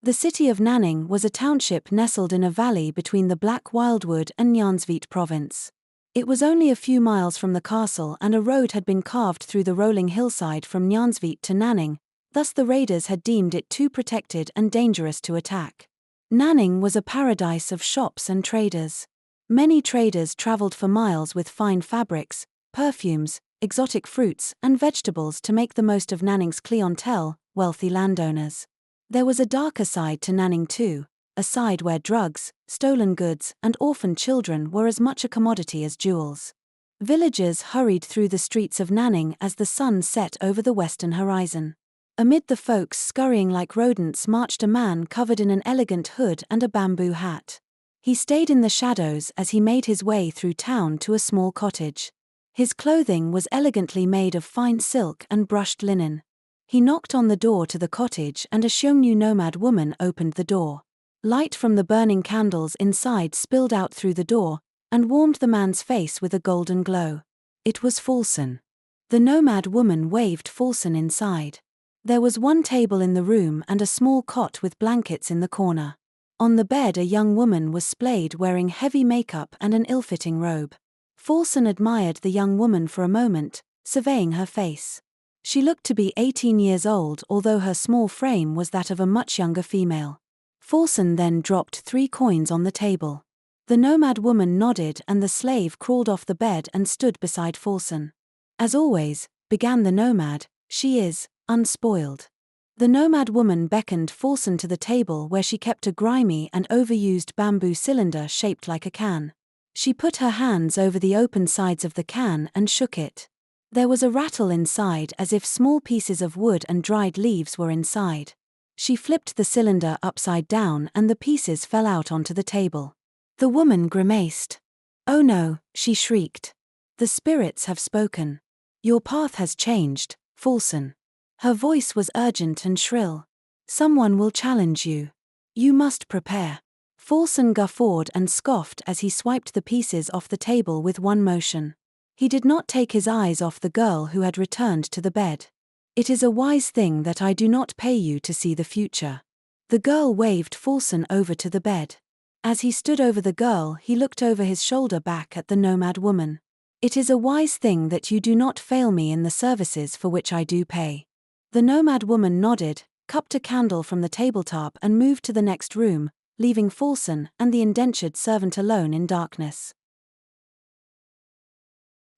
The city of Nanning was a township nestled in a valley between the Black Wildwood and Nyansvit province. It was only a few miles from the castle and a road had been carved through the rolling hillside from Nyansvit to Nanning, Thus the raiders had deemed it too protected and dangerous to attack. Nanning was a paradise of shops and traders. Many traders traveled for miles with fine fabrics, perfumes, exotic fruits, and vegetables to make the most of Nanning's clientele, wealthy landowners. There was a darker side to Nanning too, a side where drugs, stolen goods, and orphaned children were as much a commodity as jewels. Villagers hurried through the streets of Nanning as the sun set over the western horizon. Amid the folks scurrying like rodents marched a man covered in an elegant hood and a bamboo hat. He stayed in the shadows as he made his way through town to a small cottage. His clothing was elegantly made of fine silk and brushed linen. He knocked on the door to the cottage and a Xiongnu nomad woman opened the door. Light from the burning candles inside spilled out through the door and warmed the man's face with a golden glow. It was Fulson. The nomad woman waved Fulson inside. There was one table in the room and a small cot with blankets in the corner. On the bed a young woman was splayed wearing heavy makeup and an ill-fitting robe. Fulson admired the young woman for a moment, surveying her face. She looked to be 18 years old although her small frame was that of a much younger female. Fulson then dropped 3 coins on the table. The nomad woman nodded and the slave crawled off the bed and stood beside Fulson. As always, began the nomad, she is unspoiled. The nomad woman beckoned Fulson to the table where she kept a grimy and overused bamboo cylinder shaped like a can. She put her hands over the open sides of the can and shook it. There was a rattle inside as if small pieces of wood and dried leaves were inside. She flipped the cylinder upside down and the pieces fell out onto the table. The woman grimaced. "Oh no," she shrieked. "The spirits have spoken. Your path has changed, Fulson." Her voice was urgent and shrill. "Someone will challenge you. You must prepare." Fulson guffawed and scoffed as he swiped the pieces off the table with one motion. He did not take his eyes off the girl who had returned to the bed. "It is a wise thing that I do not pay you to see the future." The girl waved Fulson over to the bed. As he stood over the girl, he looked over his shoulder back at the nomad woman. "It is a wise thing that you do not fail me in the services for which I do pay." The nomad woman nodded, cupped a candle from the tabletop and moved to the next room, leaving Fulson and the indentured servant alone in darkness.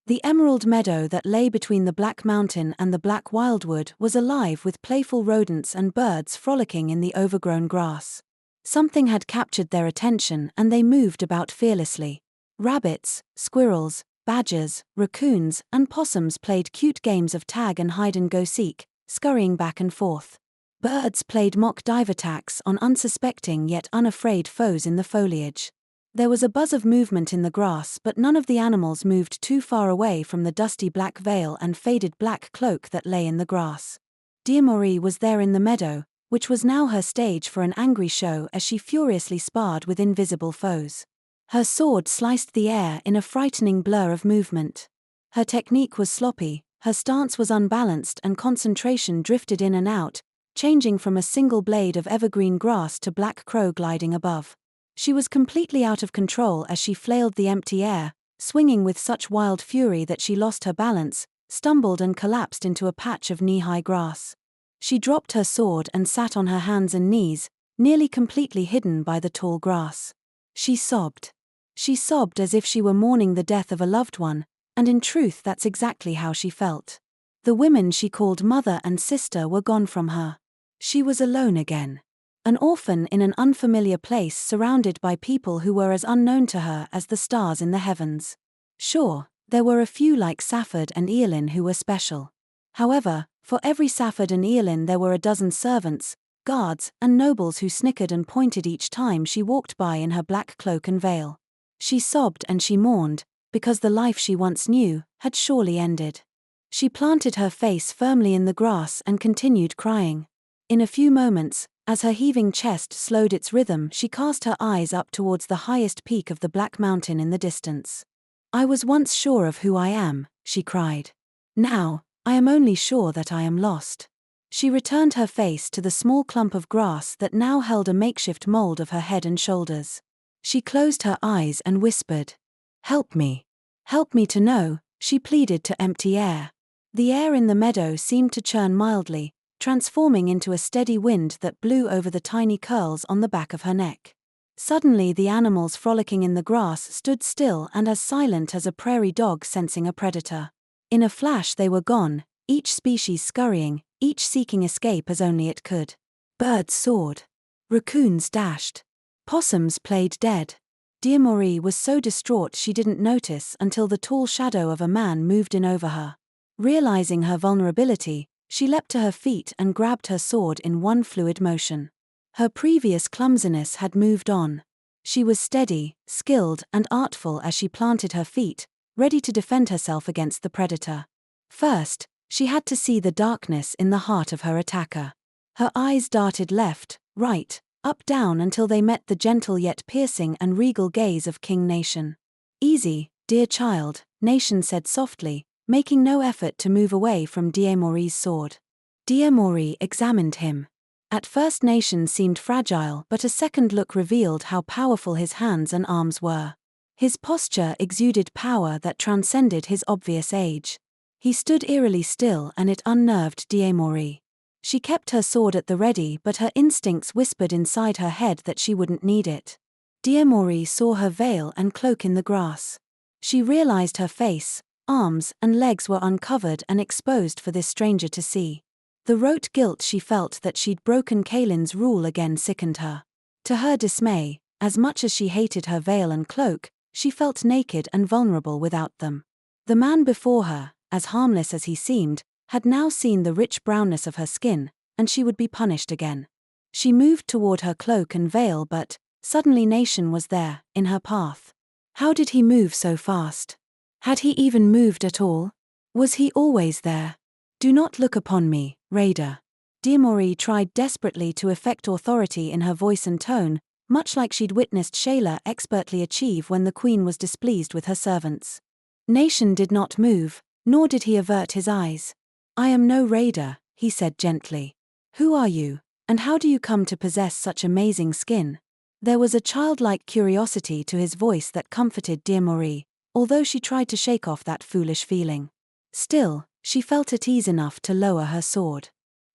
The emerald meadow that lay between the Black Mountain and the Black Wildwood was alive with playful rodents and birds frolicking in the overgrown grass. Something had captured their attention and they moved about fearlessly. Rabbits, squirrels, badgers, raccoons, and possums played cute games of tag and hide-and-go-seek, scurrying back and forth. Birds played mock dive attacks on unsuspecting yet unafraid foes in the foliage. There was a buzz of movement in the grass, but none of the animals moved too far away from the dusty black veil and faded black cloak that lay in the grass. Diamori was there in the meadow, which was now her stage for an angry show as she furiously sparred with invisible foes. Her sword sliced the air in a frightening blur of movement. Her technique was sloppy, her stance was unbalanced and concentration drifted in and out, changing from a single blade of evergreen grass to black crow gliding above. She was completely out of control as she flailed the empty air, swinging with such wild fury that she lost her balance, stumbled and collapsed into a patch of knee-high grass. She dropped her sword and sat on her hands and knees, nearly completely hidden by the tall grass. She sobbed. She sobbed as if she were mourning the death of a loved one, and in truth that's exactly how she felt. The women she called mother and sister were gone from her. She was alone again. An orphan in an unfamiliar place surrounded by people who were as unknown to her as the stars in the heavens. Sure, there were a few like Safford and Eolin who were special. However, for every Safford and Eolin there were a dozen servants, guards, and nobles who snickered and pointed each time she walked by in her black cloak and veil. She sobbed and she mourned, because the life she once knew had surely ended. She planted her face firmly in the grass and continued crying. In a few moments, as her heaving chest slowed its rhythm, she cast her eyes up towards the highest peak of the Black Mountain in the distance. "I was once sure of who I am," she cried. "Now, I am only sure that I am lost." She returned her face to the small clump of grass that now held a makeshift mold of her head and shoulders. She closed her eyes and whispered, "Help me. Help me to know," she pleaded to empty air. The air in the meadow seemed to churn mildly, transforming into a steady wind that blew over the tiny curls on the back of her neck. Suddenly the animals frolicking in the grass stood still and as silent as a prairie dog sensing a predator. In a flash they were gone, each species scurrying, each seeking escape as only it could. Birds soared. Raccoons dashed. Possums played dead. Diamori was so distraught she didn't notice until the tall shadow of a man moved in over her. Realizing her vulnerability, she leapt to her feet and grabbed her sword in one fluid motion. Her previous clumsiness had moved on. She was steady, skilled, and artful as she planted her feet, ready to defend herself against the predator. First, she had to see the darkness in the heart of her attacker. Her eyes darted left, right, up, down until they met the gentle yet piercing and regal gaze of King Nation. "Easy, dear child," Nation said softly, making no effort to move away from Diamori's sword. Diamori examined him. At first Nation seemed fragile, but a second look revealed how powerful his hands and arms were. His posture exuded power that transcended his obvious age. He stood eerily still and it unnerved Diamori. She kept her sword at the ready, but her instincts whispered inside her head that she wouldn't need it. Diamori saw her veil and cloak in the grass. She realized her face, arms, and legs were uncovered and exposed for this stranger to see. The rote guilt she felt that she'd broken Kaylin's rule again sickened her. To her dismay, as much as she hated her veil and cloak, she felt naked and vulnerable without them. The man before her, as harmless as he seemed, had now seen the rich brownness of her skin, and she would be punished again. She moved toward her cloak and veil, but suddenly Nation was there, in her path. How did he move so fast? Had he even moved at all? Was he always there? "Do not look upon me, raider." Diamori tried desperately to effect authority in her voice and tone, much like she'd witnessed Shayla expertly achieve when the queen was displeased with her servants. Nation did not move, nor did he avert his eyes. "I am no raider," he said gently. "Who are you, and how do you come to possess such amazing skin?" There was a childlike curiosity to his voice that comforted Diamori, although she tried to shake off that foolish feeling. Still, she felt at ease enough to lower her sword.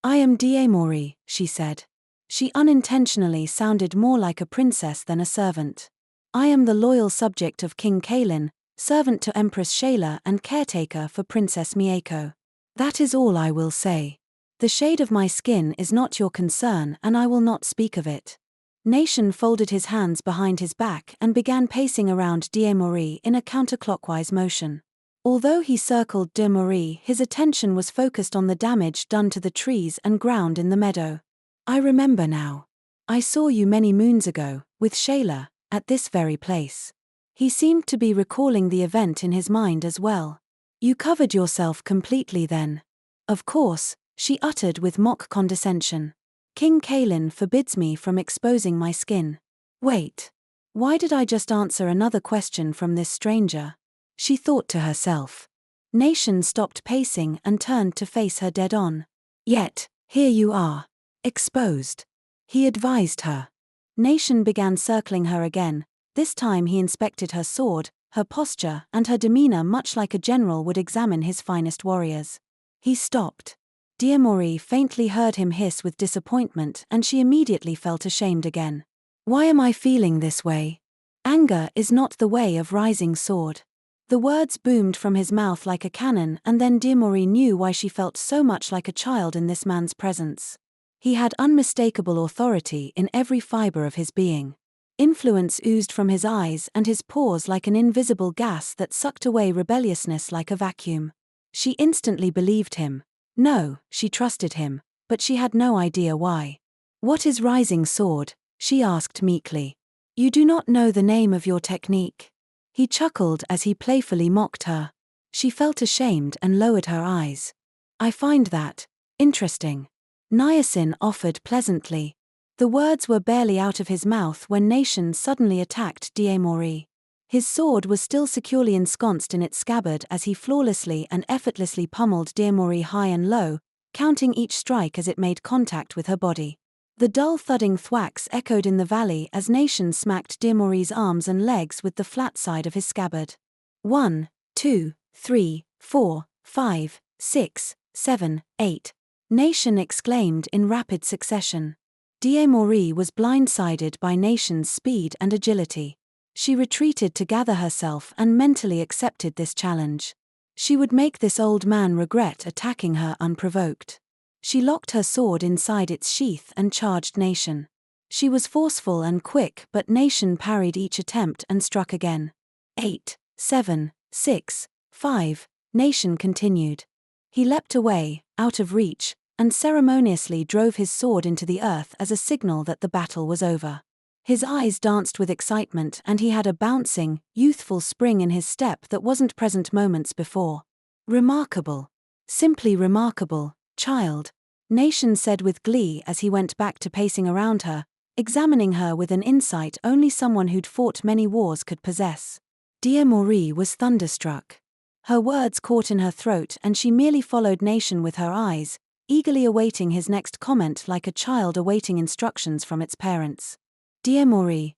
"I am Diamori," she said. She unintentionally sounded more like a princess than a servant. "I am the loyal subject of King Kaylin, servant to Empress Shayla and caretaker for Princess Mieko. That is all I will say. The shade of my skin is not your concern and I will not speak of it." Nation folded his hands behind his back and began pacing around Diamori in a counterclockwise motion. Although he circled Diamori, his attention was focused on the damage done to the trees and ground in the meadow. "I remember now. I saw you many moons ago, with Shayla, at this very place." He seemed to be recalling the event in his mind as well. "You covered yourself completely then." "Of course," she uttered with mock condescension. "King Kaylin forbids me from exposing my skin." Wait. Why did I just answer another question from this stranger? She thought to herself. Nation stopped pacing and turned to face her dead on. "Yet, here you are. Exposed," he advised her. Nation began circling her again. This time he inspected her sword, her posture, and her demeanor much like a general would examine his finest warriors. He stopped. Diamori faintly heard him hiss with disappointment and she immediately felt ashamed again. "Why am I feeling this way? Anger is not the way of rising sword." The words boomed from his mouth like a cannon and then Diamori knew why she felt so much like a child in this man's presence. He had unmistakable authority in every fiber of his being. Influence oozed from his eyes and his pores like an invisible gas that sucked away rebelliousness like a vacuum. She instantly believed him. No, she trusted him, but she had no idea why. "What is rising sword?" she asked meekly. "You do not know the name of your technique." He chuckled as he playfully mocked her. She felt ashamed and lowered her eyes. "I find that interesting," Niacin offered pleasantly. The words were barely out of his mouth when Nation suddenly attacked Diamori. His sword was still securely ensconced in its scabbard as he flawlessly and effortlessly pummeled Diamori high and low, counting each strike as it made contact with her body. The dull thudding thwacks echoed in the valley as Nation smacked Diamori's arms and legs with the flat side of his scabbard. 1, 2, 3, 4, 5, 6, 7, 8. Nation exclaimed in rapid succession. D'Amory was blindsided by Nation's speed and agility. She retreated to gather herself and mentally accepted this challenge. She would make this old man regret attacking her unprovoked. She locked her sword inside its sheath and charged Nation. She was forceful and quick, but Nation parried each attempt and struck again. 8, 7, 6, 5, Nation continued. He leapt away, out of reach, and ceremoniously drove his sword into the earth as a signal that the battle was over. His eyes danced with excitement and he had a bouncing, youthful spring in his step that wasn't present moments before. Remarkable. Simply remarkable, child, Nation said with glee as he went back to pacing around her, examining her with an insight only someone who'd fought many wars could possess. D'Amory was thunderstruck. Her words caught in her throat and she merely followed Nation with her eyes, eagerly awaiting his next comment like a child awaiting instructions from its parents. D'Amory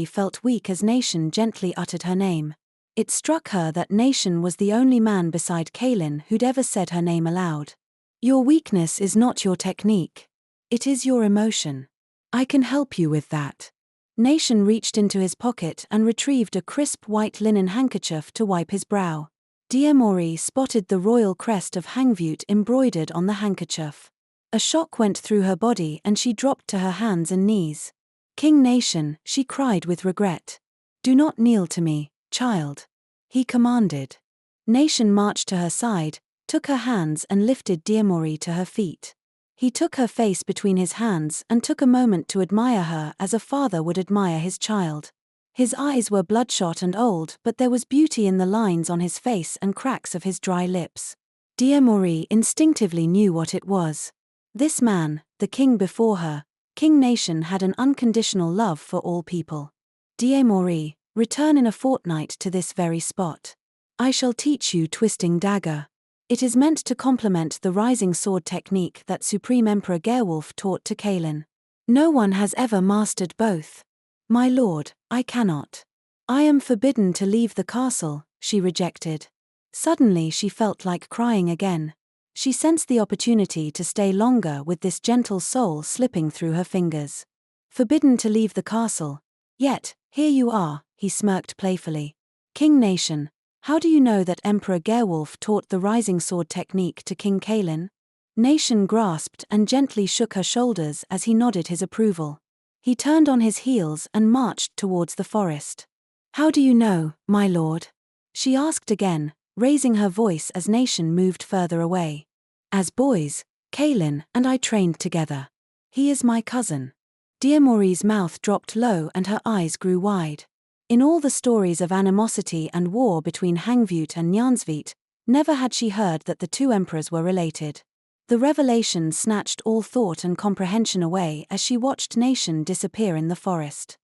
felt weak as Nation gently uttered her name. It struck her that Nation was the only man beside Kaelin who'd ever said her name aloud. Your weakness is not your technique. It is your emotion. I can help you with that. Nation reached into his pocket and retrieved a crisp white linen handkerchief to wipe his brow. D'Amory spotted the royal crest of Hangvute embroidered on the handkerchief. A shock went through her body and she dropped to her hands and knees. King Nation, she cried with regret. Do not kneel to me, child. He commanded. Nation marched to her side, took her hands and lifted D'Amory to her feet. He took her face between his hands and took a moment to admire her as a father would admire his child. His eyes were bloodshot and old, but there was beauty in the lines on his face and cracks of his dry lips. D'Amory instinctively knew what it was. This man, the king before her, King Nation, had an unconditional love for all people. D'Amory, return in a fortnight to this very spot. I shall teach you twisting dagger. It is meant to complement the rising sword technique that Supreme Emperor Gerwolf taught to Kaelin. No one has ever mastered both. My lord, I cannot. I am forbidden to leave the castle, she rejected. Suddenly she felt like crying again. She sensed the opportunity to stay longer with this gentle soul slipping through her fingers. Forbidden to leave the castle. Yet, here you are, he smirked playfully. King Nation, how do you know that Emperor Gerwolf taught the rising sword technique to King Kaelin? Nation grasped and gently shook her shoulders as he nodded his approval. He turned on his heels and marched towards the forest. How do you know, my lord? She asked again, raising her voice as Nation moved further away. As boys, Kaelin and I trained together. He is my cousin. D'Amory's mouth dropped low and her eyes grew wide. In all the stories of animosity and war between Hangvute and Nyansvit, never had she heard that the two emperors were related. The revelation snatched all thought and comprehension away as she watched Nation disappear in the forest.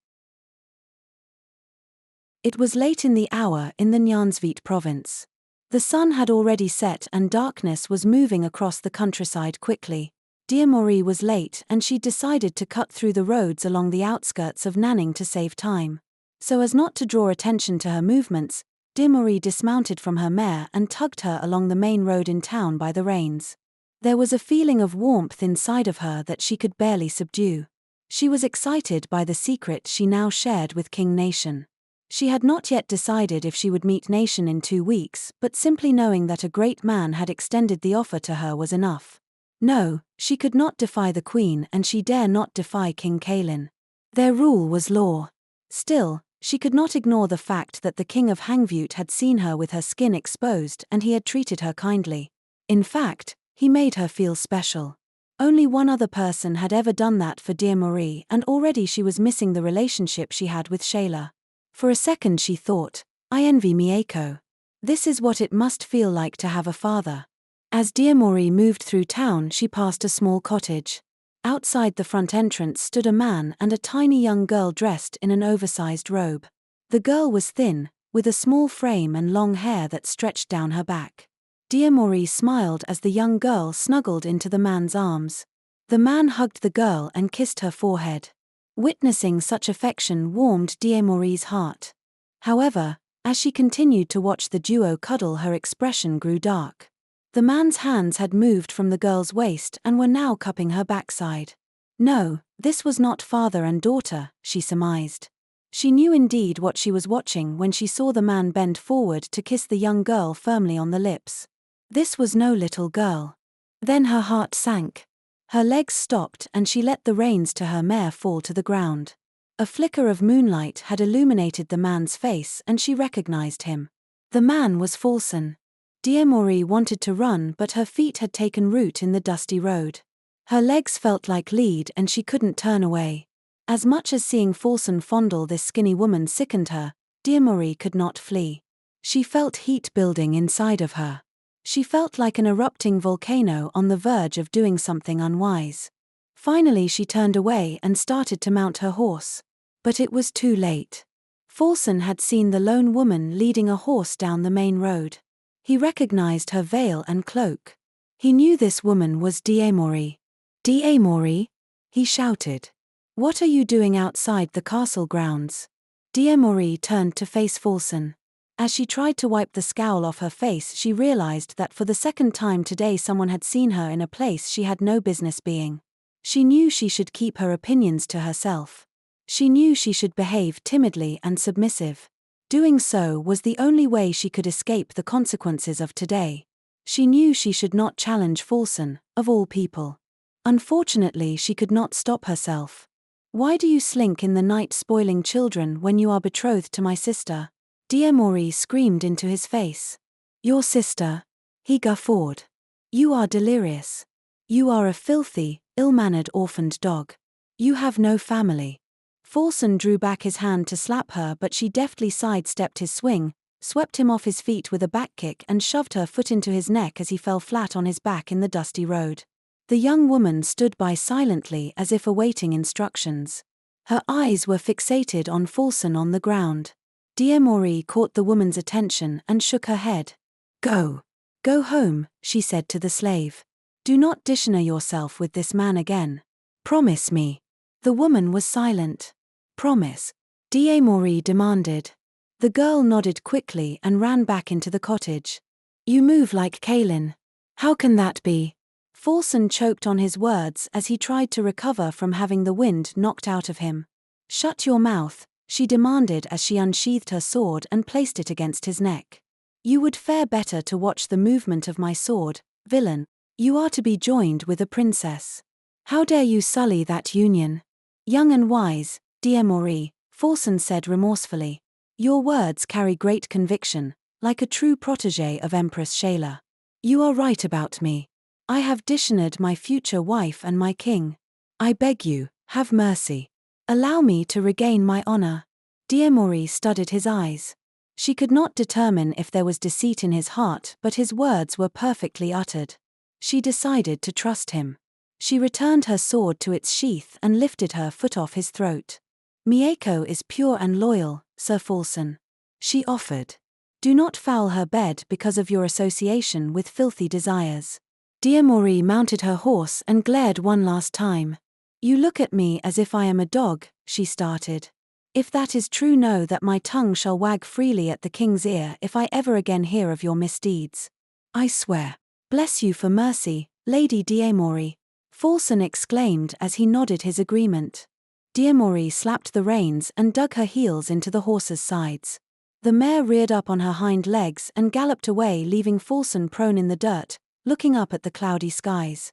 It was late in the hour in the Nyansvit province. The sun had already set and darkness was moving across the countryside quickly. D'Amory was late and she decided to cut through the roads along the outskirts of Nanning to save time. So as not to draw attention to her movements, D'Amory dismounted from her mare and tugged her along the main road in town by the reins. There was a feeling of warmth inside of her that she could barely subdue. She was excited by the secret she now shared with King Nation. She had not yet decided if she would meet Nation in 2 weeks, but simply knowing that a great man had extended the offer to her was enough. No, she could not defy the queen and she dare not defy King Kaelin. Their rule was law. Still, she could not ignore the fact that the king of Hangvute had seen her with her skin exposed and he had treated her kindly. In fact, he made her feel special. Only one other person had ever done that for D'Amory and already she was missing the relationship she had with Shayla. For a second she thought, I envy Mieko. This is what it must feel like to have a father. As D'Amory moved through town she passed a small cottage. Outside the front entrance stood a man and a tiny young girl dressed in an oversized robe. The girl was thin, with a small frame and long hair that stretched down her back. D'Amory smiled as the young girl snuggled into the man's arms. The man hugged the girl and kissed her forehead. Witnessing such affection warmed D'Amory's heart. However, as she continued to watch the duo cuddle, her expression grew dark. The man's hands had moved from the girl's waist and were now cupping her backside. No, this was not father and daughter, she surmised. She knew indeed what she was watching when she saw the man bend forward to kiss the young girl firmly on the lips. This was no little girl. Then her heart sank. Her legs stopped and she let the reins to her mare fall to the ground. A flicker of moonlight had illuminated the man's face and she recognized him. The man was Falson. Diemori wanted to run, but her feet had taken root in the dusty road. Her legs felt like lead and she couldn't turn away. As much as seeing Falson fondle this skinny woman sickened her, Diemori could not flee. She felt heat building inside of her. She felt like an erupting volcano on the verge of doing something unwise. Finally she turned away and started to mount her horse. But it was too late. Falson had seen the lone woman leading a horse down the main road. He recognized her veil and cloak. He knew this woman was Diemori. "Diemori?" he shouted. "What are you doing outside the castle grounds?" Diemori turned to face Falson. As she tried to wipe the scowl off her face, she realized that for the second time today someone had seen her in a place she had no business being. She knew she should keep her opinions to herself. She knew she should behave timidly and submissive. Doing so was the only way she could escape the consequences of today. She knew she should not challenge Falson, of all people. Unfortunately, she could not stop herself. "Why do you slink in the night spoiling children when you are betrothed to my sister?" Diemori screamed into his face. "Your sister?" he guffawed. "You are delirious. You are a filthy, ill-mannered orphaned dog. You have no family." Falson drew back his hand to slap her, but she deftly sidestepped his swing, swept him off his feet with a back kick and shoved her foot into his neck as he fell flat on his back in the dusty road. The young woman stood by silently as if awaiting instructions. Her eyes were fixated on Falson on the ground. Diemori caught the woman's attention and shook her head. "Go. Go home," she said to the slave. "Do not dishonor yourself with this man again. Promise me." The woman was silent. "Promise," Diemori demanded. The girl nodded quickly and ran back into the cottage. "You move like Kaelin. How can that be?" Falson choked on his words as he tried to recover from having the wind knocked out of him. "Shut your mouth," she demanded as she unsheathed her sword and placed it against his neck. "You would fare better to watch the movement of my sword, villain. You are to be joined with a princess. How dare you sully that union?" "Young and wise, Diemori," Falson said remorsefully. "Your words carry great conviction, like a true protégé of Empress Shayla. You are right about me. I have dishonored my future wife and my king. I beg you, have mercy. Allow me to regain my honor." Diemori studied his eyes. She could not determine if there was deceit in his heart, but his words were perfectly uttered. She decided to trust him. She returned her sword to its sheath and lifted her foot off his throat. "Mieko is pure and loyal, Sir Falson," she offered. "Do not foul her bed because of your association with filthy desires." Diemori mounted her horse and glared one last time. "You look at me as if I am a dog," she started. "If that is true, know that my tongue shall wag freely at the king's ear if I ever again hear of your misdeeds. I swear." "Bless you for mercy, Lady Diemori," Falson exclaimed as he nodded his agreement. Diemori slapped the reins and dug her heels into the horse's sides. The mare reared up on her hind legs and galloped away, leaving Falson prone in the dirt, looking up at the cloudy skies.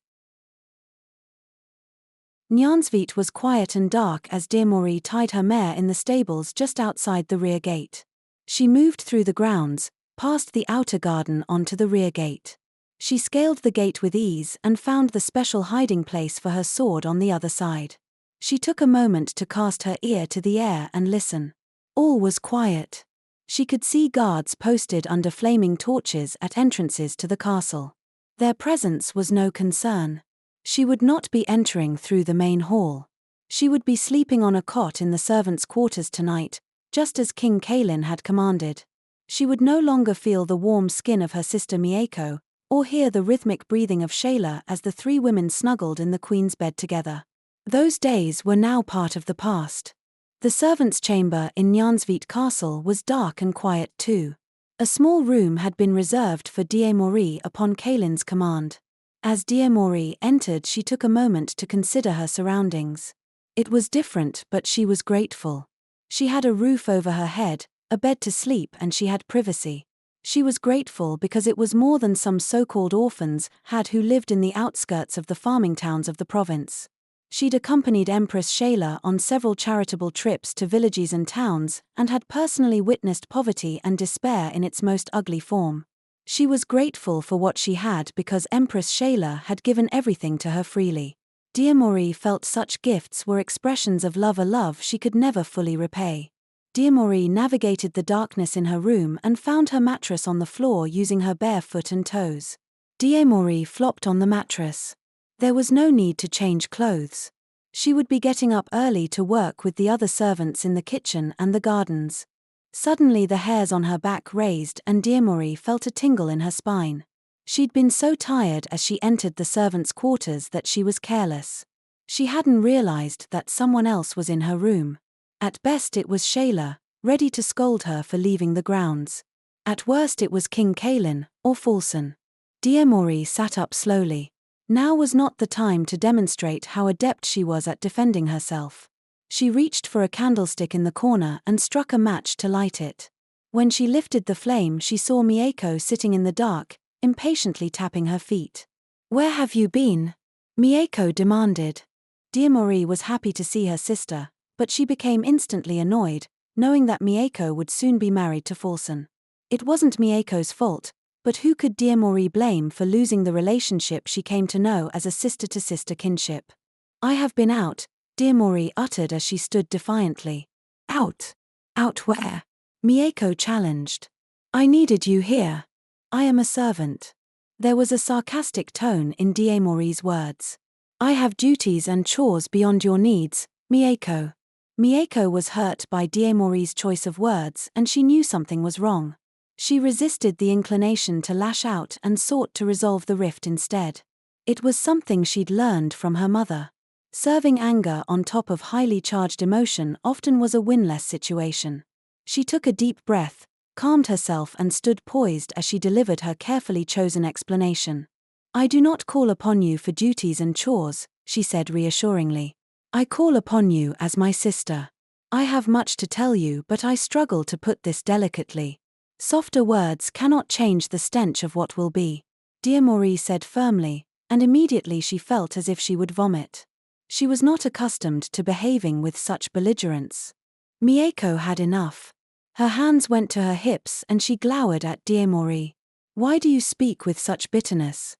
Nyansvit was quiet and dark as Diemori tied her mare in the stables just outside the rear gate. She moved through the grounds, past the outer garden onto the rear gate. She scaled the gate with ease and found the special hiding place for her sword on the other side. She took a moment to cast her ear to the air and listen. All was quiet. She could see guards posted under flaming torches at entrances to the castle. Their presence was no concern. She would not be entering through the main hall. She would be sleeping on a cot in the servants' quarters tonight, just as King Kaelin had commanded. She would no longer feel the warm skin of her sister Mieko, or hear the rhythmic breathing of Shayla as the three women snuggled in the queen's bed together. Those days were now part of the past. The servants' chamber in Nyansvit Castle was dark and quiet too. A small room had been reserved for Diemori upon Kaylin's command. As Diemori entered, she took a moment to consider her surroundings. It was different, but she was grateful. She had a roof over her head, a bed to sleep, and she had privacy. She was grateful because it was more than some so-called orphans had who lived in the outskirts of the farming towns of the province. She'd accompanied Empress Shayla on several charitable trips to villages and towns, and had personally witnessed poverty and despair in its most ugly form. She was grateful for what she had because Empress Shayla had given everything to her freely. Diemori felt such gifts were expressions of love, a love she could never fully repay. Diemori navigated the darkness in her room and found her mattress on the floor using her bare foot and toes. Diemori flopped on the mattress. There was no need to change clothes. She would be getting up early to work with the other servants in the kitchen and the gardens. Suddenly the hairs on her back raised and Diemori felt a tingle in her spine. She'd been so tired as she entered the servants' quarters that she was careless. She hadn't realized that someone else was in her room. At best it was Shayla, ready to scold her for leaving the grounds. At worst it was King Kaylin, or Falson. Diemori sat up slowly. Now was not the time to demonstrate how adept she was at defending herself. She reached for a candlestick in the corner and struck a match to light it. When she lifted the flame, she saw Mieko sitting in the dark, impatiently tapping her feet. "Where have you been?" Mieko demanded. Diemori was happy to see her sister, but she became instantly annoyed, knowing that Mieko would soon be married to Falson. It wasn't Mieko's fault, but who could Diemori blame for losing the relationship she came to know as a sister-to-sister kinship? "I have been out," Diemori uttered as she stood defiantly. "Out? Out where?" Mieko challenged. "I needed you here. I am a servant." There was a sarcastic tone in Diemori's words. "I have duties and chores beyond your needs, Mieko." Mieko was hurt by Diemori's choice of words and she knew something was wrong. She resisted the inclination to lash out and sought to resolve the rift instead. It was something she'd learned from her mother. Serving anger on top of highly charged emotion often was a win-less situation. She took a deep breath, calmed herself and stood poised as she delivered her carefully chosen explanation. "I do not call upon you for duties and chores," she said reassuringly. "I call upon you as my sister. I have much to tell you, but I struggle to put this delicately. Softer words cannot change the stench of what will be," Diemori said firmly, and immediately she felt as if she would vomit. She was not accustomed to behaving with such belligerence. Mieko had enough. Her hands went to her hips and she glowered at Diemori. "Why do you speak with such bitterness?"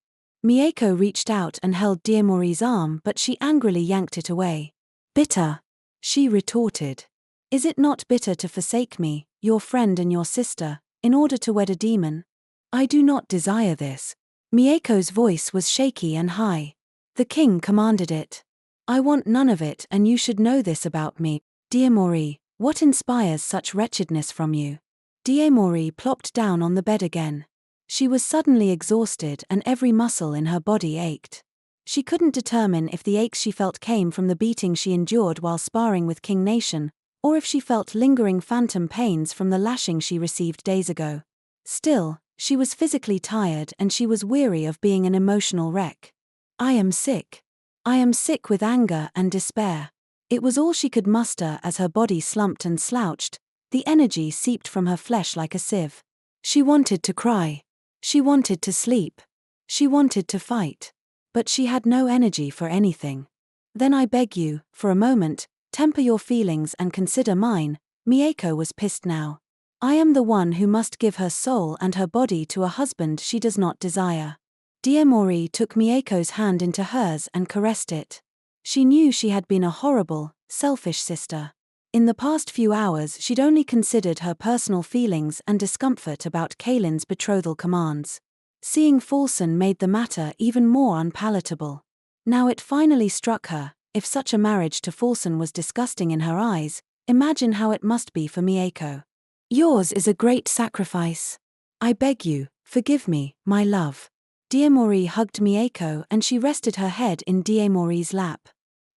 Mieko reached out and held Diemori's arm, but she angrily yanked it away. "Bitter?" she retorted. "Is it not bitter to forsake me, your friend and your sister, in order to wed a demon?" "I do not desire this." Mieko's voice was shaky and high. "The king commanded it. I want none of it, and you should know this about me." "Diemori, what inspires such wretchedness from you?" Diemori plopped down on the bed again. She was suddenly exhausted and every muscle in her body ached. She couldn't determine if the aches she felt came from the beating she endured while sparring with King Nation, or if she felt lingering phantom pains from the lashing she received days ago. Still, she was physically tired and she was weary of being an emotional wreck. "I am sick. I am sick with anger and despair." It was all she could muster as her body slumped and slouched, the energy seeped from her flesh like a sieve. She wanted to cry. She wanted to sleep. She wanted to fight. But she had no energy for anything. "Then I beg you, for a moment, temper your feelings and consider mine." Mieko was pissed now. "I am the one who must give her soul and her body to a husband she does not desire." Diemori took Mieko's hand into hers and caressed it. She knew she had been a horrible, selfish sister. In the past few hours she'd only considered her personal feelings and discomfort about Kaylin's betrothal commands. Seeing Falson made the matter even more unpalatable. Now it finally struck her, if such a marriage to Falson was disgusting in her eyes, imagine how it must be for Mieko. "Yours is a great sacrifice. I beg you, forgive me, my love." Diemori hugged Mieko and she rested her head in Diemori's lap.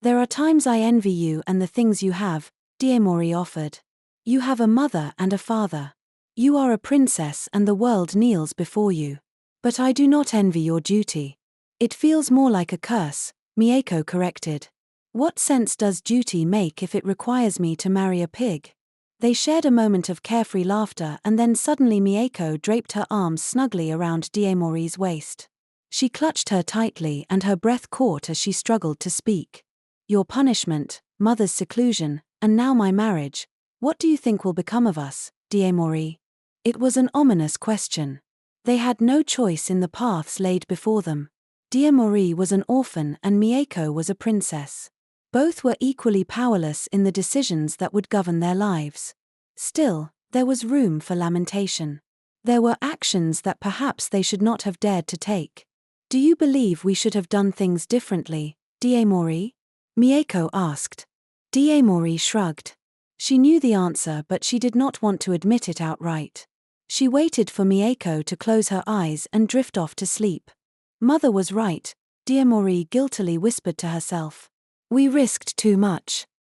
"There are times I envy you and the things you have," Diemori offered. "You have a mother and a father. You are a princess and the world kneels before you. But I do not envy your duty. It feels more like a curse, Mieko corrected. What sense does duty make if it requires me to marry a pig? They shared a moment of carefree laughter and then suddenly Mieko draped her arms snugly around Diemori's waist. She clutched her tightly and her breath caught as she struggled to speak. Your punishment, mother's seclusion, and now my marriage. What do you think will become of us, Diemori? It was an ominous question. They had no choice in the paths laid before them. Diemori was an orphan and Mieko was a princess. Both were equally powerless in the decisions that would govern their lives. Still, there was room for lamentation. There were actions that perhaps they should not have dared to take. Do you believe we should have done things differently, Diemori? Mieko asked. Diemori shrugged. She knew the answer but she did not want to admit it outright. She waited for Mieko to close her eyes and drift off to sleep. Mother was right, Diemori guiltily whispered to herself. We risked too much.